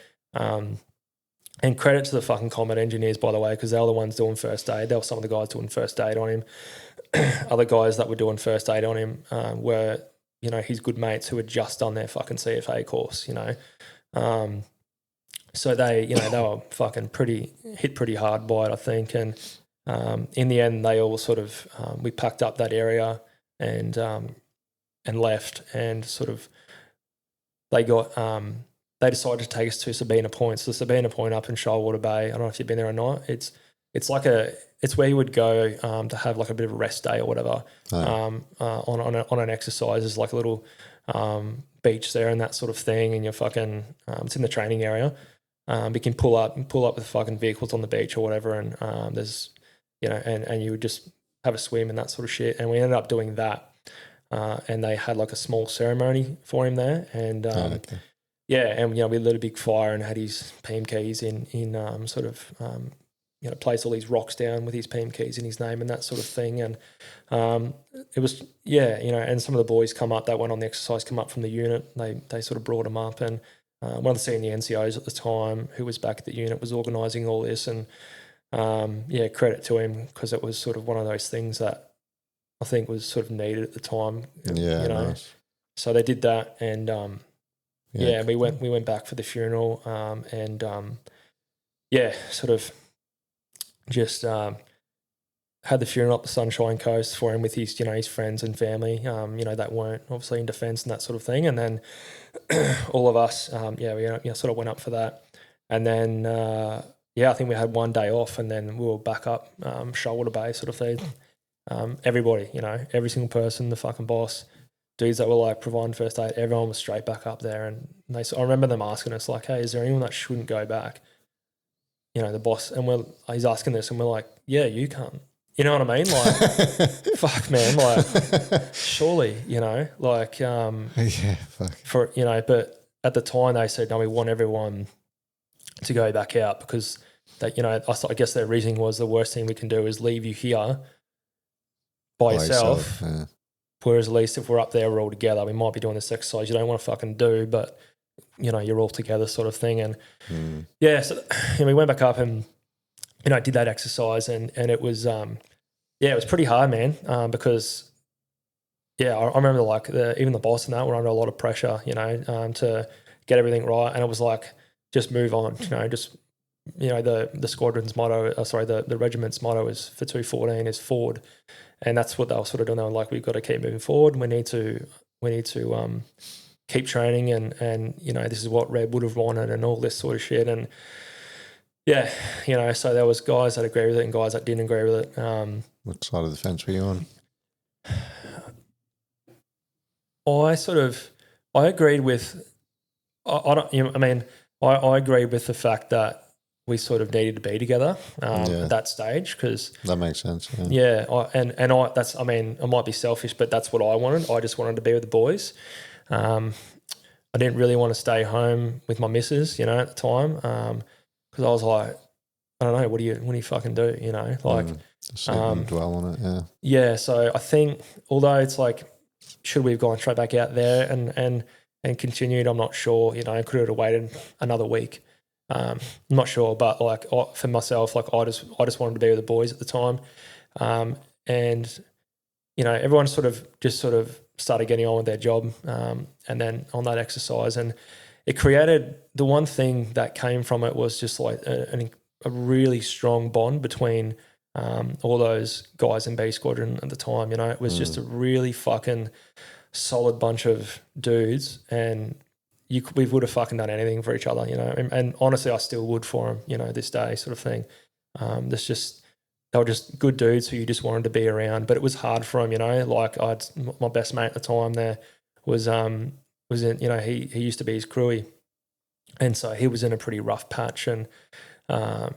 And credit to the fucking combat engineers, by the way, because they were the ones doing first aid. They were some of the guys doing first aid on him. Other guys that were doing first aid on him were, his good mates who had just done their fucking CFA course, So they, they were fucking hit pretty hard by it, I think. And in the end, they all sort of, we packed up that area and left, and sort of they decided to take us to Sabina Point. So Sabina Point up in Shoalwater Bay, I don't know if you've been there or not. It's like it's where you would go to have like a bit of a rest day or whatever. On an exercise. There's like a little beach there and that sort of thing, and you're fucking it's in the training area. You can pull up with fucking vehicles on the beach or whatever, and there's and you would just have a swim and that sort of shit. And we ended up doing that, and they had like a small ceremony for him there, and yeah, and we lit a big fire and had his PM keys in sort of placed all these rocks down with his PM keys in his name and that sort of thing. And it was and some of the boys come up that went on the exercise, come up from the unit. They sort of brought him up, and one of the senior NCOs at the time, who was back at the unit, was organising all this. And credit to him, because it was sort of one of those things that I think was sort of needed at the time. Yeah, nice. So they did that, and we went back for the funeral, sort of just had the funeral up the Sunshine Coast for him with his his friends and family, that weren't obviously in defence and that sort of thing. And then all of us, we sort of went up for that, and then I think we had one day off, and then we were back up Shoalwater Bay sort of thing. Everybody, every single person, the fucking boss, dudes that were like providing first aid, everyone was straight back up there. And I remember them asking us like, hey, is there anyone that shouldn't go back? The boss, and he's asking this, and we're like, yeah, you can't. You know what I mean? Like, fuck, man, like, surely, like, fuck. For, but at the time they said, no, we want everyone to go back out, because that, I guess their reasoning was the worst thing we can do is leave you here by yourself. Yeah. Whereas at least if we're up there, we're all together. We might be doing this exercise you don't want to fucking do, but you're all together, sort of thing. And so we went back up and did that exercise, and it was it was pretty hard, man, because I remember like even the boss and that were under a lot of pressure, to get everything right, and it was like, just move on, just the squadron's motto, the regiment's motto is for 214 is forward, and that's what they were sort of doing. They were like, we've got to keep moving forward. We need to keep training, and this is what Red would have wanted, and all this sort of shit. And so there was guys that agree with it and guys that didn't agree with it. What side of the fence were you on? I agreed with. I agreed with the fact that we sort of needed to be together at that stage, because that makes sense. I might be selfish, but that's what I wanted. I just wanted to be with the boys. I didn't really want to stay home with my missus, at the time, because I was like, I don't know, what do you fucking do, dwell on it, so I think, although it's like, should we have gone straight back out there and continued, I'm not sure, could have waited another week, I'm not sure, but like for myself, like I just wanted to be with the boys at the time, and you know, everyone sort of started getting on with their job, and then on that exercise, and it created the one thing that came from it was just like a really strong bond between all those guys in B Squadron at the time. You know, it was just a really fucking solid bunch of dudes, and we would have fucking done anything for each other, you know. And honestly, I still would for them, you know, this day, sort of thing. They were just good dudes who you just wanted to be around, but it was hard for them, you know. Like my best mate at the time there was in, you know, he used to be his crewie, and so he was in a pretty rough patch, and I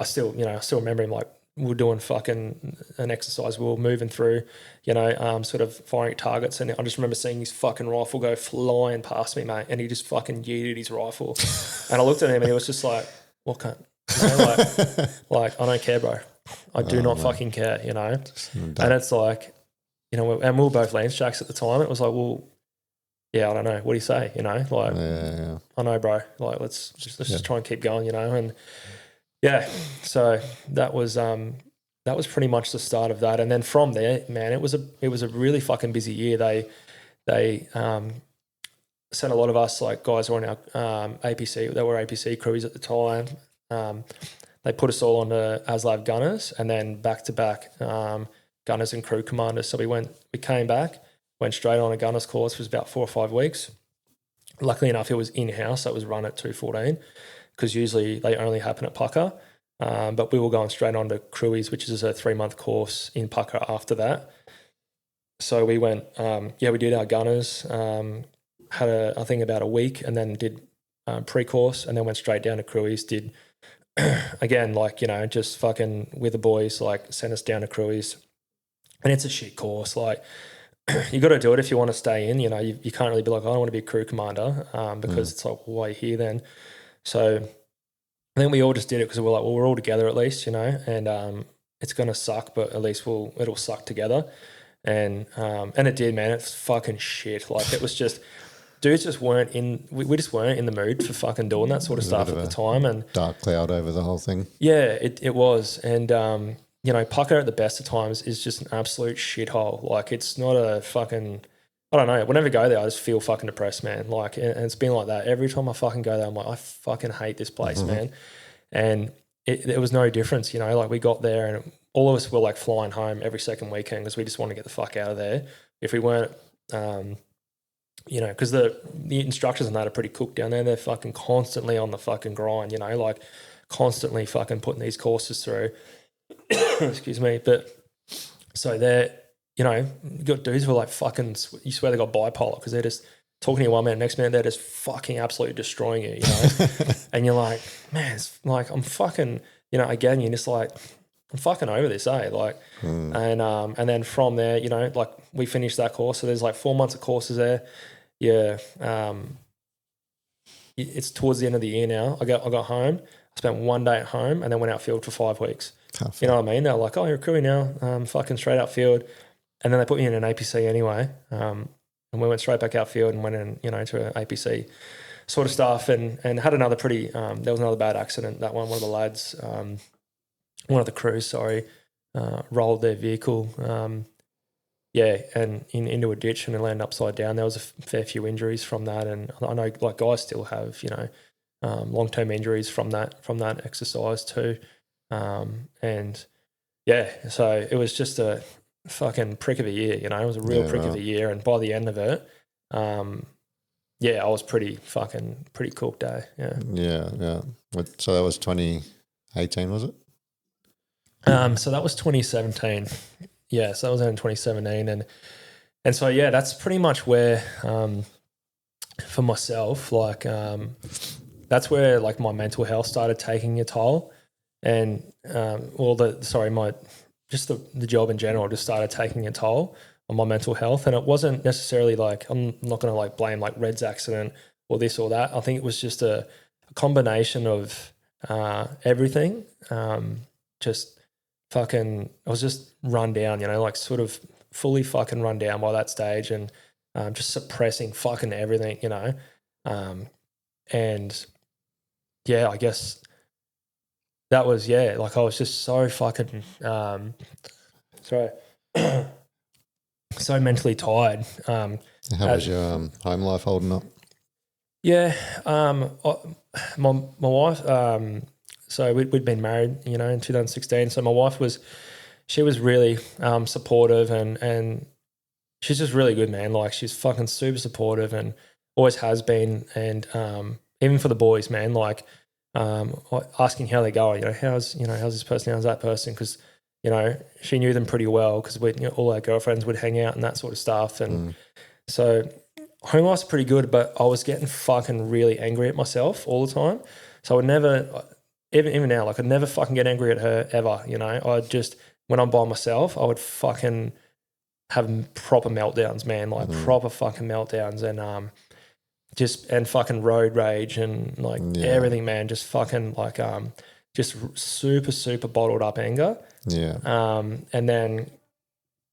still remember him, like, we were doing fucking an exercise, we were moving through, you know, sort of firing at targets, and I just remember seeing his fucking rifle go flying past me, mate, and he just fucking yeeted his rifle, and I looked at him and he was just like, what cunt? You know, like I don't care, bro. I do not fucking care, you know. And it's like, you know, and we were both Lance Jacks at the time. It was like, well, yeah, I don't know. What do you say? You know, like, I know, bro. Like, let's just try and keep going, you know. And yeah, so that was pretty much the start of that. And then from there, man, it was a really fucking busy year. They sent a lot of us, like, guys who were on our APC. They were APC crews at the time. They put us all on the ASLAV gunners, and then back-to-back gunners and crew commanders. So we came back, went straight on a gunners course. It was about 4 or 5 weeks. Luckily enough, it was in-house, so it was run at 214, because usually they only happen at Pucker. But we were going straight on to crewies, which is a 3-month course in Pucker after that. So we went, we did our gunners, had I think about a week, and then did pre-course, and then went straight down to crewies, did again, like, you know, just fucking with the boys, like, sent us down to crewies. And it's a shit course. Like, you got to do it if you want to stay in, you know. You can't really be like, I don't want to be a crew commander, because it's like, why here then? So I think we all just did it because we're like, well, we're all together at least, you know, and it's going to suck, but at least it'll suck together. And it did, man. It's fucking shit. Like, it was just, dudes just weren't we just weren't in the mood for fucking doing that sort of stuff at the time. And dark cloud over the whole thing. Yeah, it was. And, you know, Pucker at the best of times is just an absolute shithole. Like, it's not a fucking, I don't know. Whenever I go there, I just feel fucking depressed, man. Like, and it's been like that. Every time I fucking go there, I'm like, I fucking hate this place, man. And it was no difference, you know. Like, we got there and all of us were like flying home every second weekend because we just want to get the fuck out of there. If we weren't, you know, because the instructors and that are pretty cooked down there. They're fucking constantly on the fucking grind, you know, like constantly fucking putting these courses through. Excuse me. But so they're, you know, you got dudes who are like fucking, you swear they got bipolar because they're just talking to you one minute, next minute they're just fucking absolutely destroying you, you know. And you're like, man, it's like, I'm fucking, you know, again, you're just like, I'm fucking over this, eh? Like, and then from there, you know, like, we finished that course. So there's like 4 months of courses there. Yeah. It's towards the end of the year now. I got home. I spent 1 day at home and then went outfield for 5 weeks. You know what I mean? They're like, oh, you're a crewie now. Fucking straight outfield. And then they put me in an APC anyway. And we went straight back outfield and went in, you know, to an APC sort of stuff, and had another pretty, there was another bad accident. That one of the lads, one of the crews, rolled their vehicle, and into a ditch, and it landed upside down. There was a fair few injuries from that, and I know, like, guys still have, you know, long-term injuries from that exercise too. And yeah, so it was just a fucking prick of a year, you know. It was a real prick of a year, and by the end of it, I was pretty cooked, eh? Yeah. So that was 2018, was it? So that was 2017. Yeah, so that was in 2017, and so yeah, that's pretty much where, for myself, like, that's where, like, my mental health started taking a toll, and the job in general just started taking a toll on my mental health. And it wasn't necessarily like, I'm not going to like blame like Red's accident or this or that. I think it was just a combination of everything. Just fucking, I was just run down, you know, like sort of fully fucking run down by that stage, and just suppressing fucking everything, you know. And I guess that was, like I was just so fucking, sorry, so mentally tired. How was your home life holding up? Yeah, my wife. So we'd been married, in 2016. So my wife was really supportive and she's just really good, man. Like she's fucking super supportive and always has been. And even for the boys, man, like asking how they're going. How's this person? How's that person? Because she knew them pretty well because all our girlfriends would hang out and that sort of stuff. And so home life's pretty good, but I was getting fucking really angry at myself all the time. So I would never, even now, like I'd never fucking get angry at her ever. I'd just, when I'm by myself, I would fucking have proper meltdowns, man, like proper fucking meltdowns and and fucking road rage and like everything, man, just fucking like just super, super bottled up anger. Yeah. And then,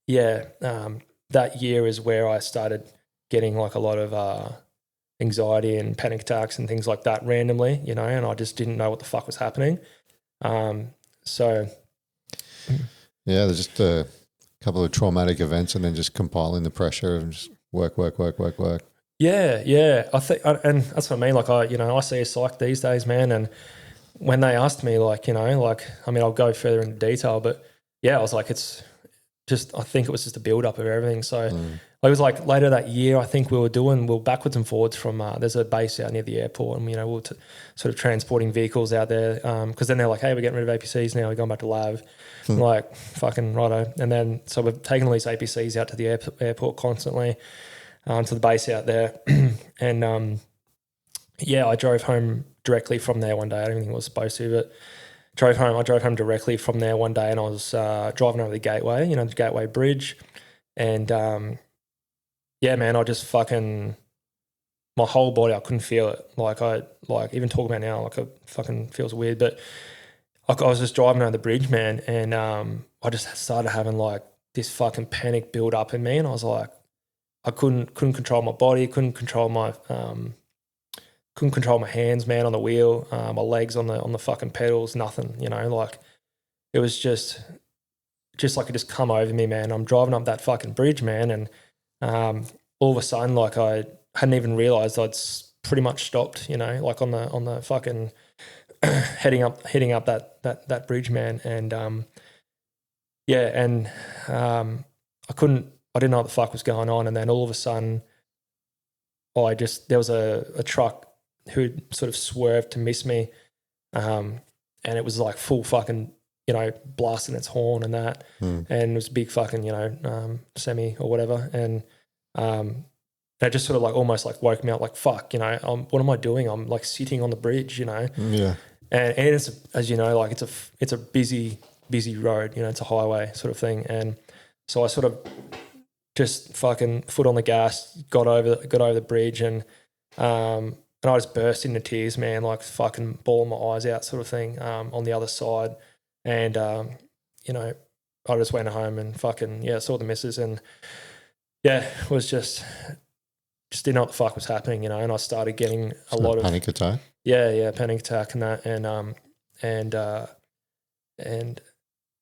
that year is where I started getting like a lot of anxiety and panic attacks and things like that randomly, and I just didn't know what the fuck was happening. So. Yeah, there's just a couple of traumatic events and then just compiling the pressure and just work. Yeah. I think, and that's what I mean. Like I see a psych these days, man. And when they asked me, I'll go further into detail, but I was like, it's just, I think it was just a build up of everything. So it was like later that year, I think we were backwards and forwards from, there's a base out near the airport and, we were sort of transporting vehicles out there. Cause then they're like, hey, we're getting rid of APCs now. We're going back to Lav. I'm like, fucking righto. And then, so we've taken all these APCs out to the airport constantly, to the base out there. And, I drove home directly from there one day. I don't think I was supposed to, but I drove home directly from there one day and I was driving over the gateway, the Gateway Bridge. And, man, I just fucking, my whole body, I couldn't feel it. Like even talking about now, like it fucking feels weird, but I was just driving over the bridge, man. And I just started having like this fucking panic build up in me. And I was like, I couldn't control my body, couldn't control my hands, man, on the wheel, my legs on the fucking pedals, nothing, like it was just like it just come over me, man. I'm driving up that fucking bridge, man, and all of a sudden, like I hadn't even realized I'd pretty much stopped, like on the fucking heading up that bridge, man, and I didn't know what the fuck was going on, and then all of a sudden, there was a truck who sort of swerved to miss me, and it was like full fucking, blasting its horn and that, and it was a big fucking, semi or whatever, and that just sort of like almost like woke me up, like fuck, what am I doing? I'm like sitting on the bridge, Yeah. And it's, as you know, like it's a busy road, it's a highway sort of thing, and so I sort of just fucking foot on the gas, got over the bridge, and I just burst into tears, man, like fucking bawling my eyes out sort of thing, on the other side. And, I just went home and fucking, saw the missus and was just didn't know what the fuck was happening, and I started getting a lot of panic attack. Yeah, panic attack and that. And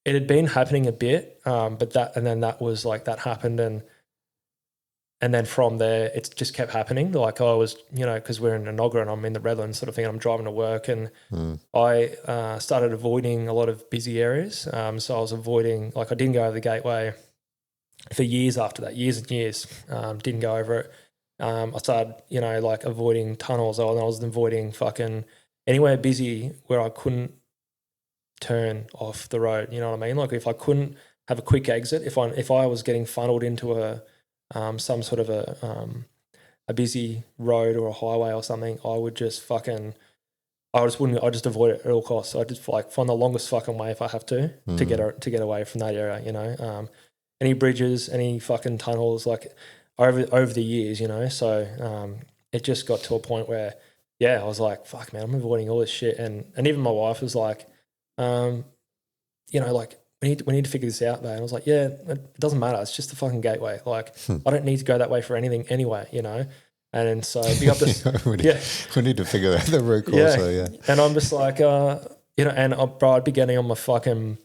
it had been happening a bit, but that was like, that happened. And then from there, it just kept happening. Like I was, because we're in Enoggera and I'm in the Redlands sort of thing, and I'm driving to work, and I started avoiding a lot of busy areas. So I was avoiding, like I didn't go over the Gateway for years after that, years and years, didn't go over it. I started, like avoiding tunnels. I was avoiding fucking anywhere busy where I couldn't turn off the road. You know what I mean? Like if I couldn't have a quick exit, if I was getting funneled into some sort of a busy road or a highway or something, I would just I just avoid it at all costs. I just like find the longest fucking way if I have to get away from that area, any bridges, any fucking tunnels, like over the years, so it just got to a point where I was like, fuck man, I'm avoiding all this shit, and even my wife was like, like we need to figure this out, man. I was like, yeah, it doesn't matter. It's just the fucking Gateway. Like, I don't need to go that way for anything anyway, And then so big up this, we need to figure out the root cause. So, and I'm just like, and I'd be getting on my fucking,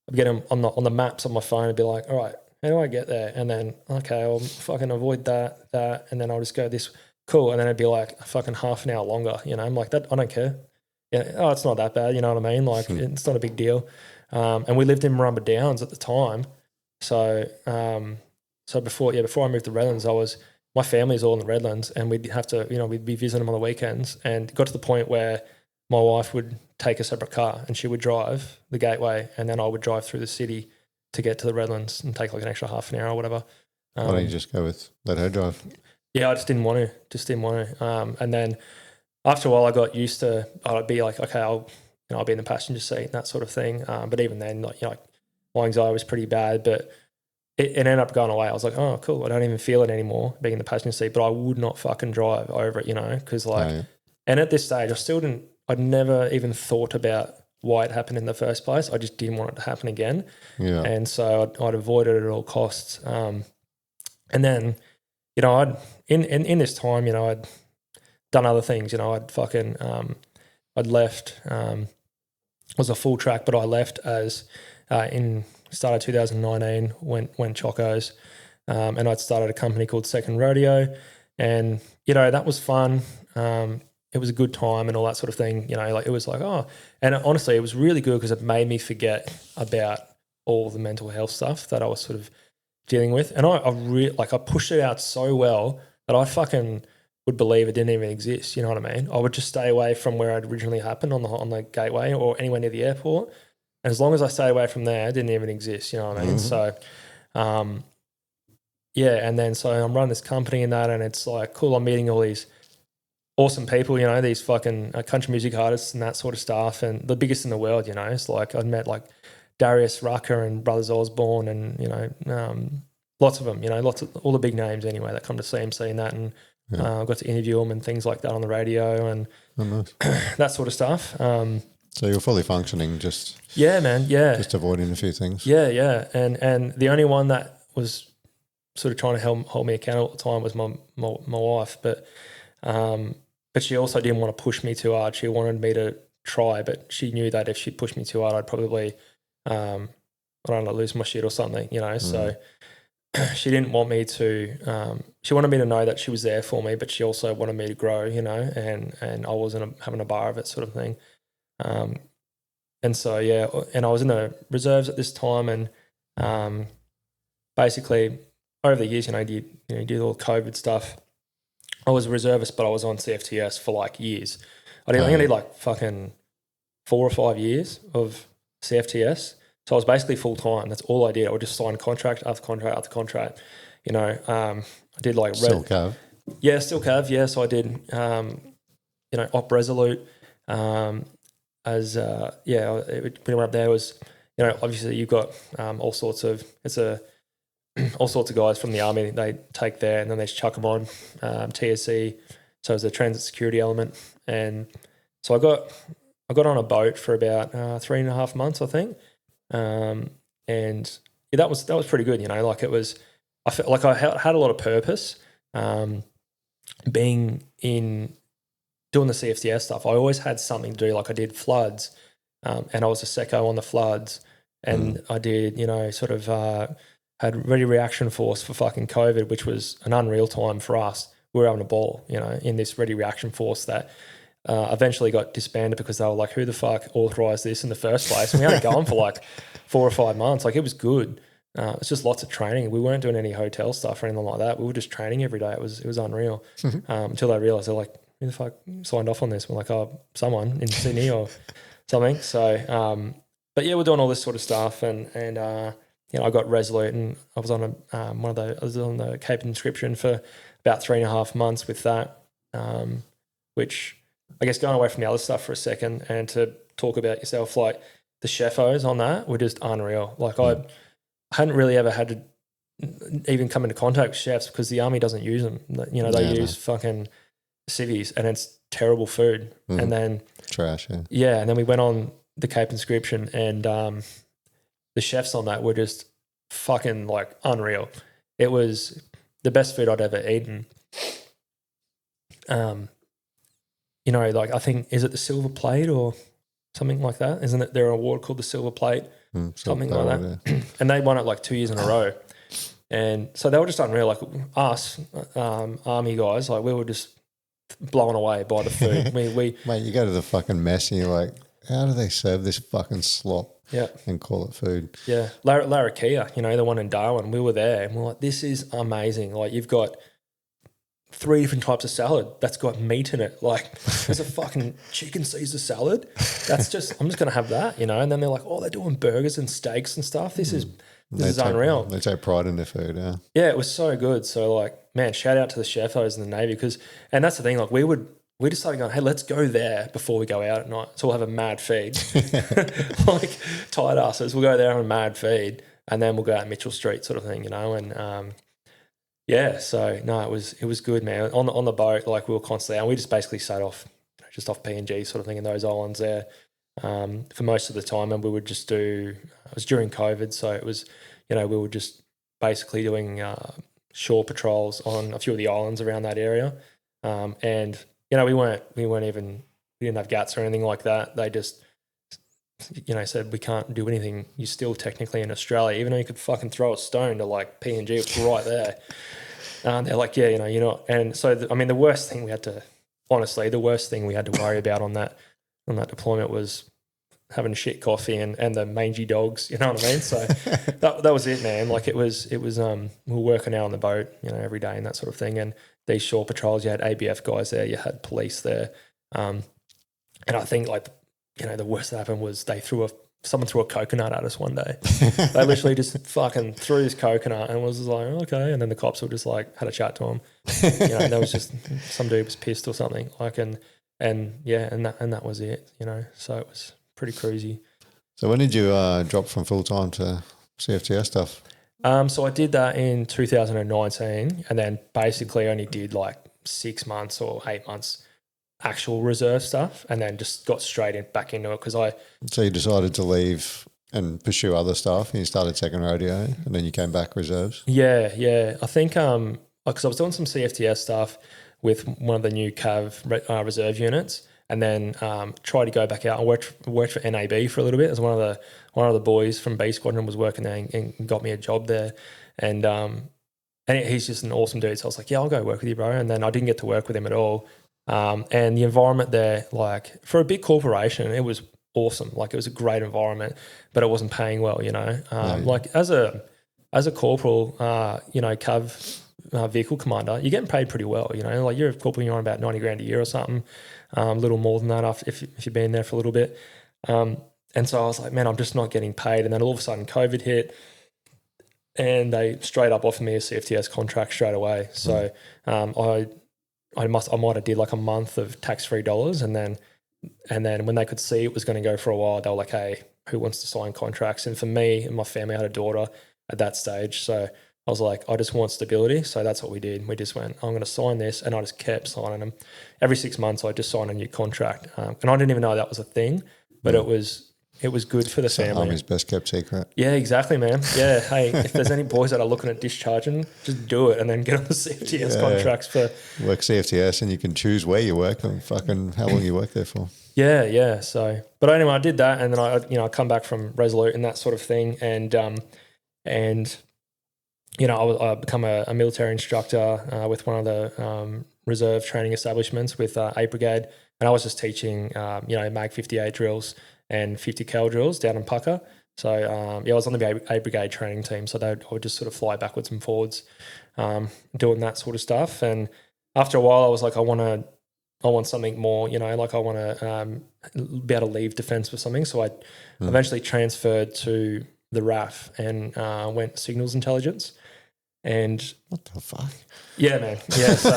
I'd be getting on the maps on my phone. I'd be like, all right, how do I get there? And then okay, I'll fucking avoid that, and then I'll just go this. Cool, and then it'd be like fucking half an hour longer. I'm like that. I don't care. Oh, it's not that bad. You know what I mean? Like it's not a big deal. And we lived in Murrumba Downs at the time, so before I moved to Redlands, my family's all in the Redlands, and we'd have to, we'd be visiting them on the weekends, and it got to the point where my wife would take a separate car and she would drive the gateway, and then I would drive through the city to get to the Redlands and take like an extra half an hour or whatever. Why don't you just let her drive? Yeah, I just didn't want to. And then after a while, I got used to. I'd be like, okay, I'll be in the passenger seat and that sort of thing. But even then, my anxiety was pretty bad. But it ended up going away. I was like, oh, cool. I don't even feel it anymore being in the passenger seat. But I would not fucking drive over it, because And at this stage, I'd never even thought about why it happened in the first place. I just didn't want it to happen again. Yeah. And so I'd avoid it at all costs. And then, I'd in this time, I'd done other things. I'd fucking I'd left. It was a full track, but I left as in started 2019 went Chocos, and I'd started a company called Second Rodeo, and that was fun. It was a good time and all that sort of thing. It was like, and honestly, it was really good because it made me forget about all the mental health stuff that I was sort of dealing with. And I pushed it out so well that I fucking would believe it didn't even exist. You know what I mean? I would just stay away from where it originally happened on the gateway or anywhere near the airport. And as long as I stayed away from there, it didn't even exist. You know what I mean? So, and then so I'm running this company and that, and it's like, cool, I'm meeting all these awesome people, these fucking country music artists and that sort of stuff, and the biggest in the world, it's like I'd met like Darius Rucker and Brothers Osborne and, lots of them, lots of all the big names anyway that come to CMC and that, and I got to interview them and things like that on the radio and that sort of stuff. So you're fully functioning, just just avoiding a few things. And the only one that was sort of trying to hold me accountable at the time was my wife, but she also didn't want to push me too hard. She wanted me to try, but she knew that if she pushed me too hard, I'd probably lose my shit or something, So she didn't want me to. She wanted me to know that she was there for me, but she also wanted me to grow, and I wasn't having a bar of it, sort of thing. And so and I was in the reserves at this time, and basically over the years, you do all the COVID stuff. I was a reservist, but I was on CFTS for like years. I think I need like fucking 4 or 5 years of CFTS. So I was basically full time. That's all I did. I would just sign contract after contract after contract. I did like still Cav. Yeah, still Cav. Yeah, so I did. Op Resolute. When I went up there was, obviously you've got all sorts of guys from the army they take there, and then they just chuck them on TSC. So it was a transit security element, and so I got on a boat for about 3.5 months, I think, and that was pretty good. Like it was, I felt like I had a lot of purpose. Being in doing the CFTS stuff, I always had something to do. Like I did floods, and I was a secco on the floods, and I did had ready reaction force for fucking COVID, which was an unreal time for us. We were having a ball, in this ready reaction force that eventually got disbanded because they were like, who the fuck authorised this in the first place? And we had it going for like 4 or 5 months. Like it was good. It's just lots of training. We weren't doing any hotel stuff or anything like that. We were just training every day. It was unreal. Until they realised, they're like, who the fuck signed off on this? We're like, oh, someone in Sydney or something. So, but yeah, we're doing all this sort of stuff, and I got Resolute, and I was on I was on the Cape Inscription for about 3.5 months with that, which I guess going away from the other stuff for a second and to talk about yourself, like the chefos on that were just unreal. Like I hadn't really ever had to even come into contact with chefs because the army doesn't use them. They use fucking civvies, and it's terrible food. And then trash. And then we went on the Cape Inscription, and the chefs on that were just fucking like unreal. It was the best food I'd ever eaten. you know, like I think, is it the Silver Plate or something like that? Isn't it there an award called the Silver Plate? Something like that. Yeah. And they won it like 2 years in a row. And so they were just unreal. Like us, army guys, like we were just blown away by the food. Mate, you go to the fucking mess and you're like, how do they serve this fucking slop? Yeah. And call it food. Yeah. Larrakia, you know, the one in Darwin, we were there and we're like, this is amazing. Like you've got 3 different types of salad that's got meat in it. Like there's a fucking chicken Caesar salad. That's just, I'm just going to have that, you know. And then they're like, oh, they're doing burgers and steaks and stuff. This is unreal. They take pride in their food, yeah. Yeah, it was so good. So like, man, shout out to the chefos in the Navy and that's the thing, like we just started going, hey, let's go there before we go out at night. So we'll have a mad feed. Like tight asses. We'll go there on a mad feed and then we'll go out Mitchell Street sort of thing, you know. And yeah, so no, it was good, man. On the boat, like we were constantly out. We just basically sat off, just off PNG sort of thing in those islands there for most of the time. And we would just it was during COVID. So it was, you know, we were just basically doing shore patrols on a few of the islands around that area. And you know, we didn't have GATs or anything like that. They just, you know, said we can't do anything. You're still technically in Australia, even though you could fucking throw a stone to like PNG, it's right there. They're like, yeah, you know, you're not. And so, the worst thing we had to worry about on that deployment was having shit coffee and the mangy dogs. You know what I mean? So that was it, man. Like it was we were working out on the boat, you know, every day and that sort of thing. And these shore patrols, you had ABF guys there, you had police there. And I think like, you know, the worst that happened was someone threw a coconut at us one day. They literally just fucking threw this coconut and was just like, okay. And then the cops were just like, had a chat to him. You know, and there was just some dude was pissed or something. Like, and that was it, you know. So it was pretty crazy. So when did you drop from full-time to CFTS stuff? So I did that in 2019 and then basically only did like 6 months or 8 months actual reserve stuff and then just got straight back into it because So you decided to leave and pursue other stuff and you started second rodeo and then you came back reserves? Yeah. I think because I was doing some CFTS stuff with one of the new Cav reserve units and then tried to go back out. I worked for NAB for a little bit as one of the boys from B Squadron was working there and got me a job there. And he's just an awesome dude. So I was like, yeah, I'll go work with you, bro. And then I didn't get to work with him at all. And the environment there, like for a big corporation, it was awesome. Like it was a great environment, but it wasn't paying well, you know. Like as a corporal, you know, Cav vehicle commander, you're getting paid pretty well, you know. Like you're a corporal, you're on about 90 grand a year or something, a little more than that if you've been there for a little bit. And so I was like, man, I'm just not getting paid. And then all of a sudden COVID hit and they straight up offered me a CFTS contract straight away. So I might have did like a month of tax-free dollars and then when they could see it was going to go for a while, they were like, hey, who wants to sign contracts? And for me and my family, I had a daughter at that stage. So I was like, I just want stability. So that's what we did. We just went, I'm going to sign this. And I just kept signing them. Every 6 months, I just signed a new contract. And I didn't even know that was a thing, but it was good for the family. Army's best kept secret. Yeah, exactly, man. Yeah, hey, if there's any boys that are looking at discharging, just do it and then get on the CFTS contracts for... Work CFTS and you can choose where you work and fucking how long you work there for. Yeah. So, but anyway, I did that and then I come back from Resolute and that sort of thing and you know, I become a military instructor with one of the reserve training establishments with A Brigade and I was just teaching, you know, MAG 58 drills and 50 cal drills down in Pucka. So, I was on the A Brigade training team. So I would just sort of fly backwards and forwards doing that sort of stuff. And after a while, I was like, I want something more, you know, like I want to be able to leave defence for something. So I eventually transferred to the RAF and went signals intelligence. And what the fuck? Yeah, man. Yeah. So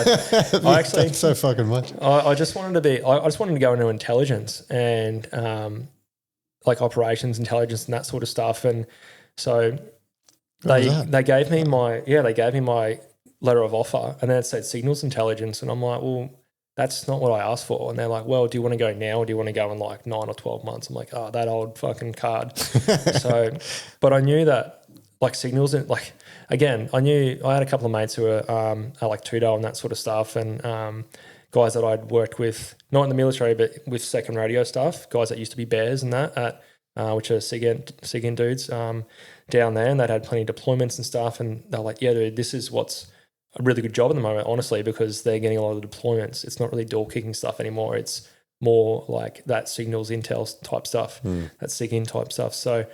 I actually done so fucking much. I just wanted to go into intelligence and like operations intelligence and that sort of stuff. And so they gave me my letter of offer and then it said signals intelligence. And I'm like, well, that's not what I asked for. And they're like, well, do you want to go now or do you want to go in like 9 or 12 months? I'm like, oh, that old fucking card. So, but I knew that like signals and like, again, I had a couple of mates who were like Tudo and that sort of stuff and guys that I'd worked with, not in the military, but with second radio stuff, guys that used to be bears and that at which are SIGINT dudes down there, and they'd had plenty of deployments and stuff, and they're like, yeah, dude, this is what's a really good job at the moment, honestly, because they're getting a lot of the deployments. It's not really door kicking stuff anymore. It's more like that signals intel type stuff, that SIGINT type stuff. So I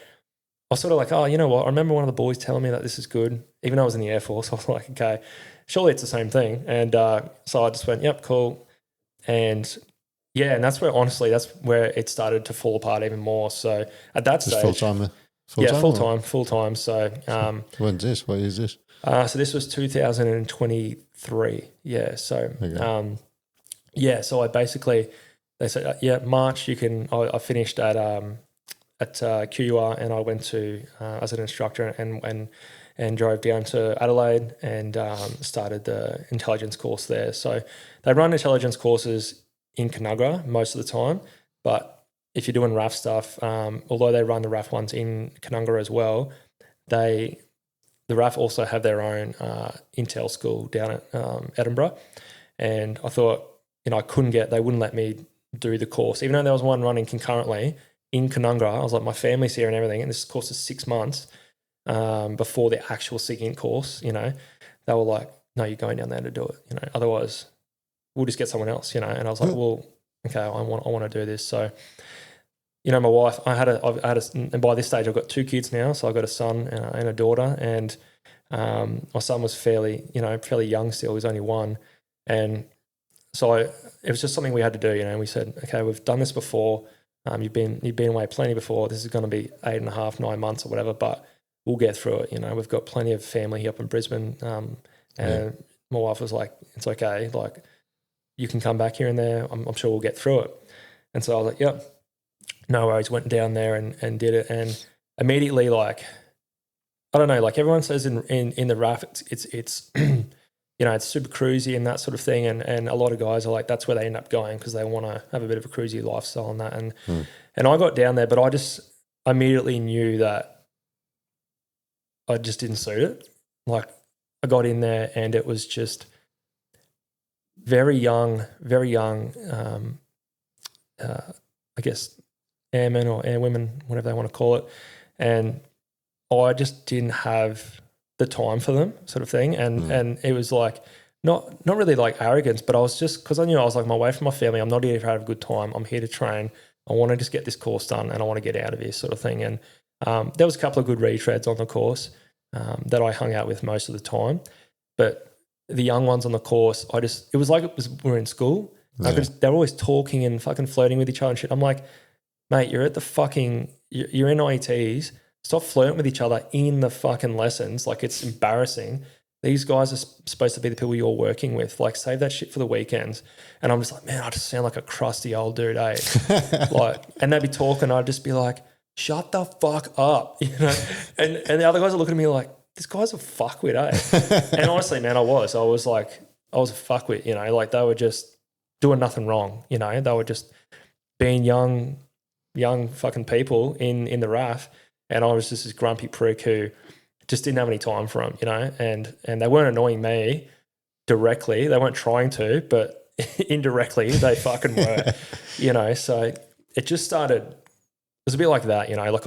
was sort of like, oh, you know what? I remember one of the boys telling me that this is good, even though I was in the Air Force. I was like, okay, surely it's the same thing. And so I just went, yep, cool. And yeah, and that's where it started to fall apart even more. So at that stage, full-time? Full-time. So when's this? What is this? So this was 2023. Yeah. So so I basically, they said, March you can. I finished at QUR, and I went to as an instructor and drove down to Adelaide and started the intelligence course there. So they run intelligence courses in Canuggra most of the time, but if you're doing RAF stuff, although they run the RAF ones in Canuggra as well, the RAF also have their own intel school down at Edinburgh. And I thought, they wouldn't let me do the course, even though there was one running concurrently in Canungra. I was like, my family's here and everything, and this course is 6 months before the actual SIGINT course. They were like, no, you're going down there to do it. Otherwise we'll just get someone else. And I was like, well, okay, I want to do this. So, my wife, and by this stage I've got 2 kids now. So I've got a son and a daughter, and my son was fairly young still. He was only 1, and so it was just something we had to do. And we said, okay, we've done this before. You've been away plenty before. This is going to be 8.5, 9 months or whatever, but we'll get through it. We've got plenty of family here up in Brisbane, and my wife was like, it's okay. Like, you can come back here and there. I'm sure we'll get through it. And so I was like, yep, no worries. Went down there and did it. And immediately, like, I don't know, like everyone says in the RAF, it's it's super cruisy and that sort of thing. And a lot of guys are like, that's where they end up going because they want to have a bit of a cruisy lifestyle and that. And I got down there, but I just immediately knew that I just didn't suit it. Like, I got in there and it was just very young, I guess, airmen or airwomen, whatever they want to call it. And I just didn't have the time for them, sort of thing. And it was like, not really like arrogance, but I was just, because I knew I was like, I'm away from my family. I'm not here to have a good time. I'm here to train. I want to just get this course done and I want to get out of here, sort of thing. And there was a couple of good retreads on the course that I hung out with most of the time. But the young ones on the course, it was like we were in school. Yeah. They're always talking and fucking flirting with each other and shit. I'm like, mate, you're in IETs. Stop flirting with each other in the fucking lessons. Like, it's embarrassing. These guys are supposed to be the people you're working with. Like, save that shit for the weekends. And I'm just like, man, I just sound like a crusty old dude, eh? And they'd be talking. I'd just be like, shut the fuck up, And the other guys are looking at me like, this guy's a fuckwit, eh? And honestly, man, I was a fuckwit, like they were just doing nothing wrong, They were just being young fucking people in the RAF. And I was just this grumpy prick who just didn't have any time for them, and they weren't annoying me directly. They weren't trying to, but indirectly they fucking were, So it just started, it was a bit like that, like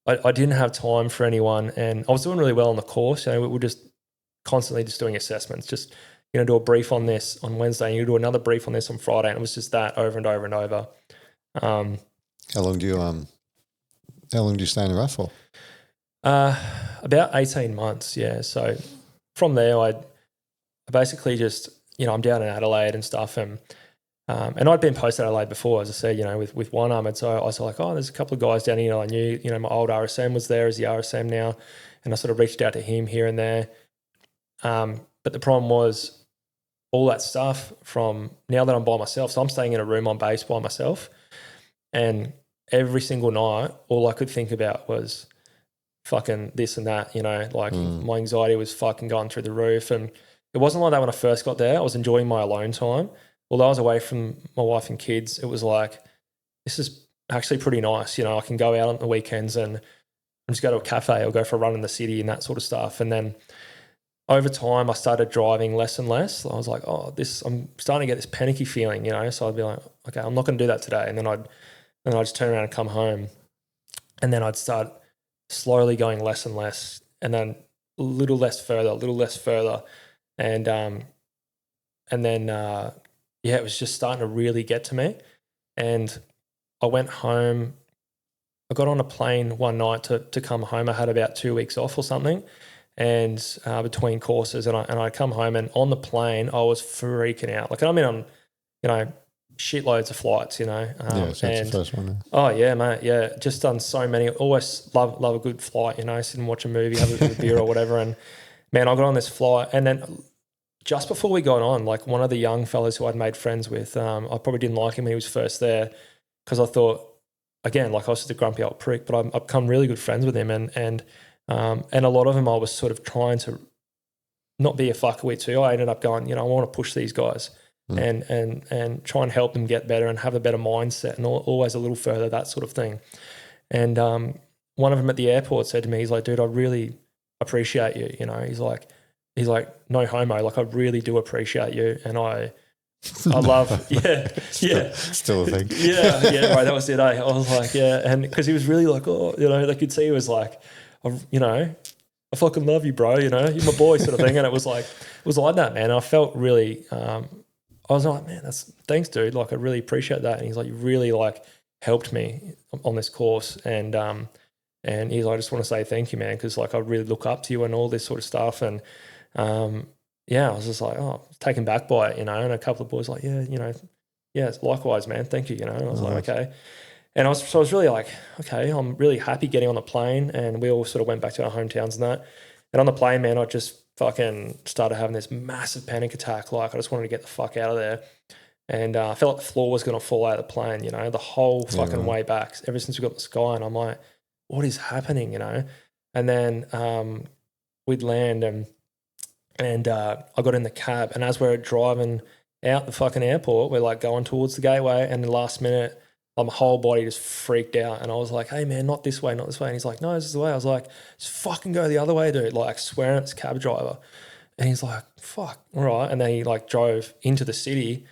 I didn't have time for anyone, and I was doing really well on the course. We were just constantly just doing assessments, just, do a brief on this on Wednesday, and you do another brief on this on Friday. And it was just that over and over and over. How long do you stay in the RAF for? About 18 months, yeah. So from there, I basically just, I'm down in Adelaide and stuff, and I'd been post Adelaide before, as I said, with one armoured. So I was like, oh, there's a couple of guys down here I knew. My old RSM was there as the RSM now, and I sort of reached out to him here and there. But the problem was all that stuff from now that I'm by myself. So I'm staying in a room on base by myself, and every single night, all I could think about was fucking this and that, my anxiety was fucking going through the roof. And it wasn't like that when I first got there. I was enjoying my alone time. Although I was away from my wife and kids, it was like, this is actually pretty nice. I can go out on the weekends and just go to a cafe or go for a run in the city and that sort of stuff. And then over time, I started driving less and less. I was like, I'm starting to get this panicky feeling, So I'd be like, okay, I'm not going to do that today. And then I'd just turn around and come home, and then I'd start slowly going less and less, and then a little less further, and then it was just starting to really get to me. And I went home. I got on a plane one night to come home. I had about 2 weeks off or something, and between courses, and I come home, and on the plane I was freaking out. Like, I'm on, shitloads of flights, so that's the first one. Oh yeah, mate. Yeah, just done so many. Always love a good flight. Sit and watch a movie, have a beer or whatever. And man, I got on this flight, and then just before we got on, like, one of the young fellas who I'd made friends with, I probably didn't like him when he was first there, because I thought, again, like, I was just a grumpy old prick, but I've become really good friends with him, and a lot of them I was sort of trying to not be a fuckaway too. I ended up going, I want to push these guys and try and help them get better and have a better mindset, and always a little further, that sort of thing. And one of them at the airport said to me, he's like, dude, I really appreciate you. He's like, no homo, like, I really do appreciate you, and I love, yeah. Still a thing. Yeah, right, that was it, I was like, yeah, and because he was really like, they could see he was like, I fucking love you, bro, you're my boy, sort of thing. And it was like that, man. And I felt really, I was like, man, thanks, dude, like, I really appreciate that. And he's like, you really, like, helped me on this course, and he's like, I just want to say thank you, man, because, like, I really look up to you and all this sort of stuff. And I was just like, taken back by it, and a couple of boys like, yeah, likewise, man, thank you, and I was like, okay. And I was really like, okay, I'm really happy getting on the plane, and we all sort of went back to our hometowns and that. And on the plane, man, I just fucking started having this massive panic attack. Like, I just wanted to get the fuck out of there. And I felt like the floor was going to fall out of the plane, the whole fucking way back, ever since we got the sky. And I'm like, what is happening, And then we'd land, and I got in the cab, and as we're driving out the fucking airport, we're like going towards the gateway, and the last minute, my whole body just freaked out, and I was like, hey man, not this way. And he's like, no, this is the way. I was like, just fucking go the other way, dude, like, swearing at this cab driver. And he's like, fuck, all right. And then he, like, drove into the city,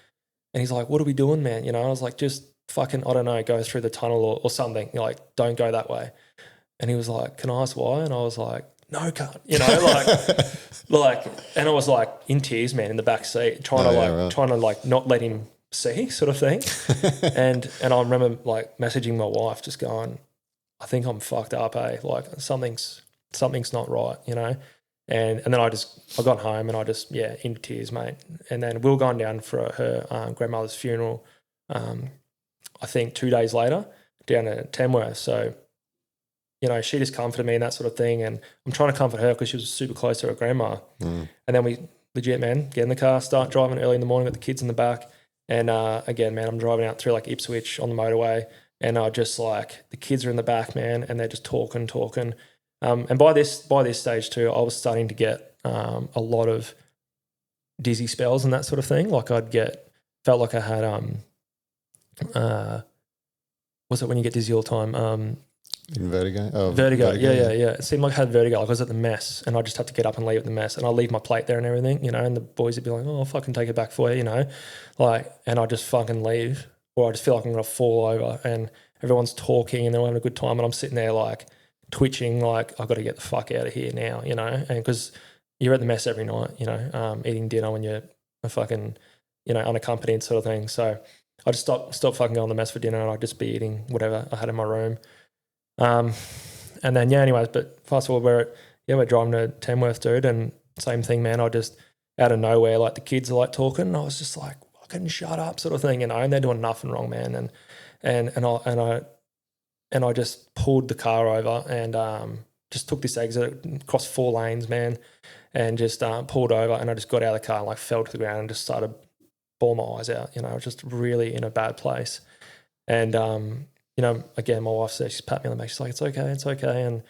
and he's like, what are we doing, man? I was like, just fucking, I don't know, go through the tunnel or something, like, don't go that way. And he was like, can I ask why? And I was like, no, cunt, like, and I was like in tears, man, in the back seat, trying to not let him see, sort of thing. and I remember, like, messaging my wife, just going, I think I'm fucked up, like, something's not right, And then I got home, and I just, in tears, mate. And then we were going down for her grandmother's funeral, I think 2 days later, down at Tamworth. So, she just comforted me and that sort of thing. And I'm trying to comfort her because she was super close to her grandma. And then we legit, man, get in the car, start driving early in the morning with the kids in the back. And again, man, I'm driving out through, like, Ipswich on the motorway, and I just, like, the kids are in the back, man, and they're just talking. And by this stage too, I was starting to get a lot of dizzy spells and that sort of thing. Like, felt like I had, what's it when you get dizzy all the time? Vertigo. Vertigo. Yeah. It seemed like I had vertigo. Like, I was at the mess, and I just had to get up and leave at the mess, and I leave my plate there and everything, and the boys would be like, I'll fucking take it back for you, like, and I just fucking leave, or I just feel like I'm going to fall over, and everyone's talking and they're having a good time, and I'm sitting there, like, twitching, like, I've got to get the fuck out of here now, and because you're at the mess every night, eating dinner when you're a fucking, unaccompanied sort of thing. So I just stopped fucking going to the mess for dinner, and I'd just be eating whatever I had in my room. And then, anyways, but fast forward, we're driving to Tamworth, dude, and same thing, man. I just, out of nowhere, like, the kids are, like, talking, and I was just like, fucking shut up, sort of thing, and they're doing nothing wrong, man. And I just pulled the car over and just took this exit across 4 lanes, man, and just pulled over, and I just got out of the car and, like, fell to the ground and just started bawling my eyes out. I was just really in a bad place. And again, my wife said, she's pat me on the back. She's like, it's okay. And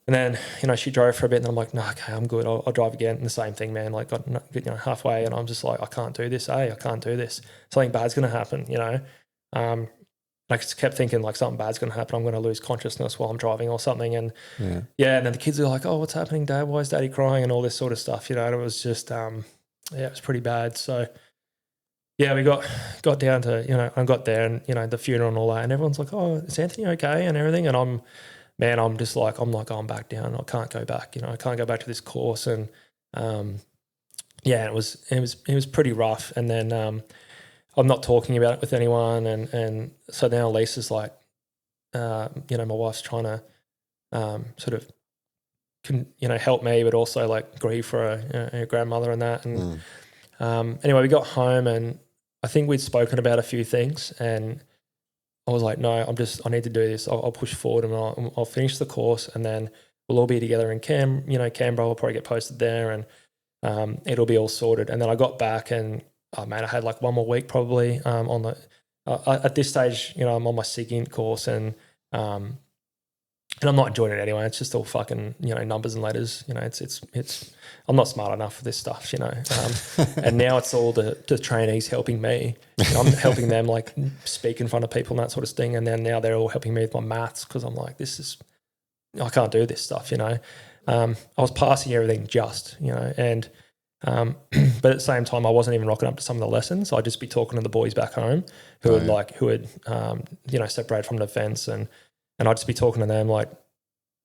then, she drove for a bit, and I'm like, no, okay, I'm good. I'll drive again. And the same thing, man, like, got halfway, and I'm just like, I can't do this, I can't do this. Something bad's going to happen, I just kept thinking like something bad's going to happen. I'm going to lose consciousness while I'm driving or something. And and then the kids are like, "Oh, what's happening, Dad? Why is Daddy crying?" and all this sort of stuff, And it was just, it was pretty bad. So yeah, we got down to, I got there and, the funeral and all that, and everyone's like, "Oh, is Anthony okay?" and everything. And I'm just like, I'm not going back down. I can't go back. I can't go back to this course. And it was pretty rough. And then I'm not talking about it with anyone. And so now Lisa's like, my wife's trying to sort of, help me, but also like grieve for her grandmother and that. And anyway, we got home and I think we'd spoken about a few things, and I was like, no, I need to do this. I'll push forward and I'll finish the course, and then we'll all be together in Canberra. We'll probably get posted there, and it'll be all sorted. And then I got back and, I had like one more week probably on the at this stage, I'm on my SIG course, and I'm not enjoying it anyway. It's just all fucking, numbers and letters. It's I'm not smart enough for this stuff, and now it's all the trainees helping me. I'm helping them like speak in front of people and that sort of thing. And then now they're all helping me with my maths, because I'm like, I can't do this stuff, I was passing everything just, and but at the same time, I wasn't even rocking up to some of the lessons. I'd just be talking to the boys back home who had separated from the fence, and I'd just be talking to them like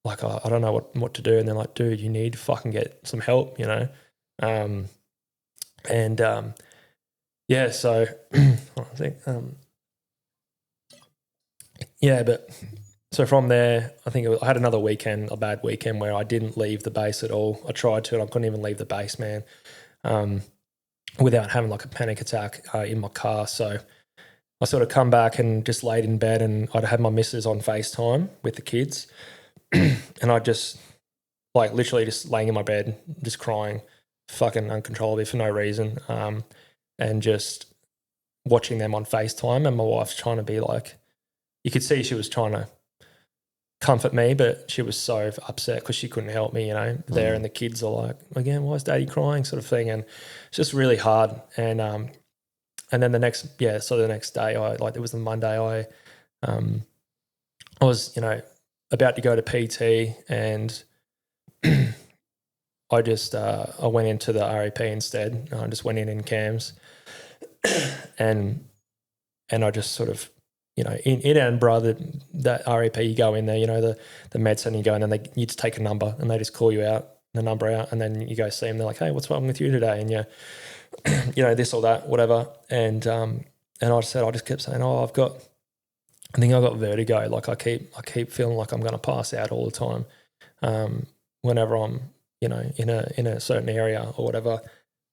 I don't know what to do, and they're like, dude, you need to fucking get some help, so I think but so from there, I think I had another weekend, a bad weekend, where I didn't leave the base at all. I tried to, and I couldn't even leave the base, man, without having like a panic attack in my car. So I sort of come back and just laid in bed, and I'd had my missus on FaceTime with the kids, and I just like literally just laying in my bed, just crying, fucking uncontrollably for no reason, and just watching them on FaceTime, and my wife's trying to be like, you could see she was trying to comfort me, but she was so upset because she couldn't help me, there. And the kids are like, again, why is Daddy crying, sort of thing. And it's just really hard. And then the next day, it was the Monday, I was, about to go to PT, and I just, I went into the RAP instead. I just went in CAMS and I just sort of, in Edinburgh, that RAP, you go in there, the med center, you go in and you just take a number and they just call you out, the number out, and then you go see them. They're like, hey, what's wrong with you today? And this or that, whatever. And I just kept saying, I think I've got vertigo. Like I keep feeling like I'm going to pass out all the time whenever I'm, in a certain area or whatever.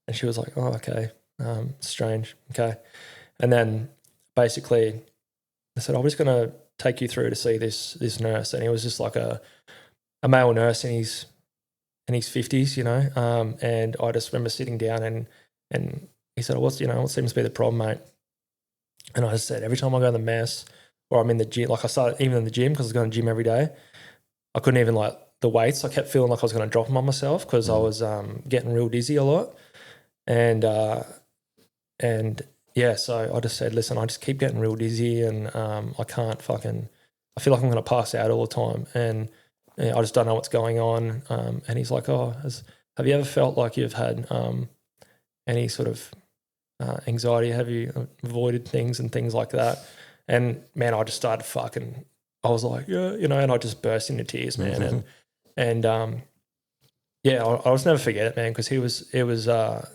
And she was like, oh, okay, strange, okay. And then basically I said, I'm just going to take you through to see this nurse. And he was just like a male nurse in his 50s, and I just remember sitting down and he said, what seems to be the problem, mate? And I just said, every time I go to the mess or I'm in the gym, like I started even in the gym because I was going to the gym every day, I couldn't even like the weights. I kept feeling like I was going to drop them on myself because I was getting real dizzy a lot. So I just said, listen, I just keep getting real dizzy, and I can't I feel like I'm going to pass out all the time, and I just don't know what's going on. And he's like, have you ever felt like you've had any sort of anxiety? Have you avoided things and things like that? And man, I just started I was like, yeah, and I just burst into tears, man. And I'll just never forget it, man, because it was a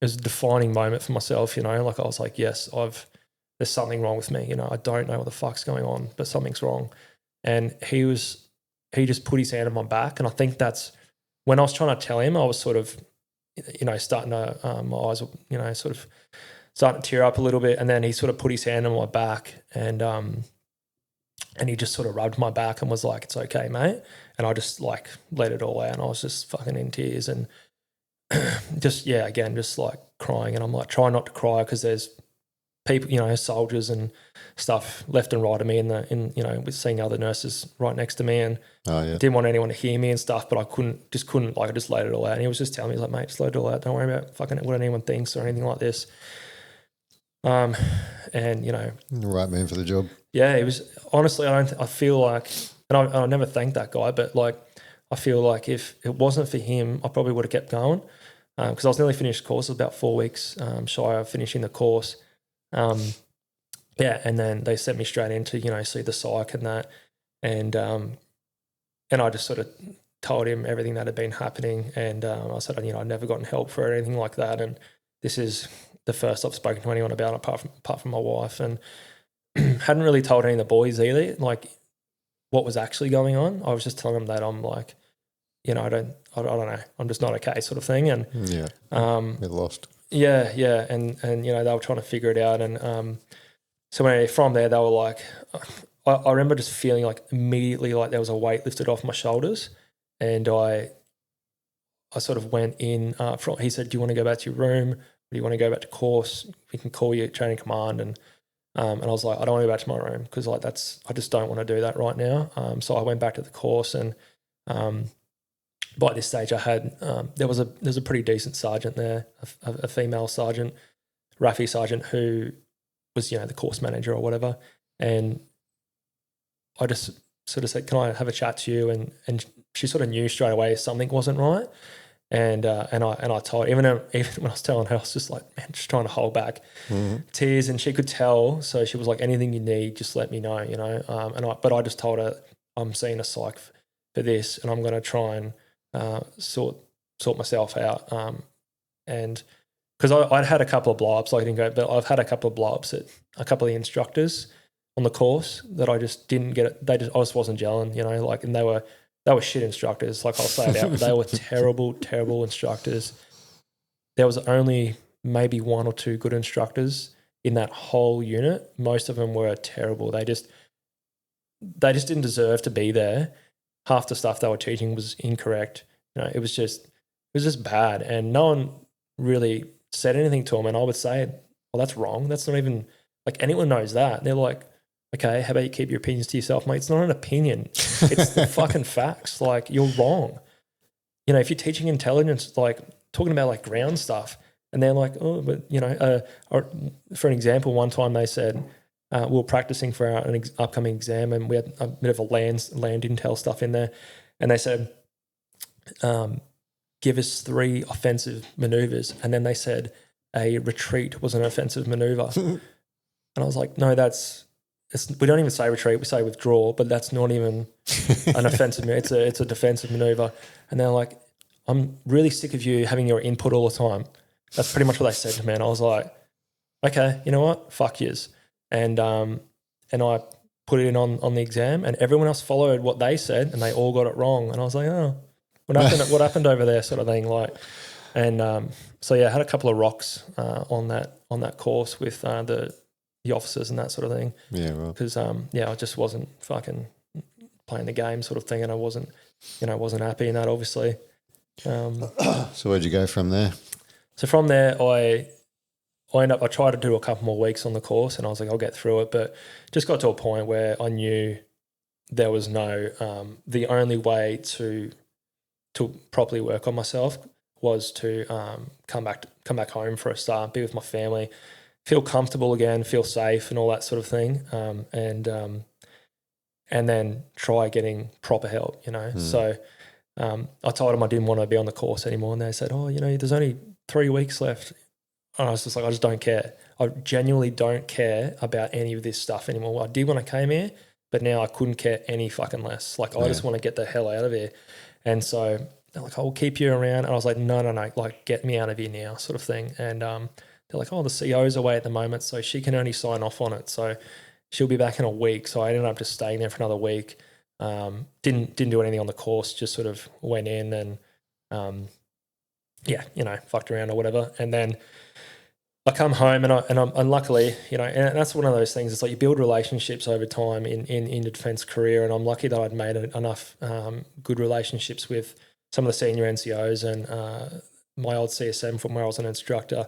defining moment for myself, like I was like, yes, there's something wrong with me. I don't know what the fuck's going on, but something's wrong. And he just put his hand on my back. And I think that's when I was trying to tell him, I was sort of, starting to, my eyes were, sort of starting to tear up a little bit. And then he sort of put his hand on my back and he just sort of rubbed my back and was like, it's okay, mate. And I just like let it all out. And I was just fucking in tears and just like crying. And I'm like, trying not to cry because there's people, soldiers and stuff left and right of me with seeing other nurses right next to me, and didn't want anyone to hear me and stuff, but I couldn't, like I just let it all out. And he was just telling me, like, mate, just let it all out. Don't worry about fucking what anyone thinks or anything like this. And, you know. The right man for the job. Yeah, it was, honestly, I feel like, and I never thanked that guy, but like, I feel like if it wasn't for him, I probably would have kept going, because I was nearly finished the course. It was about 4 weeks shy of finishing the course. Yeah, and then they sent me straight into, you know, see the psych and that. And I just sort of told him everything that had been happening. And I said, you know, I'd never gotten help for anything like that. And this is the first I've spoken to anyone about apart from my wife. And hadn't really told any of the boys either, like, what was actually going on. I was just telling them that I'm like, you know, I don't know, I'm just not okay, sort of thing. And yeah, they're lost. Yeah, and you know, they were trying to figure it out. And so when from there, they were like, I remember just feeling like immediately like there was a weight lifted off my shoulders, and I sort of went in. He said, "Do you want to go back to your room? Or do you want to go back to course? We can call you training command." And I was like, "I don't want to go back to my room because like I just don't want to do that right now." So I went back to the course, and by this stage, I had there was a pretty decent sergeant there, a female sergeant, Rafi sergeant, who was, you know, the course manager or whatever, and I just sort of said, "Can I have a chat to you?" And she sort of knew straight away something wasn't right, and I told, even when I was telling her, I was just like, man, just trying to hold back tears, and she could tell. So she was like, "Anything you need, just let me know," you know. But I just told her, I'm seeing a psych for this, and I'm going to try and sort myself out, and because I'd had a couple of blow-ups, I didn't go, but I've had a couple of blow-ups at a couple of the instructors on the course that I just didn't get it. I just wasn't gelling, you know, like, and they were shit instructors. Like, I'll say it out, they were terrible instructors. There was only maybe one or two good instructors in that whole unit. Most of them were terrible. They just didn't deserve to be there. Half the stuff they were teaching was incorrect. You know, it was just bad, and no one really said anything to them. And I would say, well, that's wrong. That's not even, like, anyone knows that. And they're like, okay, how about you keep your opinions to yourself, mate? It's not an opinion. It's the fucking facts. Like, you're wrong. You know, if you're teaching intelligence, like talking about like ground stuff, and they're like, oh, but you know, or for an example, one time they said, we were practicing for an upcoming exam, and we had a bit of a land intel stuff in there, and they said, give us 3 offensive maneuvers, and then they said a retreat was an offensive maneuver, and I was like, no, we don't even say retreat, we say withdraw, but that's not even an offensive maneuver. It's a defensive maneuver. And they're like, I'm really sick of you having your input all the time. That's pretty much what they said to me. And I was like, okay, you know what? Fuck yous. And I put it in on the exam, and everyone else followed what they said, and they all got it wrong. And I was like, oh, what happened over there, sort of thing. Like, and so yeah, I had a couple of rocks on that course with the officers and that sort of thing. Yeah, right. Because I just wasn't fucking playing the game, sort of thing, and I wasn't happy in that, obviously. So where'd you go from there? So from there, I tried to do a couple more weeks on the course, and I was like, I'll get through it, but just got to a point where I knew there was no the only way to properly work on myself was to come back home for a start, be with my family, feel comfortable again, feel safe, and all that sort of thing, and then try getting proper help, you know. So I told them I didn't want to be on the course anymore, and they said, oh, you know, there's only 3 weeks left. And I was just like, I just don't care. I genuinely don't care about any of this stuff anymore. I did when I came here, but now I couldn't care any fucking less. Like, I just want to get the hell out of here. And so they're like, I'll keep you around. And I was like, no, like, get me out of here now, sort of thing. And they're like, oh, the CEO's away at the moment, so she can only sign off on it. So she'll be back in a week. So I ended up just staying there for another week. Didn't do anything on the course, just sort of went in and, fucked around or whatever. And then I come home and luckily, you know, and that's one of those things. It's like you build relationships over time in your defence career, and I'm lucky that I'd made enough good relationships with some of the senior NCOs and my old CSM from where I was an instructor.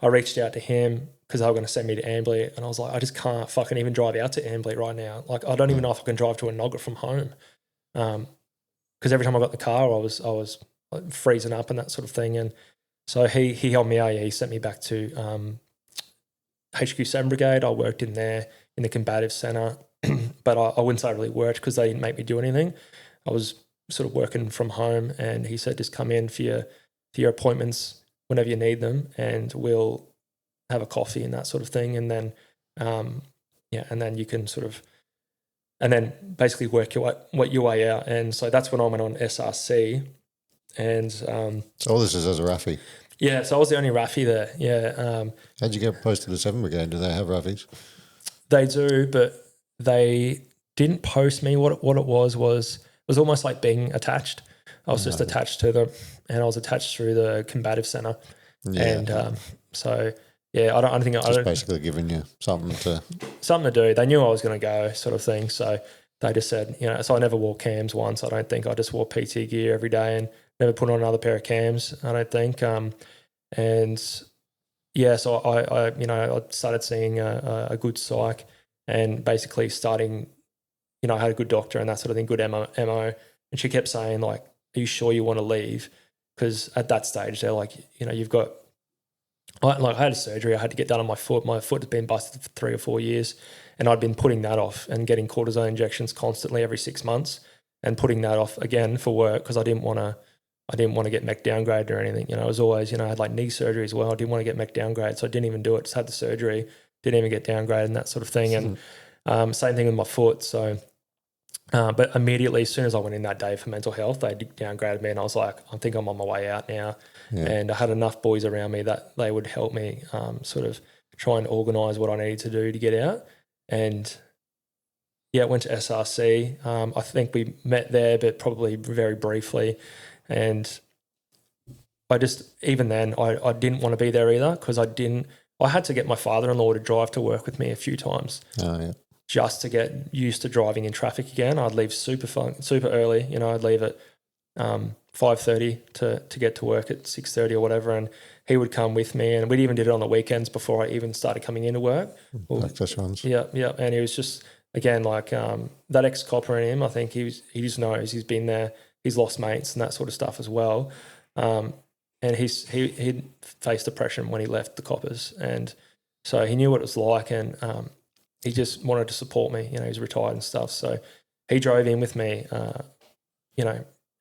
I reached out to him because they were going to send me to Ambley, and I was like, I just can't fucking even drive out to Ambley right now. Like, I don't even know if I can drive to Enoggera from home, because every time I got in the car, I was like freezing up and that sort of thing. And so he helped me out. Yeah, he sent me back to HQ7 Brigade. I worked in there in the combative centre, but I wouldn't say I really worked because they didn't make me do anything. I was sort of working from home, and he said, just come in for your appointments whenever you need them, and we'll have a coffee and that sort of thing. And then, and then you can sort of, and then basically work your way out. And so that's when I went on SRC. And so all this is as a RAFI? Yeah, so I was the only RAFI there, yeah. How'd you get posted to 7 Brigade? Do they have RAFIs? They do, but they didn't post me. What it was almost like being attached. I was just attached to them, and I was attached through the combative centre. Yeah. And so, yeah, I don't think just basically giving you something to do. They knew I was going to go, sort of thing. So they just said, so I never wore cams once. I don't think. I just wore PT gear every day and never put on another pair of cams, I don't think. And yeah, so I started seeing a good psych, and basically starting, I had a good doctor and that sort of thing, good MO. And she kept saying, like, are you sure you want to leave? Because at that stage, they're like, you've got, I had a surgery. I had to get done on my foot. My foot had been busted for 3 or 4 years, and I'd been putting that off and getting cortisone injections constantly every 6 months, and putting that off again for work because I didn't want to get mech downgraded or anything. It was always, I had like knee surgery as well. I didn't want to get mech downgraded, so I didn't even do it. Just had the surgery, didn't even get downgraded and that sort of thing. And same thing with my foot. So, but immediately, as soon as I went in that day for mental health, they downgraded me, and I was like, I think I'm on my way out now. Yeah. And I had enough boys around me that they would help me sort of try and organise what I needed to do to get out. And yeah, went to SRC. I think we met there, but probably very briefly. And I just, even then, I didn't want to be there either, because I had to get my father-in-law to drive to work with me a few times. Oh, yeah. Just to get used to driving in traffic again. I'd leave super early. I'd leave at 5:30 to get to work at 6:30 or whatever, and he would come with me, and we even did it on the weekends before I even started coming into work. Practice runs. Yeah, and he was just, again, like that ex-copper in him. I think he just knows, he's been there, he's lost mates and that sort of stuff as well. And he'd faced depression when he left the coppers, and so he knew what it was like, and he just wanted to support me. He's retired and stuff, so he drove in with me,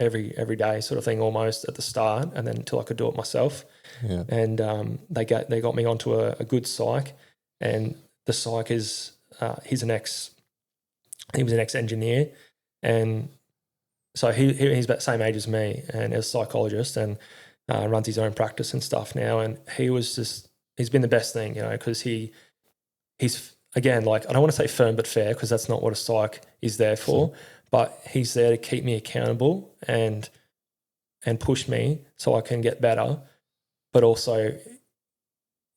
every day, sort of thing, almost at the start, and then until I could do it myself. Yeah. And they got me onto a good psych, and the psych is he was an ex-engineer, and so he's about the same age as me, and as a psychologist, and runs his own practice and stuff now. And he's been the best thing, because he's, again, like, I don't want to say firm but fair, because that's not what a psych is there for, but he's there to keep me accountable and push me so I can get better. But also,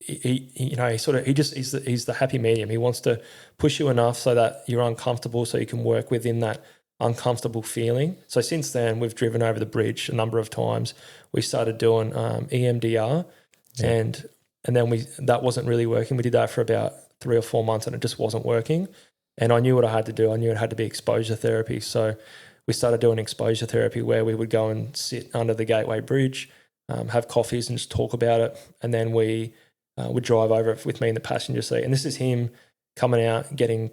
he's the happy medium. He wants to push you enough so that you're uncomfortable, so you can work within that uncomfortable feeling. So since then, we've driven over the bridge a number of times. We started doing EMDR, and then that wasn't really working. We did that for about 3 or 4 months, and it just wasn't working. And I knew what I had to do. I knew it had to be exposure therapy. So we started doing exposure therapy, where we would go and sit under the Gateway Bridge, have coffees and just talk about it. And then we would drive over it with me in the passenger seat. And this is him coming out, getting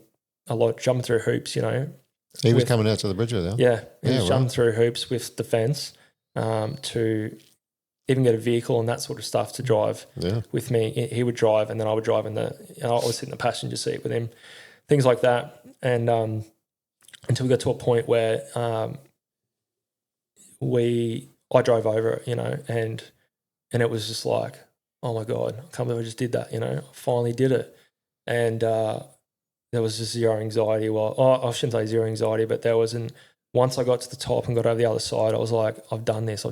jumping through hoops, He was coming out to the bridge with you? Yeah. He was jumping through hoops with defence to even get a vehicle and that sort of stuff to drive with me. He would drive, and then I would drive I would sit in the passenger seat with him, things like that. And until we got to a point where I drove over it, and it was just like, oh my God, I can't believe I just did that, I finally did it. And there was just zero anxiety. Well, I shouldn't say zero anxiety, but there wasn't. Once I got to the top and got over the other side, I was like, I've done this,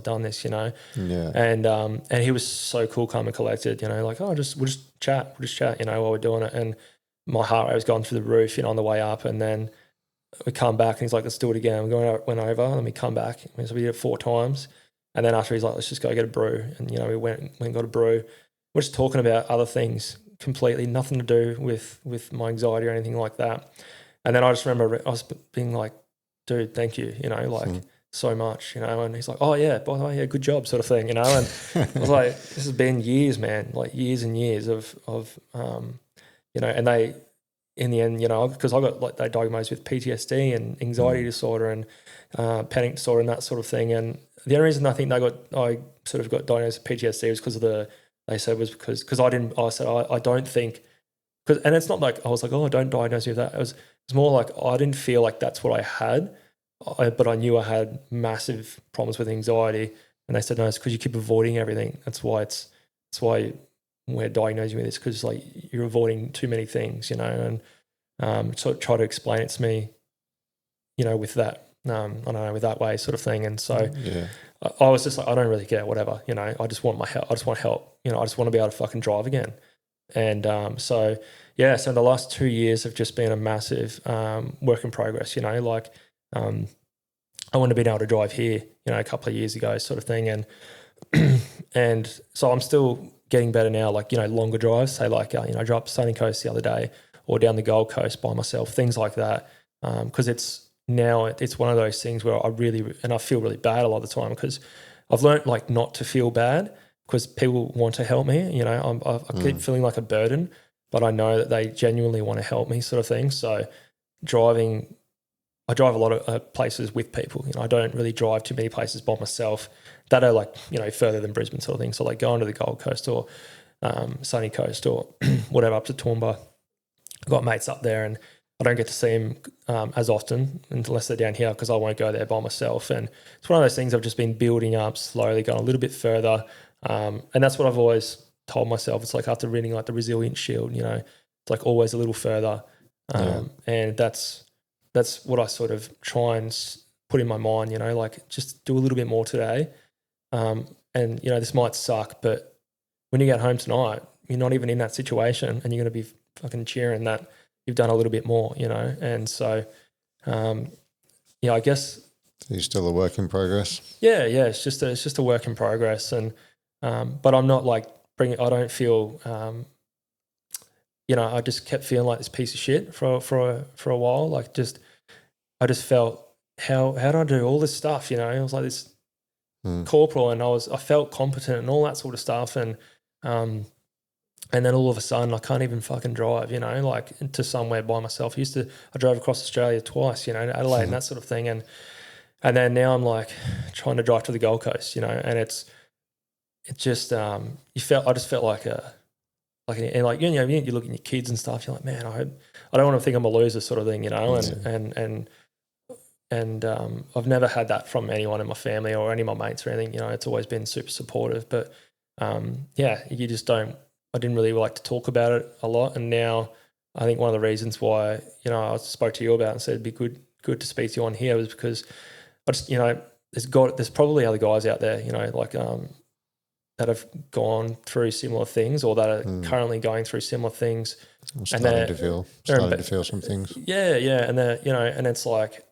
Yeah. And he was so cool, calm and collected, like, we'll just chat, while we're doing it. And my heart rate was going through the roof, on the way up. And then we come back, and he's like, let's do it again. Went over, and we come back. So we did it 4 times. And then after, he's like, let's just go get a brew. And, we went and got a brew. We're just talking about other things, completely nothing to do with my anxiety or anything like that. And then I just remember I was being like, dude, thank you, so much, and he's like, oh yeah, by the way, yeah, good job, sort of thing, and I was like, this has been years, man, like years and years of and they, in the end, because I got they diagnosed with PTSD and anxiety disorder and panic disorder and that sort of thing. And the only reason I think I sort of got diagnosed with PTSD was because they said was because I don't think, and it's not like I was like, oh, don't diagnose me with that. It was more like I didn't feel like that's what I had, but I knew I had massive problems with anxiety. And they said, no, it's because you keep avoiding everything. That's why we're diagnosing with this, because like you're avoiding too many things, and sort of try to explain it to me, with that, I don't know, with that way sort of thing. And so I was just like, I don't really care, whatever, I just want my help. I just want help, I just want to be able to fucking drive again. And so the last 2 years have just been a massive work in progress, like I wouldn't have been able to drive here, a couple of years ago sort of thing. And and so I'm still getting better now, like, longer drives, say like, I drove up Sunny Coast the other day or down the Gold Coast by myself, things like that. Because it's one of those things where I feel really bad a lot of the time, because I've learned like not to feel bad because people want to help me. I keep feeling like a burden, but I know that they genuinely want to help me sort of thing. So I drive a lot of places with people. I don't really drive too many places by myself that are like, further than Brisbane sort of thing. So like going to the Gold Coast or Sunny Coast or whatever, up to Toowoomba. I've got mates up there and I don't get to see them as often unless they're down here, because I won't go there by myself. And it's one of those things I've just been building up slowly, going a little bit further. And that's what I've always told myself. It's like after reading like the Resilience Shield, it's like always a little further. And that's what I sort of try and put in my mind, like just do a little bit more today. And, this might suck, but when you get home tonight, you're not even in that situation and you're going to be fucking cheering that you've done a little bit more, And so, I guess. So you're still a work in progress? Yeah. It's just a work in progress. And, but I'm not like I don't feel, I just kept feeling like this piece of shit for a while. Like I just felt, how do I do all this stuff? I was like this corporal, and I felt competent and all that sort of stuff. And then all of a sudden I can't even fucking drive, like to somewhere by myself. I drove across Australia twice, Adelaide and that sort of thing. And then now I'm like trying to drive to the Gold Coast, and I just felt like you look at your kids and stuff, you're like, man, I don't want to think I'm a loser sort of thing, and I've never had that from anyone in my family or any of my mates or anything, it's always been super supportive, but you just don't, I didn't really like to talk about it a lot. And now I think one of the reasons why, I spoke to you about and said it'd be good to speak to you on here was because I just, there's probably other guys out there, like that have gone through similar things or that are currently going through similar things. I'm starting to feel some things. Yeah. And and it's like,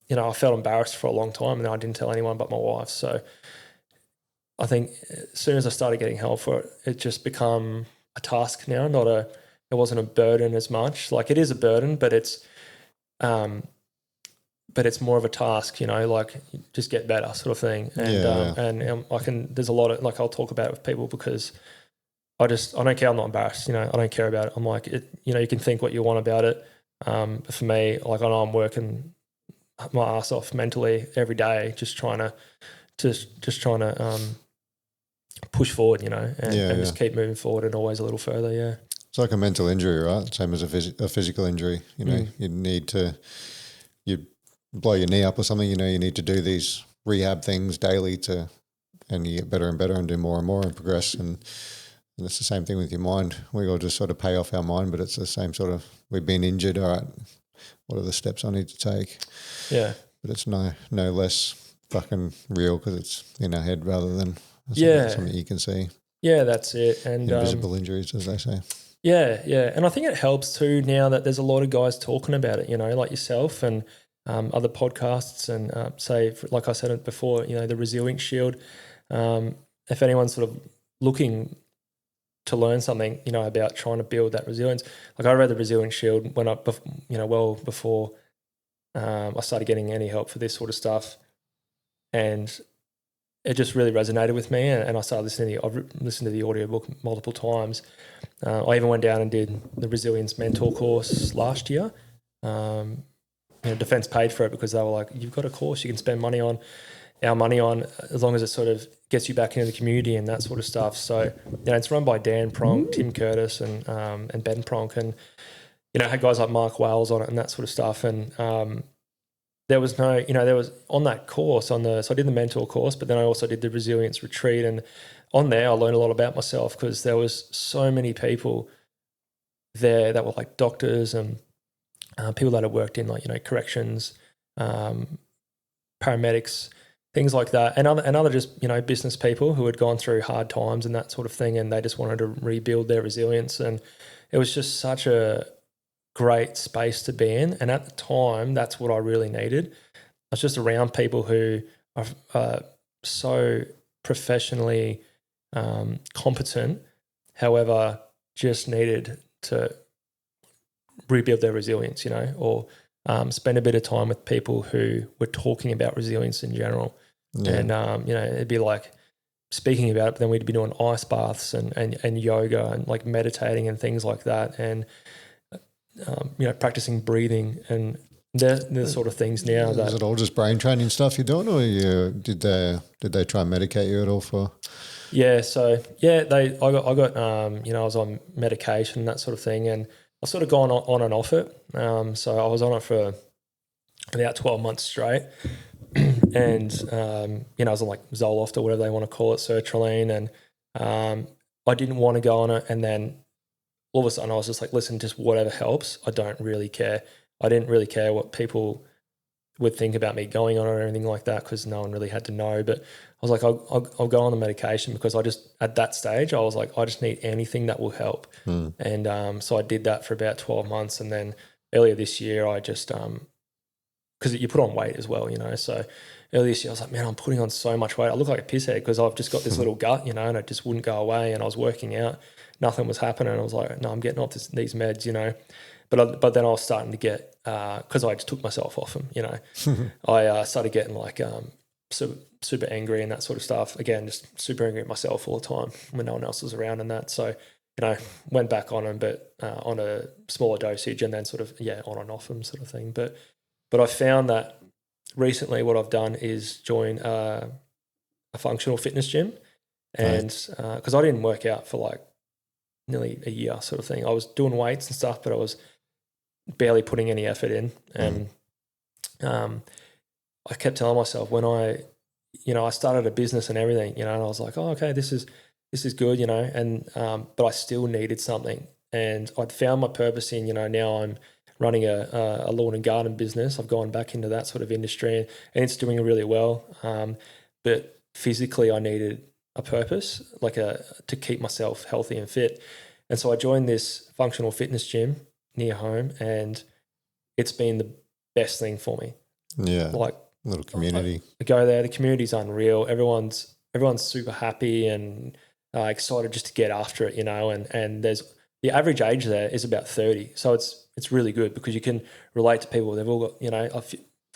I felt embarrassed for a long time and I didn't tell anyone but my wife. So I think as soon as I started getting help for it, it just become a task now, it wasn't a burden as much. Like it is a burden, but it's more of a task, like just get better sort of thing. And and there's a lot of, like, I'll talk about it with people because I don't care. I'm not embarrassed. I don't care about it. I'm like, you can think what you want about it. But for me, like I know I'm working my ass off mentally every day, just trying to push forward, and just keep moving forward and always a little further. Yeah. It's like a mental injury, right? Same as a physical injury. You blow your knee up or something, you need to do these rehab things daily and you get better and better and do more and more and progress. And it's the same thing with your mind. We all just sort of pay off our mind, but it's the same sort of, we've been injured. All right, what are the steps I need to take? Yeah. But it's no less fucking real because it's in our head rather than something you can see. Yeah, that's it. And invisible injuries, as they say. Yeah. And I think it helps too now that there's a lot of guys talking about it, like yourself and other podcasts and like I said before, the Resilience Shield. If anyone's sort of looking to learn something, about trying to build that resilience, like I read the Resilience Shield when well before I started getting any help for this sort of stuff, and it just really resonated with me, and I started listening. I've listened to the audiobook multiple times. I even went down and did the Resilience Mentor course last year. Defence paid for it because they were like, "You've got a course you can spend our money on, as long as it sort of gets you back into the community and that sort of stuff." So it's run by Dan Pronk, Tim Curtis, and Ben Pronk, and had guys like Mark Wales on it and that sort of stuff, and there was there was on that course so I did the mentor course, but then I also did the resilience retreat, and on there I learned a lot about myself because there was so many people there that were like doctors and people that had worked in like corrections, paramedics, things like that, and other just business people who had gone through hard times and that sort of thing, and they just wanted to rebuild their resilience, and it was just such a great space to be in. And at the time, that's what I really needed. I was just around people who are so professionally competent, however, just needed to rebuild their resilience, or spend a bit of time with people who were talking about resilience in general. Yeah. And, it'd be like speaking about it, but then we'd be doing ice baths and yoga and like meditating and things like that. And, practicing breathing, and the sort of things now. Is it all just brain training stuff you're doing, or did they try and medicate you at all for? Yeah, so I got I was on medication and that sort of thing, and I've sort of gone on and off it. So I was on it for about 12 months straight, and I was on like Zoloft or whatever they want to call it, sertraline, and I didn't want to go on it, and then all of a sudden I was just like, listen, just whatever helps. I don't really care. I didn't really care what people would think about me going on it or anything like that, because no one really had to know. But I was like, I'll go on the medication, because I just, at that stage, I was like, I just need anything that will help. And so I did that for about 12 months. And then earlier this year, I just, because you put on weight as well, so earlier this year I was like, man, I'm putting on so much weight. I look like a pisshead because I've just got this little gut, and it just wouldn't go away. And I was working out. Nothing was happening. I was like, no, I'm getting off these meds, But then I was starting to get, because I just took myself off them, I started getting like super angry and that sort of stuff. Again, just super angry at myself all the time when no one else was around and that. So, went back on them, but on a smaller dosage, and then sort of, on and off them sort of thing. But I found that recently what I've done is join a functional fitness gym, and because I didn't work out for like nearly a year sort of thing. I was doing weights and stuff, but I was barely putting any effort in. And I kept telling myself when I started a business and everything, and I was like, oh, okay, this is good, and but I still needed something. And I'd found my purpose in, now I'm running a lawn and garden business. I've gone back into that sort of industry, and it's doing really well. But physically I needed a purpose, like to keep myself healthy and fit. And so I joined this functional fitness gym near home, and it's been the best thing for me. Yeah. Like little community. I go there, the community's unreal. Everyone's super happy and excited just to get after it, and there's the average age there is about 30. So it's really good because you can relate to people. They've all got,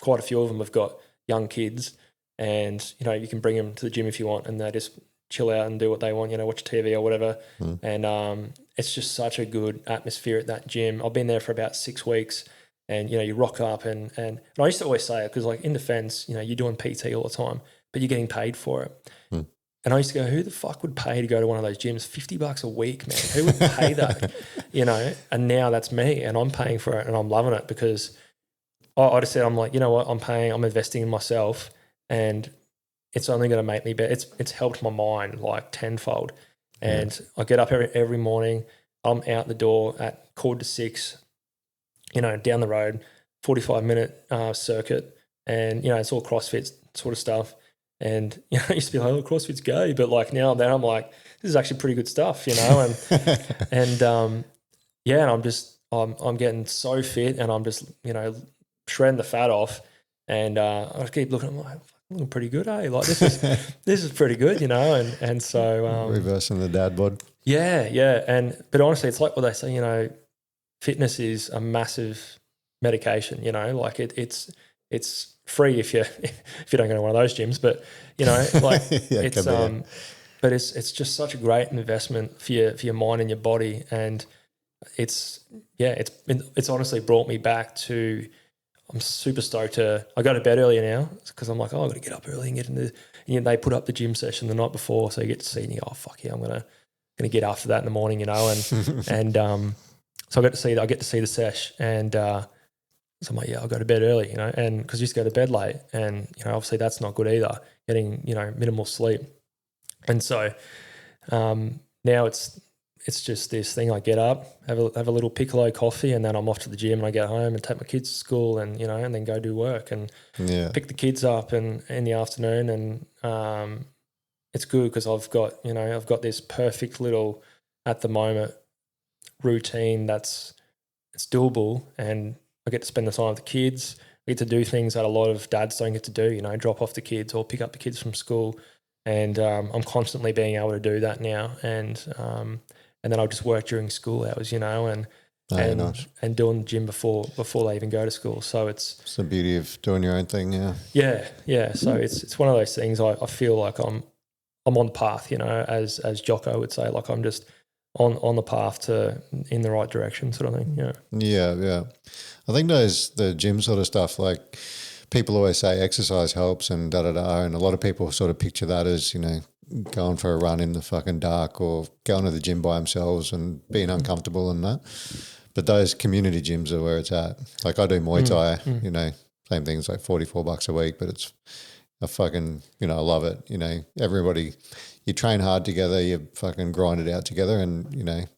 quite a few of them have got young kids, and, you can bring them to the gym if you want, and they just chill out and do what they want, watch TV or whatever. And it's just such a good atmosphere at that gym. I've been there for about 6 weeks, and, you rock up and I used to always say it because, like, in defense, you're doing PT all the time, but you're getting paid for it. And I used to go, who the fuck would pay to go to one of those gyms? $50 a week, man. Who would pay that? And now that's me, and I'm paying for it, and I'm loving it because I just said, I'm like, you know what, I'm investing in myself, and it's only going to make me better. It's helped my mind like tenfold. And I get up every morning. I'm out the door at 5:45, down the road, 45-minute circuit, and it's all CrossFit sort of stuff. And I used to be like, oh, CrossFit's gay, but like now and then I'm like, this is actually pretty good stuff, and and I'm getting so fit, and I'm just shredding the fat off, and I just keep looking. I'm like, looking pretty good, eh? Like this is pretty good, and so reversing the dad bod. Yeah, but honestly, it's like what they say, fitness is a massive medication, like it's it's free if you don't go to one of those gyms, but like it's but it's just such a great investment for your mind and your body, and it's honestly brought me back to. I'm super stoked I go to bed earlier now because I'm like, I've got to get up early and get into. And they put up the gym session the night before, so you get to see. And you go, oh fuck yeah, I'm gonna get after that in the morning, and so I get to see the sesh, and so I'm like, yeah, I'll go to bed early, and because you used to go to bed late, and obviously that's not good either. Getting minimal sleep, and so now it's just this thing. I get up, have a little piccolo coffee, and then I'm off to the gym. And I get home and take my kids to school, and and then go do work and pick the kids up in the afternoon. And it's good because I've got this perfect little at the moment routine it's doable, and I get to spend the time with the kids. I get to do things that a lot of dads don't get to do. Drop off the kids or pick up the kids from school, and I'm constantly being able to do that now. And then I'll just work during school hours, and nice. And doing the gym before they even go to school. So it's the beauty of doing your own thing, yeah. So it's one of those things. I feel like I'm on the path, as Jocko would say, like I'm just on the path to in the right direction, sort of thing. Yeah. I think the gym sort of stuff, like people always say exercise helps and and a lot of people sort of picture that as going for a run in the fucking dark or going to the gym by themselves and being uncomfortable and that. But those community gyms are where it's at. Like I do Muay Thai, same thing's like $44 a week, but it's I fucking, I love it. Everybody, you train hard together, you fucking grind it out together, and,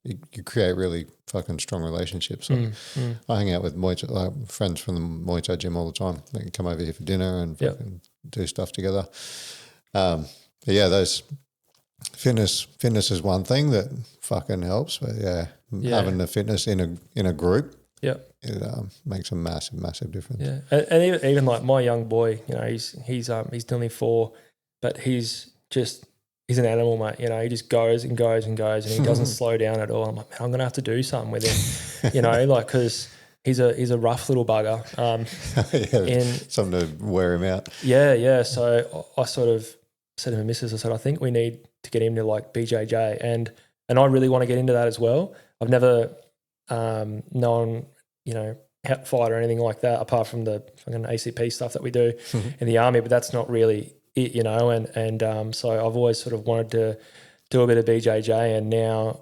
you create really fucking strong relationships. I hang out with Muay Thai, friends from the Muay Thai gym all the time. They can come over here for dinner and fucking do stuff together. But yeah, those fitness is one thing that fucking helps. But having the fitness in a group, it makes a massive difference. Yeah, and even like my young boy, he's nearly 4, but he's an animal, mate. He just goes and goes and goes, and he doesn't slow down at all. I'm like, man, I'm gonna have to do something with him, like because he's a rough little bugger. Something to wear him out. Yeah. So I sort of said to my missus, I said, I think we need to get him to like BJJ, and I really want to get into that as well. I've never known, how to fight or anything like that, apart from the fucking ACP stuff that we do in the army, but that's not really it, and so I've always sort of wanted to do a bit of BJJ, and now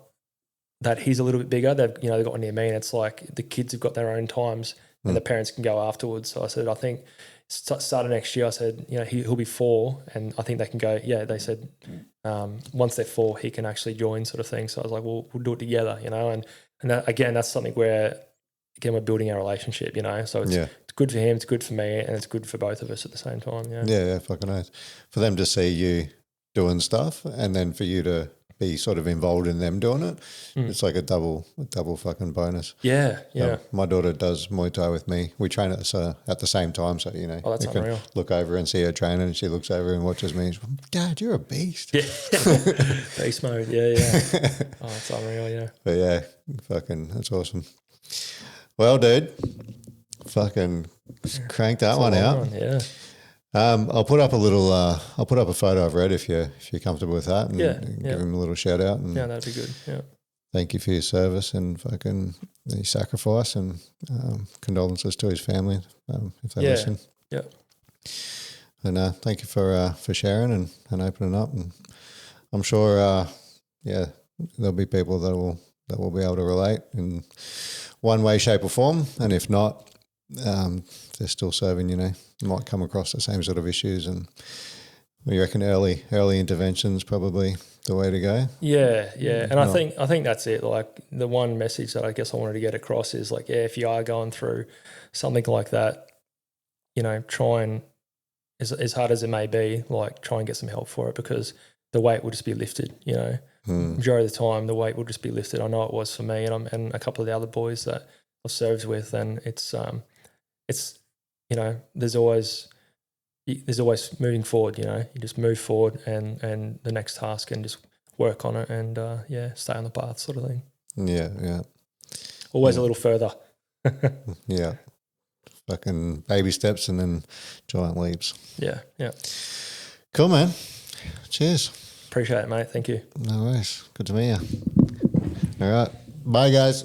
that he's a little bit bigger, they've got one near me, and it's like the kids have got their own times and the parents can go afterwards. So I said, I think starting next year, I said, he'll be 4, and I think they can go. Yeah, they said once they're 4, he can actually join, sort of thing. So I was like, well, we'll do it together, and that, again, that's something where we're building our relationship, So it's good for him, it's good for me, and it's good for both of us at the same time. Yeah, fucking nice. For them to see you doing stuff, and then for you to be sort of involved in them doing it, it's like a double fucking bonus. Yeah. My daughter does Muay Thai with me. We train at the same time, so that's unreal. Can look over and see her training, and she looks over and watches me. She's like, Dad, you're a beast. Yeah, beast mode. Yeah. Oh, it's unreal. Yeah. But yeah, fucking, that's awesome. Well, dude, fucking crank that one out. Yeah. I'll put up a photo of Red if you're comfortable with that, and give him a little shout out. And that'd be good. Yeah. Thank you for your service and fucking your sacrifice, and condolences to his family if they listen. Yeah. And thank you for sharing and opening up. And I'm sure there'll be people that will be able to relate in one way, shape, or form. And if not, they're still serving, might come across the same sort of issues. And we reckon early intervention's probably the way to go. Yeah. And I think that's it. Like the one message that I guess I wanted to get across is like, if you are going through something like that, try and, as hard as it may be, like try and get some help for it, because the weight will just be lifted, Majority of the time the weight will just be lifted. I know it was for me and a couple of the other boys that I've served with, and it's there's always moving forward, you just move forward and the next task and just work on it and stay on the path, sort of thing. Yeah. Always a little further. Yeah. fucking baby steps and then giant leaps. Yeah. Cool, man. Cheers. Appreciate it, mate. Thank you. No worries. Good to meet you. All right. Bye, guys.